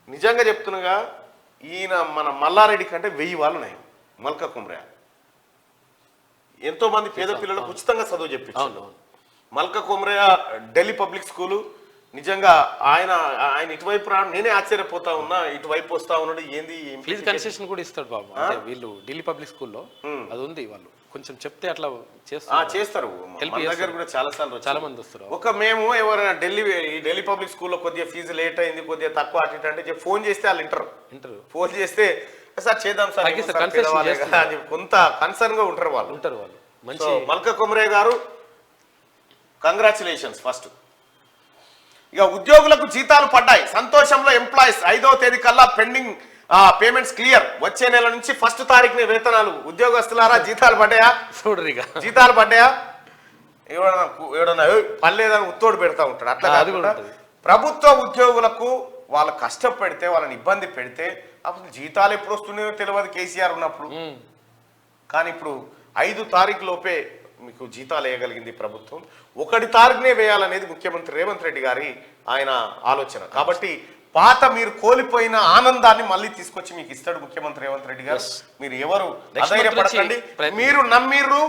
S1: నిజంగా చెప్తున్నగా ఈయన మన మల్లారెడ్డి కంటే 1000 వాళ్ళు ఉన్నాయి. మల్క కొమరయ్య ఎంతో మంది పేద పిల్లలకు ఉచితంగా చదువు చెప్పించారు. మల్క కొమరయ్య ఢిల్లీ పబ్లిక్ స్కూలు నిజంగా ఆయన ఇటువైపు నేనే ఆశ్చర్యపోతా ఉన్నా. ఇటువైపు వస్తా ఉన్నాడు, ఏంది
S2: ఫీజు కన్సెషన్ కూడా ఇస్తాడు బాబు. అంటే వీళ్ళు ఢిల్లీ పబ్లిక్ స్కూల్లో అది ఉంది, వాళ్ళు కొంచెం చెప్తే అట్లా
S1: చేస్తారు. మన దగ్గర కూడా చాలా
S2: మంది వస్తారు.
S1: మేము ఎవరైనా ఢిల్లీ పబ్లిక్ స్కూల్లో కొద్దిగా ఫీజు లేట్ అయింది, కొద్దిగా తక్కువ అటు అంటే ఫోన్ చేస్తే వాళ్ళు ఇంటర్ ఫోన్ చేస్తే సార్ చేద్దాం సార్ అని కొంత కన్సర్న్ గా ఉంటారు వాళ్ళు. మంచి మల్క కొమరయ్య గారు కంగ్రాచులేషన్స్ ఫస్ట్. ఇక ఉద్యోగులకు జీతాలు పడ్డాయి, సంతోషంలో ఎంప్లాయీస్. 5వ తేదీ కల్లా పెండింగ్ పేమెంట్స్ క్లియర్. వచ్చే నెల నుంచి 1st తారీఖున వేతనాలు. ఉద్యోగస్తులారా జీతాలు పడ్డాయా? జీతాలు పడ్డాయా? ఎవడన్నా పర్లేదని ఉత్తోడు పెడతా ఉంటాడు. అట్లా కాకుండా ప్రభుత్వ ఉద్యోగులకు వాళ్ళు కష్టపెడితే, వాళ్ళని ఇబ్బంది పెడితే అప్పుడు జీతాలు ఎప్పుడు వస్తున్నాయో తెలియదు కేసీఆర్ ఉన్నప్పుడు. కానీ ఇప్పుడు 5 తారీఖు లోపే మీకు జీతాలు వేయగలిగింది ప్రభుత్వం. 1 తారీఖునే వేయాలనేది ముఖ్యమంత్రి రేవంత్ రెడ్డి గారి ఆయన ఆలోచన. కాబట్టి పాత మీరు కోల్పోయిన ఆనందాన్ని మళ్ళీ తీసుకొచ్చి మీకు ఇస్తాడు ముఖ్యమంత్రి రేవంత్ రెడ్డి గారు. మీరు ఎవరు అధైర్యపడకండి. మీరు నమ్మిర్రు,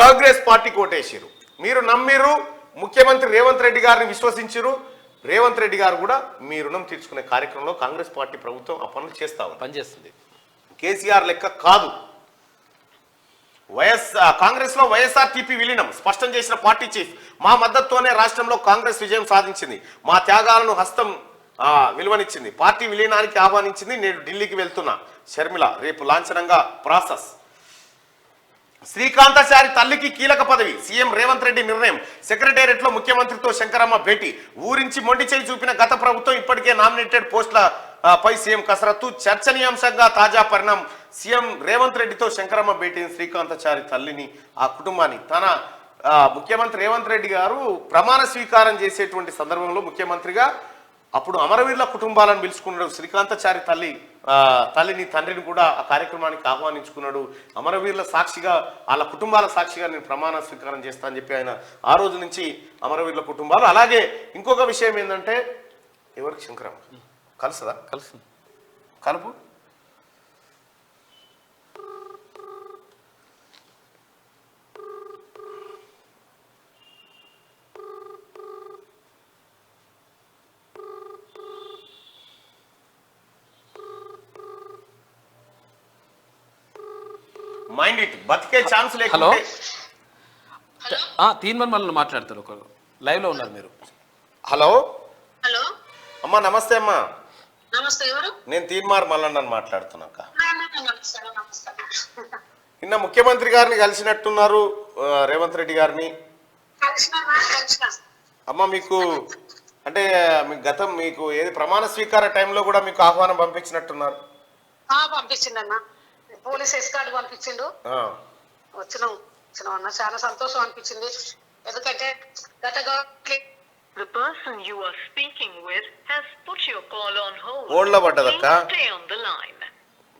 S1: కాంగ్రెస్ పార్టీ కోటేసిరు. మీరు నమ్మిర్రు, ముఖ్యమంత్రి రేవంత్ రెడ్డి గారిని విశ్వసించారు. రేవంత్ రెడ్డి గారు కూడా మీ రుణం తీర్చుకునే కార్యక్రమంలో కాంగ్రెస్ పార్టీ ప్రభుత్వం ఆ పనులు పనిచేస్తుంది. కేసీఆర్ లెక్క కాదు. కాంగ్రెస్ లో వైఎస్ఆర్టీపీ విలీనం స్పష్టం చేసిన పార్టీ చీఫ్. మా మద్దతుతోనే రాష్ట్రంలో కాంగ్రెస్ విజయం సాధించింది. మా త్యాగాలను హస్తం విలువనిచ్చింది. పార్టీ విలీనానికి ఆహ్వానించింది. నేడు ఢిల్లీకి వెళ్తున్నా షర్మిల. రేపు లాంఛనంగా ప్రాసెస్. శ్రీకాంతాచారి తల్లికి కీలక పదవి. సీఎం రేవంత్ రెడ్డి నిర్ణయం. సెక్రటేరియట్ లో ముఖ్యమంత్రితో శంకరమ్మ భేటీ. ఊరించి మొండి చేయి చూపిన గత ప్రభుత్వం ఇప్పటికే నామినేటెడ్ పోస్టుల పై సీఎం కసరత్తు. చర్చనీయాంశంగా తాజా పరిణామం. సీఎం రేవంత్ రెడ్డితో శంకరమ్మ భేటీని శ్రీకాంతాచారి తల్లిని, ఆ కుటుంబాన్ని. తన ముఖ్యమంత్రి రేవంత్ రెడ్డి గారు ప్రమాణ స్వీకారం చేసేటువంటి సందర్భంలో ముఖ్యమంత్రిగా అప్పుడు అమరవీరుల కుటుంబాలను పిలుచుకున్నాడు. శ్రీకాంతాచారి తల్లిని, తండ్రిని కూడా ఆ కార్యక్రమానికి ఆహ్వానించుకున్నాడు. అమరవీరుల సాక్షిగా, వాళ్ళ కుటుంబాల సాక్షిగా నేను ప్రమాణ స్వీకారం చేస్తా అని చెప్పి ఆయన ఆ రోజు నుంచి అమరవీరుల కుటుంబాలు. అలాగే ఇంకొక విషయం ఏంటంటే, ఎవరికి శంకరమ్మ కలుస్తుందా? కలుపు. మైండ్ ఇట్ బతికే ఛాన్స్
S2: హలో
S1: లేకుంటే.
S2: తీన్మన్ మళ్ళీ మాట్లాడతారు, ఒక లైవ్ లో ఉన్నారు మీరు.
S1: హలో
S6: హలో
S1: అమ్మా, నమస్తే అమ్మా.
S6: నమస్తే, ఎవరు?
S1: నేను తీన్మార్ మల్లన్నని మాట్లాడుతున్నాక.
S6: నమస్కారం.
S1: నిన్న ముఖ్యమంత్రి గారిని కలిసినట్టున్నారు, రేవంత్ రెడ్డి గారిని.
S6: కలిసిన.
S1: అమ్మ మీకు అంటే మీకు ఏది ప్రమాణ స్వీకార టైంలో కూడా మీకు ఆహ్వానం పంపించినట్టున్నారు.
S6: పంపించిండన్న, పోలీస్ ఎస్కార్డ్ పంపించిండు. వచ్చినాం అన్న, చాలా సంతోషం అనిపించింది. ఎందుకంటే గత
S7: The person you are speaking with has put your call on hold.
S1: Hold లో పడ్డదక్క,
S7: Please stay on the line.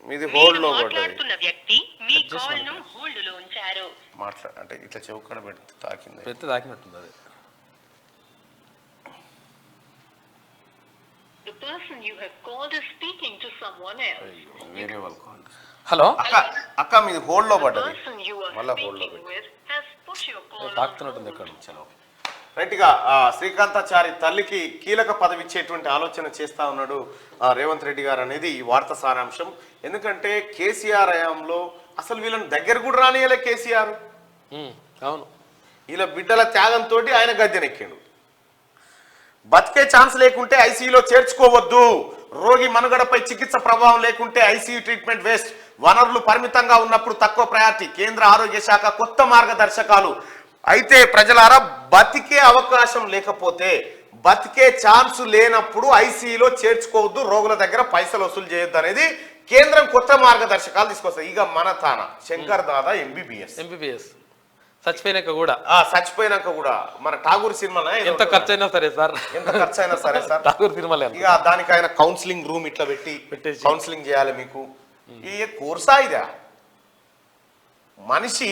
S1: మీది హోల్డ్ లో పడ్డది.
S7: మాట్లాడుతున్న వ్యక్తి మీ కాల్ ను హోల్డ్ లో ఉంచారు.
S1: అంటే ఇట్లా చెవుకడ పెడితే తాకింది.
S2: పెడితే తాకినట్టుంది అది.
S7: The person you have called is speaking to someone else.
S1: వేరే వాళ్ళు కాల్.
S2: హలో
S1: అక్క మీది హోల్డ్ లో
S7: The
S1: పడ్డది.
S7: person you are
S1: మళ్ళా hold లో
S7: speaking with has put your call on
S2: తాకుతున్నట్టుంది ఎక్కడ.
S1: చలో రైట్ గా శ్రీకాంతాచారి తల్లికి కీలక పదవి ఇచ్చేటువంటి ఆలోచన చేస్తా ఉన్నాడు రేవంత్ రెడ్డి గారు అనేది ఈ వార్త సారాంశం. ఎందుకంటే కేసీఆర్ హయాంలో అసలు వీళ్ళని దగ్గర కూడా రానియలే కేసీఆర్.
S2: అవును,
S1: వీళ్ళ బిడ్డల త్యాగంతో ఆయన గద్దెనెక్కాడు. బతికే ఛాన్స్ లేకుంటే ఐసీయూలో చేర్చుకోవద్దు, రోగి మనుగడపై చికిత్స ప్రభావం లేకుంటే ఐసీయూ ట్రీట్మెంట్ వేస్ట్, వనరులు పరిమితంగా ఉన్నప్పుడు తక్కువ ప్రయారిటీ, కేంద్ర ఆరోగ్య శాఖ కొత్త మార్గదర్శకాలు. అయితే ప్రజలారా, బతికే అవకాశం లేకపోతే, బతికే ఛాన్స్ లేనప్పుడు ఐసీయూలో చేర్చుకోవద్దు, రోగుల దగ్గర పైసలు వసూలు చేయొద్దు అనేది కేంద్రం కొత్త మార్గదర్శకాలు తీసుకొస్తాయి. ఇక మన తాన శంకర్ దాదా ఎంబీబీఎస్ చచ్చిపోయినాక కూడా మన ఠాగూర్ సినిమా
S2: ఎంత ఖర్చు అయినా సరే సార్,
S1: ఎంత ఖర్చు అయినా సరే సార్
S2: ఠాగూర్ సినిమా
S1: ఇక దానికి ఆయన కౌన్సిలింగ్ రూమ్ ఇట్లా పెట్టేసి కౌన్సిలింగ్ చేయాలి మీకు. ఈ కోర్సా ఇదా? మనిషి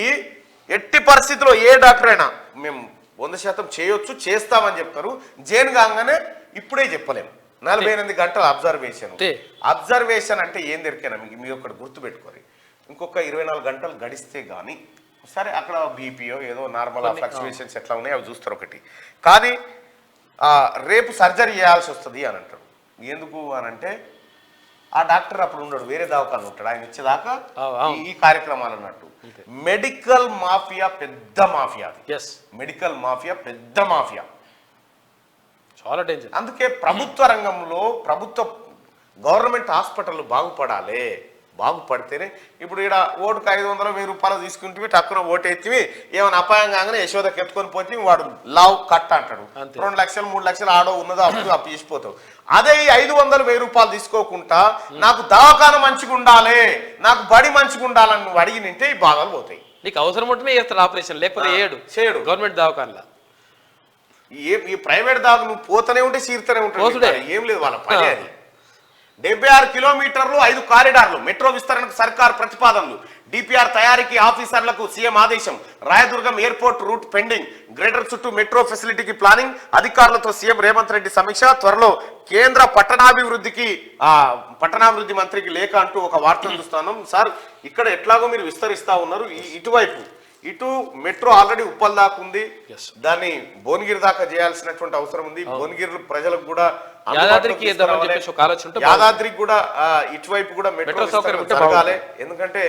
S1: ఎట్టి పరిస్థితిలో ఏ డాక్టర్ అయినా మేము 100% చేయొచ్చు, చేస్తామని చెప్తారు. జైన్ కాగానే ఇప్పుడే చెప్పలేము. 48 గంటల అబ్జర్వేషన్ అంటే ఏం దొరికినా మీరు ఒకటి గుర్తుపెట్టుకోరు. ఇంకొక 24 గంటలు గడిస్తే కానీ సరే అక్కడ బీపీఓ ఏదో నార్మల్ ఫ్లక్చువేషన్స్ ఎట్లా ఉన్నాయో అవి చూస్తారు ఒకటి. కానీ రేపు సర్జరీ చేయాల్సి వస్తుంది అని అంటారు. ఎందుకు అని అంటే ఆ డాక్టర్ అప్పుడు ఉండడు, వేరే దవాఖాన ఉంటాడు, ఆయన ఇచ్చేదాకా ఈ కార్యక్రమాలు అన్నట్టు. మెడికల్ మాఫియా పెద్ద మాఫియా, మెడికల్ మాఫియా పెద్ద మాఫియా,
S2: చాలా డేంజర్.
S1: అందుకే ప్రభుత్వ రంగంలో గవర్నమెంట్ హాస్పిటల్ బాగుపడాలి. బాగుపడితేనే ఇప్పుడు ఇక్కడ ఓటుకు 500-1000 రూపాయలు తీసుకుంటే టక్కున ఓటు ఎత్తివి ఏమైనా అపాయం కాగానే యశోదకి ఎత్తుకొని పోతే వాడు లావ్ కట్ అంటాడు. 2 లక్షలు 3 లక్షలు ఆడో ఉన్నదో అప్పు చేసిపోతావు. అదే 500-1000 రూపాయలు తీసుకోకుండా నాకు దవాఖాన మంచిగా ఉండాలి, నాకు బడి మంచిగా ఉండాలని నువ్వు అడిగి నింటే ఈ బాధలు పోతాయి.
S2: నీకు అవసరం ఉంటేనే చేస్తాడు ఆపరేషన్, లేకపోతే చేయడు. గవర్నమెంట్ దవాఖానలో
S1: ఈ ప్రైవేట్ దాకా నువ్వు పోతూనే ఉంటే చీరుతూనే ఉంటాడు. ఏం లేదు వాళ్ళ పని అది. 76 కిలోమీటర్లు 5 కారిడార్లు, మెట్రో విస్తరణకు సర్కార్ ప్రతిపాదనలు, డిపిఆర్ తయారీకి ఆఫీసర్లకు సీఎం ఆదేశం, Rayadurgam airport route pending, greater చుట్టూ మెట్రో ఫెసిలిటీకి ప్లానింగ్, అధికారులతో సీఎం రేవంత్ రెడ్డి సమీక్ష, త్వరలో కేంద్ర పట్టణాభివృద్ధి మంత్రికి లేఖ అంటూ ఒక వార్తను చూస్తున్నాం. సార్ ఇక్కడ ఎట్లాగో మీరు విస్తరిస్తా ఉన్నారు, ఇటు మెట్రో ఆల్రెడీ ఉప్పల్ దాకా ఉంది, దాన్ని భువనగిరి దాకా చేయాల్సినటువంటి అవసరం ఉంది. భువనగిరి ప్రజలకు కూడా యాదాద్రికి కూడా ఇటువైపు కూడా మెట్రో జరగాలి. ఎందుకంటే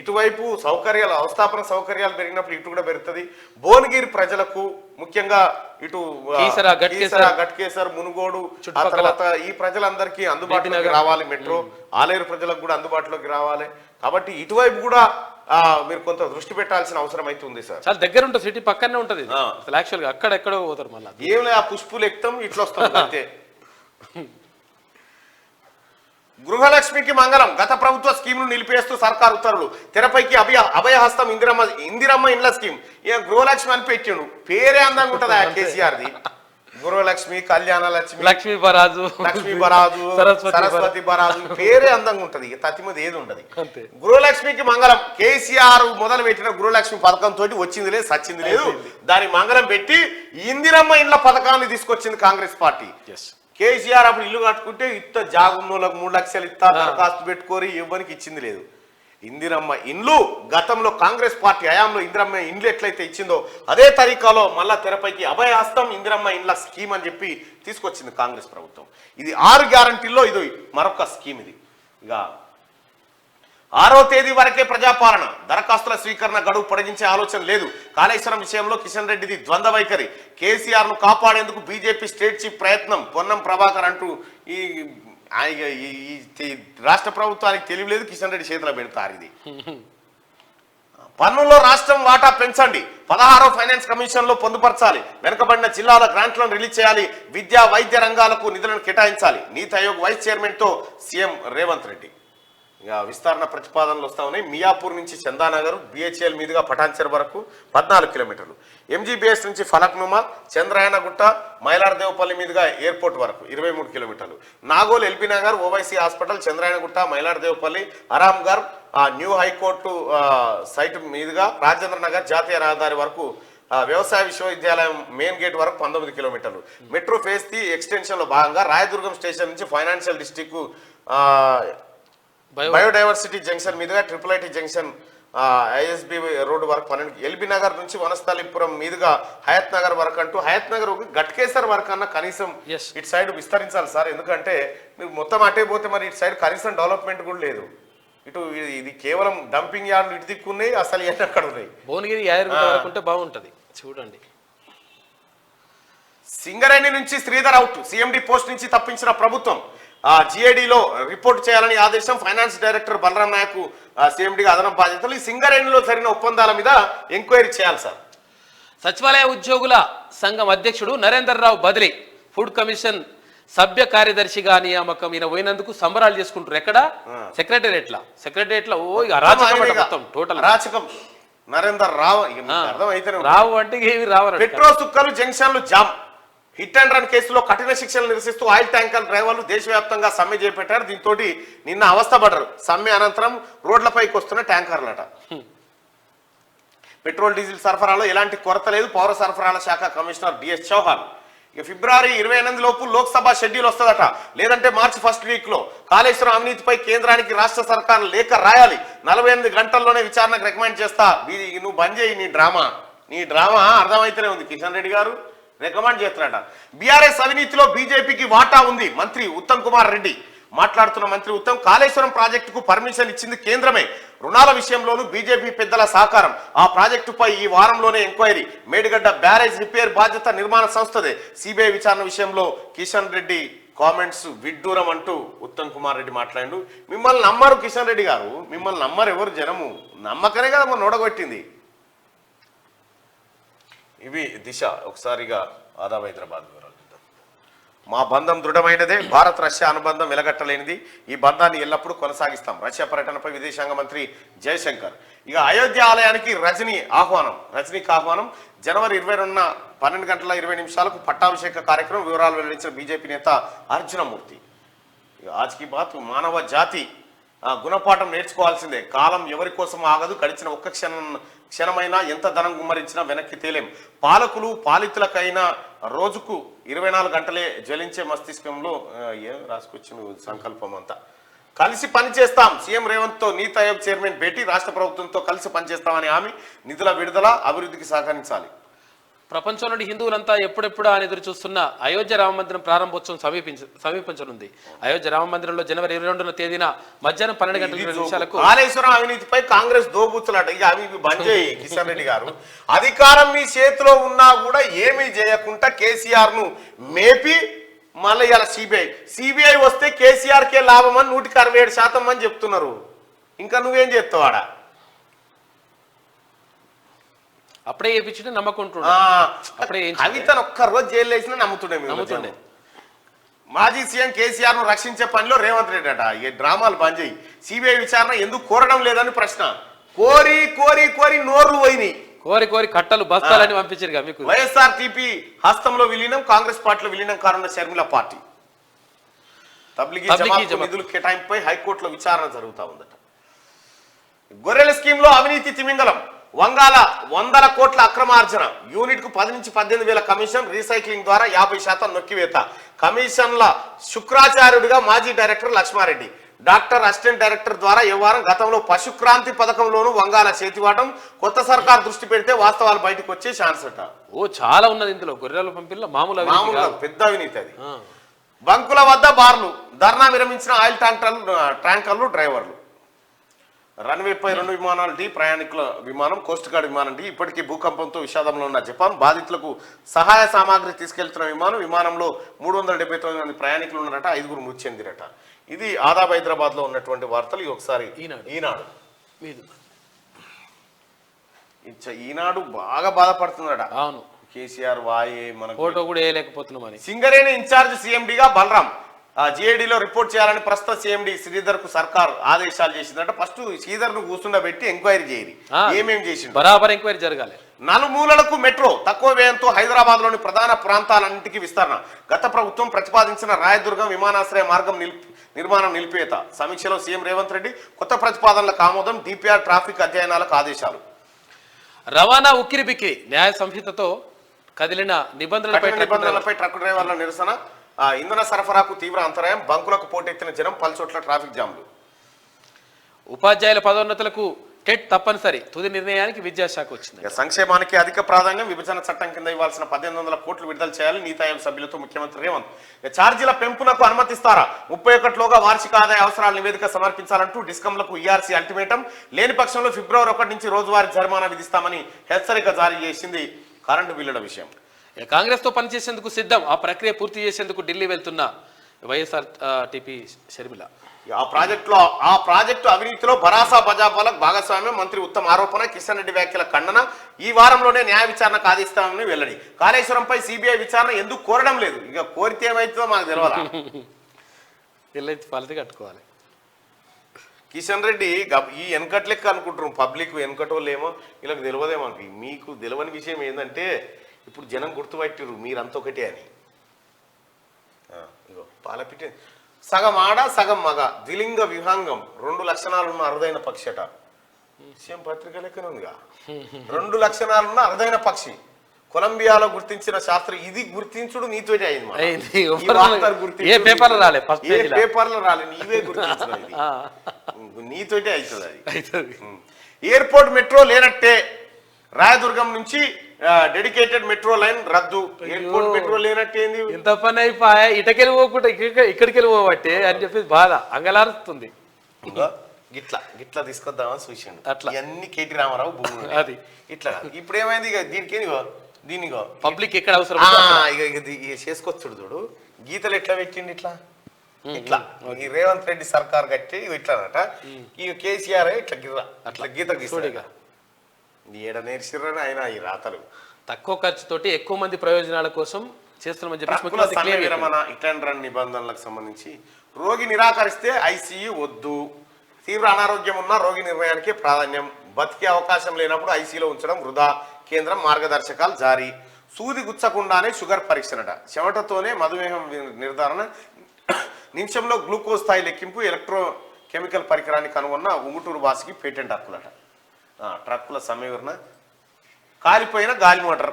S1: ఇటువైపు సౌకర్యాలు అవస్థాపన సౌకర్యాలు పెరిగినప్పుడు ఇటు కూడా పెరుగుతుంది. భువనగిరి ప్రజలకు ముఖ్యంగా ఇటు గట్కేసర్ మునుగోడు ఆ తర్వాత ఈ ప్రజలందరికీ అందుబాటులోకి రావాలి మెట్రో, ఆలేరు ప్రజలకు కూడా అందుబాటులోకి రావాలి. కాబట్టి ఇటువైపు కూడా మీరు కొంత దృష్టి పెట్టాల్సిన అవసరం అయితే ఉంది సార్.
S2: చాలా దగ్గర ఉంటుంది, సిటీ పక్కనే ఉంటుంది. యాక్చువల్గా అక్కడెక్కడో పోతారు మళ్ళీ.
S1: ఏం లేదు, ఆ పుష్పులు ఎక్కుతాం ఇట్లా వస్తాం అంతే. గృహలక్ష్మికి మంగళం, గత ప్రభుత్వ స్కీమ్ను నిలిపేస్తూ సర్కార్ ఉత్తర్వులు, తెరపైకి అభయహస్తం ఇందిరమ్మ ఇండ్ల స్కీమ్. ఇక గృహలక్ష్మి అని పెట్టిండు, పేరే అందంగా ఉంటుంది ఆ కేసీఆర్ది. గృహలక్ష్మి, కళ్యాణ లక్ష్మి, లక్ష్మీ బరాజు, సరస్వతి బరాజు, పేరే అందంగా ఉంటది. ఇక తతిమది ఏది ఉండదు. గృహలక్ష్మికి మంగళం, కేసీఆర్ మొదలు పెట్టిన గృహలక్ష్మి పథకం తోటి వచ్చింది లేదు సచ్చింది లేదు, దాని మంగళం పెట్టి ఇందిరమ్మ ఇండ్ల పథకాన్ని తీసుకొచ్చింది కాంగ్రెస్ పార్టీ. కేసీఆర్ అప్పుడు ఇల్లు కట్టుకుంటే ఇత్త జాగున్నోళ్ళకు 3 లక్షలు ఇస్తా దరఖాస్తు పెట్టుకోరి ఇవ్వడానికి ఇచ్చింది లేదు. ఇందిరమ్మ ఇండ్లు గతంలో కాంగ్రెస్ పార్టీ హయాంలో ఇందిరమ్మ ఇండ్లు ఎట్లయితే ఇచ్చిందో అదే తరీకాలో మళ్ళా తెరపైకి అభయహస్తం ఇందిరమ్మ ఇండ్ల స్కీమ్ అని చెప్పి తీసుకొచ్చింది కాంగ్రెస్ ప్రభుత్వం. ఇది 6 గ్యారంటీల్లో ఇది మరొక స్కీమ్. ఇది ఇక 6వ తేదీ వరకే ప్రజాపాలన, దరఖాస్తుల స్వీకరణ గడువు పొడిగించే ఆలోచన లేదు. కాళేశ్వరం విషయంలో కిషన్ రెడ్డిది ద్వంద్వ వైఖరి. కేసీఆర్ ను కాపాడేందుకు బీజేపీ స్టేట్ చీఫ్ ప్రయత్నం. పొన్నం ప్రభాకర్ అంటూ ఈ రాష్ట్ర ప్రభుత్వానికి తెలియలేదు, కిషన్ రెడ్డి చేతిలో పెడతారు. ఇది పన్నుల్లో రాష్ట్రం వాటా పెంచండి, 16వ ఫైనాన్స్ కమిషన్ లో పొందుపరచాలి, వెనుకబడిన జిల్లాల గ్రాంట్లను రిలీజ్ చేయాలి, విద్యా వైద్య రంగాలకు నిధులను కేటాయించాలి. నీతి ఆయోగ్ వైస్ చైర్మన్ తో సీఎం రేవంత్ రెడ్డి. ఇక విస్తరణ ప్రతిపాదనలు వస్తా ఉన్నాయి. మియాపూర్ నుంచి చందానగర్, బిహెచ్ఎల్ మీదుగా పటాన్చెరు వరకు 14 కిలోమీటర్లు, ఎంజీబీఎస్ నుంచి ఫలక్నుమా, చంద్రయానగుట్ట, మైలార్దేవపల్లి మీదుగా ఎయిర్పోర్ట్ వరకు 23 కిలోమీటర్లు, Nagole, LB Nagar, Owaisi hospital, Chandrayangutta, Mailardevpally, Aramghar, new high court site మీదుగా రాజేంద్ర నగర్ జాతీయ రహదారి వరకు, వ్యవసాయ విశ్వవిద్యాలయం మెయిన్ గేట్ వరకు 19 కిలోమీటర్లు. మెట్రో ఫేజ్ 3 ఎక్స్టెన్షన్ లో భాగంగా రాయదుర్గం స్టేషన్ నుంచి ఫైనాన్షియల్ డిస్ట్రిక్ట్ బయోడైవర్సిటీ జంక్షన్ మీదుగా ట్రిపుల్ జంక్షన్ ఐఎస్బి రోడ్డు వరకు 12, ఎల్బీ నగర్ నుంచి వనస్థలిపురం మీదుగా హయత్ నగర్ వరకు అంటూ హయత్ నగర్ గట్కేసర్ వరకు అన్న కనీసం ఇటు సైడ్ విస్తరించాలి సార్. ఎందుకంటే మీరు మొత్తం అటే పోతే మరి ఇటు సైడ్ కనీసం డెవలప్మెంట్ కూడా లేదు. ఇటు ఇది కేవలం డంపింగ్ యార్డ్లు ఇటు దిక్కున్నాయి, అసలు ఎక్కడ ఉన్నాయి.
S2: భువనగిరి వరకు ఉంటే బాగుంటది. చూడండి,
S1: సింగరేణి నుంచి శ్రీధర్ అవుట్, సీఎండి పోస్ట్ నుంచి తప్పించిన ప్రభుత్వం. జిఐడిలో రిపోర్ట్ చేయాలని ఆదేశం. ఫైనాన్స్ డైరెక్టర్ బలరాం నాయక్ సీఎండిగా అదనపు బాధ్యతలు. ఈ సింగరేణిలో జరిగిన ఒప్పందాల మీద ఎంక్వైరీ చేయాలి సార్.
S2: సచివాలయ ఉద్యోగుల సంఘం అధ్యక్షుడు నరేందర్ రావు బదిలీ, ఫుడ్ కమిషన్ సభ్య కార్యదర్శిగా నియామకం. ఈయన పోయినందుకు సంబరాలు చేసుకుంటారు. ఎక్కడ? సెక్రటరియట్ లో ఓ టోటల్
S1: అరాచకం. నరేందర్ రావు
S2: రావు అంటే ఏమి రావు.
S1: పెట్రోల్ సుక్కలు జంక్షన్లు జామ్. హిట్ అండ్ రన్ కేసులో కఠిన శిక్షలు నిరసిస్తూ ఆయిల్ ట్యాంకర్ డ్రైవర్లు దేశవ్యాప్తంగా సమ్మె చేపట్టారు. దీంతో నిన్న అవస్థపడ్డారు. సమ్మె అనంతరం రోడ్లపైకి వస్తున్న ట్యాంకర్లట. పెట్రోల్ డీజిల్ సరఫరాలో ఎలాంటి కొరత లేదు, పౌర సరఫరాల శాఖ కమిషనర్ డిఎస్ చౌహాన్. ఇక ఫిబ్రవరి 28 లోపు లోక్సభ షెడ్యూల్ వస్తుందట, లేదంటే మార్చి ఫస్ట్ వీక్ లో కాళేశ్వరం అవినీతిపై కేంద్రానికి రాష్ట్ర సర్కార్ లేఖ రాయాలి. 48 గంటల్లోనే విచారణకు రికమెండ్ చేస్తా. నువ్వు బంద్ చేయి నీ డ్రామా అర్థమైతేనే ఉంది. కిషన్ రెడ్డి గారు రికమెండ్ చేస్తున్నారట. బీఆర్ఎస్ అవినీతిలో బీజేపీకి వాటా ఉంది. మంత్రి ఉత్తమ్ కుమార్ రెడ్డి మాట్లాడుతున్న మంత్రి ఉత్తమ్, కాళేశ్వరం ప్రాజెక్టుకు పర్మిషన్ ఇచ్చింది కేంద్రమే. రుణాల విషయంలోనూ బీజేపీ పెద్దల సహకారం. ఆ ప్రాజెక్టుపై ఈ వారంలోనే ఎంక్వైరీ. మేడిగడ్డ బ్యారేజ్ రిపేర్ బాధ్యత నిర్మాణ సంస్థదే. సిబిఐ విచారణ విషయంలో కిషన్ రెడ్డి కామెంట్స్ విడ్డూరం అంటూ ఉత్తమ్ కుమార్ రెడ్డి మాట్లాడు. మిమ్మల్ని నమ్మరు కిషన్ రెడ్డి గారు, మిమ్మల్ని నమ్మరు ఎవరు జనము. నమ్మకనే కదా మనం నోడగొట్టింది. ఇవి దిశ. ఒకసారిగా ఆదాబ్ హైదరాబాద్ వివరాలు. మా బంధం దృఢమైనదే, భారత్ రష్యా అనుబంధం వెలగట్టలేనిది. ఈ బంధాన్ని ఎల్లప్పుడూ కొనసాగిస్తాం. రష్యా పర్యటనపై విదేశాంగ మంత్రి జయశంకర్. ఇక అయోధ్య ఆలయానికి రజనీకి ఆహ్వానం. జనవరి 22న 12:20 పట్టాభిషేక కార్యక్రమం. వివరాలు వెల్లడించిన బీజేపీ నేత అర్జునమూర్తి. ఇక ఆజ్కి బాత్, మానవ జాతి గుణపాఠం నేర్చుకోవాల్సిందే. కాలం ఎవరి కోసం ఆగదు. గడిచిన ఒక్క క్షణమైనా ఎంత ధనం గుమ్మరించినా వెనక్కి తేలేం. పాలకులు పాలితులకైనా రోజుకు 24 గంటలే జ్వలించే మస్తిష్కంలో ఏం రాసుకొచ్చిన సంకల్పం అంతా. కలిసి పనిచేస్తాం. సీఎం రేవంత్ తో నీతి ఆయోగ్ చైర్మన్ భేటీ. రాష్ట్ర ప్రభుత్వంతో కలిసి పనిచేస్తామని హామీ. నిధుల విడుదల, అభివృద్ధికి సహకరించాలి.
S2: ప్రపంచంలోని హిందువులంతా ఎప్పుడెప్పుడా అని ఎదురు చూస్తున్న అయోధ్య రామ మందిరం ప్రారంభోత్సవం సమీపించనుంది. అయోధ్య రామ మందిరంలో జనవరి 22న తేదీన మధ్యాహ్నం 12:20
S1: కాళేశ్వరం అవినీతిపై కాంగ్రెస్ దోబూచులాట. ఇక అవి బంద్ చేయి కిషన్ రెడ్డి గారు. అధికారం మీ చేతిలో ఉన్నా కూడా ఏమీ చేయకుండా కేసీఆర్ ను మేపి మళ్ళీ ఇలా సిబిఐ వస్తే కేసీఆర్కే లాభం అని 167% అని చెప్తున్నారు. ఇంకా నువ్వేం చెప్తావు ఆడ?
S2: అప్పుడే చేయించుంటే నమ్మకుంటుండే.
S1: కవితను ఒక్క రోజు జైలు వేసినా నమ్ముతుండే. మాజీ సీఎం కేసీఆర్ ను రక్షించే పనిలో రేవంత్ రెడ్డి అట. ఈ డ్రామాలు బంద్ చేయి. సిబిఐ విచారణ ఎందుకు కోరడం లేదని ప్రశ్న. కోరి నోర్లు పోయినాయి.
S2: కోరి కట్టలు బస్తాలని పంపించారు మీకు.
S1: వైఎస్ఆర్టీపీ హస్తంలో విలీనం, కాంగ్రెస్ పార్టీలో విలీనం కానున్న షర్మిల పార్టీ. తబ్లిగీ జమాత్ నిధులు కేటాయింపుపై హైకోర్టులో విచారణ జరుగుతా ఉందట. గొర్రెల స్కీమ్ లో అవినీతి తిమింగలం. వంగాల 100 కోట్ల అక్రమార్జన. యూనిట్ కు 10 నుంచి 18 వేల కమిషన్. రీసైక్లింగ్ ద్వారా 50% నొక్కివేత. కమిషన్ల శుక్రాచార్యుడిగా మాజీ director Laxma Reddy. Doctor assistant director ద్వారా వ్యవహారం. గతంలో పశుక్రాంతి పథకంలోనూ వంగాల చేతివాటం. కొత్త సర్కార్ దృష్టి పెడితే వాస్తవాలు బయటకు వచ్చే ఛాన్స్ అట.
S2: చాలా ఉన్నది ఇందులో. గొర్రెల పంపిణీలో మామూలు
S1: పెద్ద అవినీతి అది. బంకుల వద్ద బార్లు. ధర్నా విరమించిన ఆయిల్ ట్యాంకర్లు డ్రైవర్లు. రన్వేపై 2 విమానాలు ఢీ, ప్రయాణికుల విమానం కోస్ట్ గార్డ్ విమానం ఢీ. ఇప్పటికీ భూకంపంతో విషాదంలో ఉన్న జపాన్. బాధితులకు సహాయ సామాగ్రి తీసుకెళ్తున్న విమానంలో 379 మంది ప్రయాణికులు ఉన్నారట, 5 మృతి చెందిరట. ఇది ఆదాబ్ హైదరాబాద్ లో ఉన్నటువంటి వార్తలు. ఇది ఒకసారి ఈనాడు ఈనాడు బాగా బాధపడుతున్నాడ.
S2: అవును,
S1: కేసీఆర్ వాయే మన
S2: ఫోటో కూడా వేయలేకపోతున్నామని.
S1: సింగరేణి ఇన్ఛార్జ్ సీఎండీగా బలరాం జిఐడిలో రిపోర్ట్ చేయాలని ప్రస్తుత సీఎండి శ్రీధర్ కు సర్కార్ ఆదేశాలు చేసిందంట. ఫస్ట్ శ్రీధర్ ను కూర్చుండబెట్టి ఎంక్వైరీ చేయాలి, ఏమేం చేసిండు
S2: బరాబర్ ఎంక్వైరీ జరగాలి.
S1: నలుమూలలకు మెట్రో, తక్కువ వ్యయంతో హైదరాబాద్ లోని ప్రధాన ప్రాంతాలన్నింటికి విస్తరణ. గత ప్రభుత్వం ప్రతిపాదించిన రాయదుర్గం విమానాశ్రయ మార్గం నిర్మాణం నిలిపివేత. సమీక్షలో సీఎం రేవంత్ రెడ్డి. కొత్త ప్రతిపాదనలకు ఆమోదం. డిపిఆర్ ట్రాఫిక్ అధ్యయనాలకు ఆదేశాలు.
S2: రవాణా ఉక్కిరి బిక్కిరి. న్యాయ సంహితతో కదిలిన నిబంధనలపై
S1: ట్రక్ డ్రైవర్ల నిరసన. ఇంధన సరఫరాకు తీవ్ర అంతరాయం. బంకులకు పోటెత్తిన జనం. పలుచోట్ల ట్రాఫిక్ జామ్లు.
S2: ఉపాధ్యాయుల పదోన్నతులకు టెట్ తప్పనిసరి. తుది నిర్ణయానికి విద్యాశాఖ వచ్చింది.
S1: సంక్షేమానికి అధిక ప్రాధాన్యం. విభజన చట్టం కింద ఇవ్వాల్సిన 1800 కోట్లు విడుదల చేయాలి. నీతి ఆయోగ్ సభ్యులతో ముఖ్యమంత్రి రేవంత్. ఛార్జీల పెంపునకు అనుమతిస్తారా? 31లోగా వార్షిక ఆదాయ అవసరాల నివేదిక సమర్పించాలంటూ డిస్కంలకు ఈఆర్సీ అల్టిమేటం. లేని పక్షంలో ఫిబ్రవరి 1 నుంచి రోజువారీ జరిమానా విధిస్తామని హెచ్చరిక జారీ చేసింది. కరెంటు బిల్లుల విషయం.
S2: కాంగ్రెస్ తో పనిచేసేందుకు సిద్ధం. ఆ ప్రక్రియ పూర్తి చేసేందుకు ఢిల్లీ వెళ్తున్న వైఎస్ఆర్టీపీ షర్మిల.
S1: ఆ ప్రాజెక్టు అవినీతిలో భరాసా బజాపాలకు భాగస్వామ్యం. మంత్రి ఉత్తమ్ ఆరోపణ. కిషన్ రెడ్డి వ్యాఖ్యల ఖండన. ఈ వారంలోనే న్యాయ విచారణకు ఆదేశిస్తామని వెల్లడి. కాళేశ్వరంపై సిబిఐ విచారణ ఎందుకు కోరడం లేదు? ఇక కోరితే ఏమైతుందో మాకు తెలియదా?
S2: పెళ్ళైతే ఫలితం కట్టుకోవాలి.
S1: కిషన్ రెడ్డి ఈ వెనకట్ లెక్క అనుకుంటున్నాం. పబ్లిక్ వెనకటోళ్ళు ఏమో వీళ్ళకి తెలియదేమో. మీకు తెలియని విషయం ఏంటంటే ఇప్పుడు జనం గుర్తుపట్టిరు మీరంతా ఒకటే అని. ఇగో పాలపిట్టి సగం ఆడ సగం మగ ద్విలింగ విహంగం 2 లక్షణాలున్న అరుదైన పక్షి అట. విషయం పత్రిక లెక్కనే ఉందిగా. 2 లక్షణాలున్న అరుదైన పక్షి కొలంబియాలో గుర్తించిన శాస్త్రం. ఇది గుర్తించుడు నీతోటే అయింది.
S2: ఏ పేపర్లో రాలే,
S1: నీవే గుర్తించు. నీతోటే అవుతుంది అది. ఎయిర్పోర్ట్ మెట్రో లేనట్టే. రాయదుర్గం నుంచి డెడికేటెడ్ మెట్రో లైన్ రద్దు. ఎయిర్పోర్ట్ మెట్రో లేనట్టేంది?
S2: ఇంత పని అయిపోయా. ఇటకెళ్ళి పోకుండా ఇక్కడికి వెళ్ళి పోవట్టే అని చెప్పేసి బాధ అంగలారుస్తుంది.
S1: గిట్లా తీసుకొద్దామని చూసిండు.
S2: అట్లా
S1: ఇవన్నీ కేటీ రామారావు భూములు అది ఇట్లా. ఇప్పుడు ఏమైంది? ఇక దీనిగో
S2: పబ్లిక్ ఎక్కడ అవసరం
S1: ఇక చేసుకొచ్చుడు చూడు. గీతలు ఎట్లా పెట్టిండు? ఇట్లా ఈ రేవంత్ రెడ్డి సర్కార్ కట్టి ఇట్లానట. ఇక కేసీఆర్ ఇట్లా గిర్రా అట్లా గీత గీస్తాడుగా. ఏడ నేర్చిర్రని ఆయన ఈ రాతలు.
S2: తక్కువ ఖర్చుతోటి ఎక్కువ మంది ప్రయోజనాల కోసం చేస్తున్నామని చెప్పి
S1: విరమణ ఇట్లాంటి నిబంధనలకు సంబంధించి రోగి నిరాకరిస్తే ఐసీయూ వద్దు. తీవ్ర అనారోగ్యం ఉన్న రోగి నిర్ణయానికి ప్రాధాన్యం. బతికే అవకాశం లేనప్పుడు ఐసీయూలో ఉంచడం వృధా. కేంద్రం మార్గదర్శకాలు జారీ. సూది గుచ్చకుండానే షుగర్ పరీక్షనట. చెమటతోనే మధుమేహం నిర్ధారణ. నిమిషంలో గ్లూకోజ్ స్థాయి లెక్కింపు. ఎలక్ట్రో కెమికల్ పరికరాన్ని కనుగొన్న ఉంగుటూరు బాసికి పేటెంట్ హక్కులట. ట్రక్కుల సమీకరణ. కాలిపోయిన గాలి మోటార్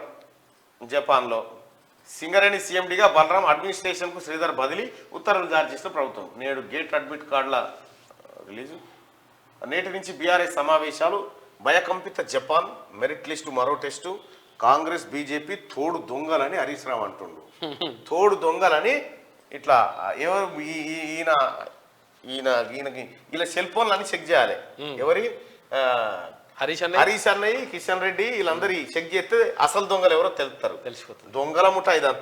S1: జపాన్లో. సింగరేణి సీఎండీగా బలరాం. అడ్మినిస్ట్రేషన్కు శ్రీధర్ బదిలీ. ఉత్తర్వులు జారీ చేసిన ప్రభుత్వం. నేడు గేట్ అడ్మిట్ కార్డుల రిలీజు. నేటి నుంచి బీఆర్ఎస్ సమావేశాలు. భయకంపిత జపాన్. మెరిట్ లిస్టు మరో టెస్టు. కాంగ్రెస్ బీజేపీ తోడు దొంగలని హరీష్ రావు అంటుండు. తోడు దొంగలని ఇట్లా ఎవరు ఈయనకి ఇలా సెల్ ఫోన్లు అని చెక్ చేయాలి. ఎవరి హరీష్ అన్నయ్య, కిషన్ రెడ్డి వీళ్ళందరి చెక్ చేస్తే అసలు దొంగలు ఎవరో తెలుస్తారు. దొంగల ముఠా ఇదంతా.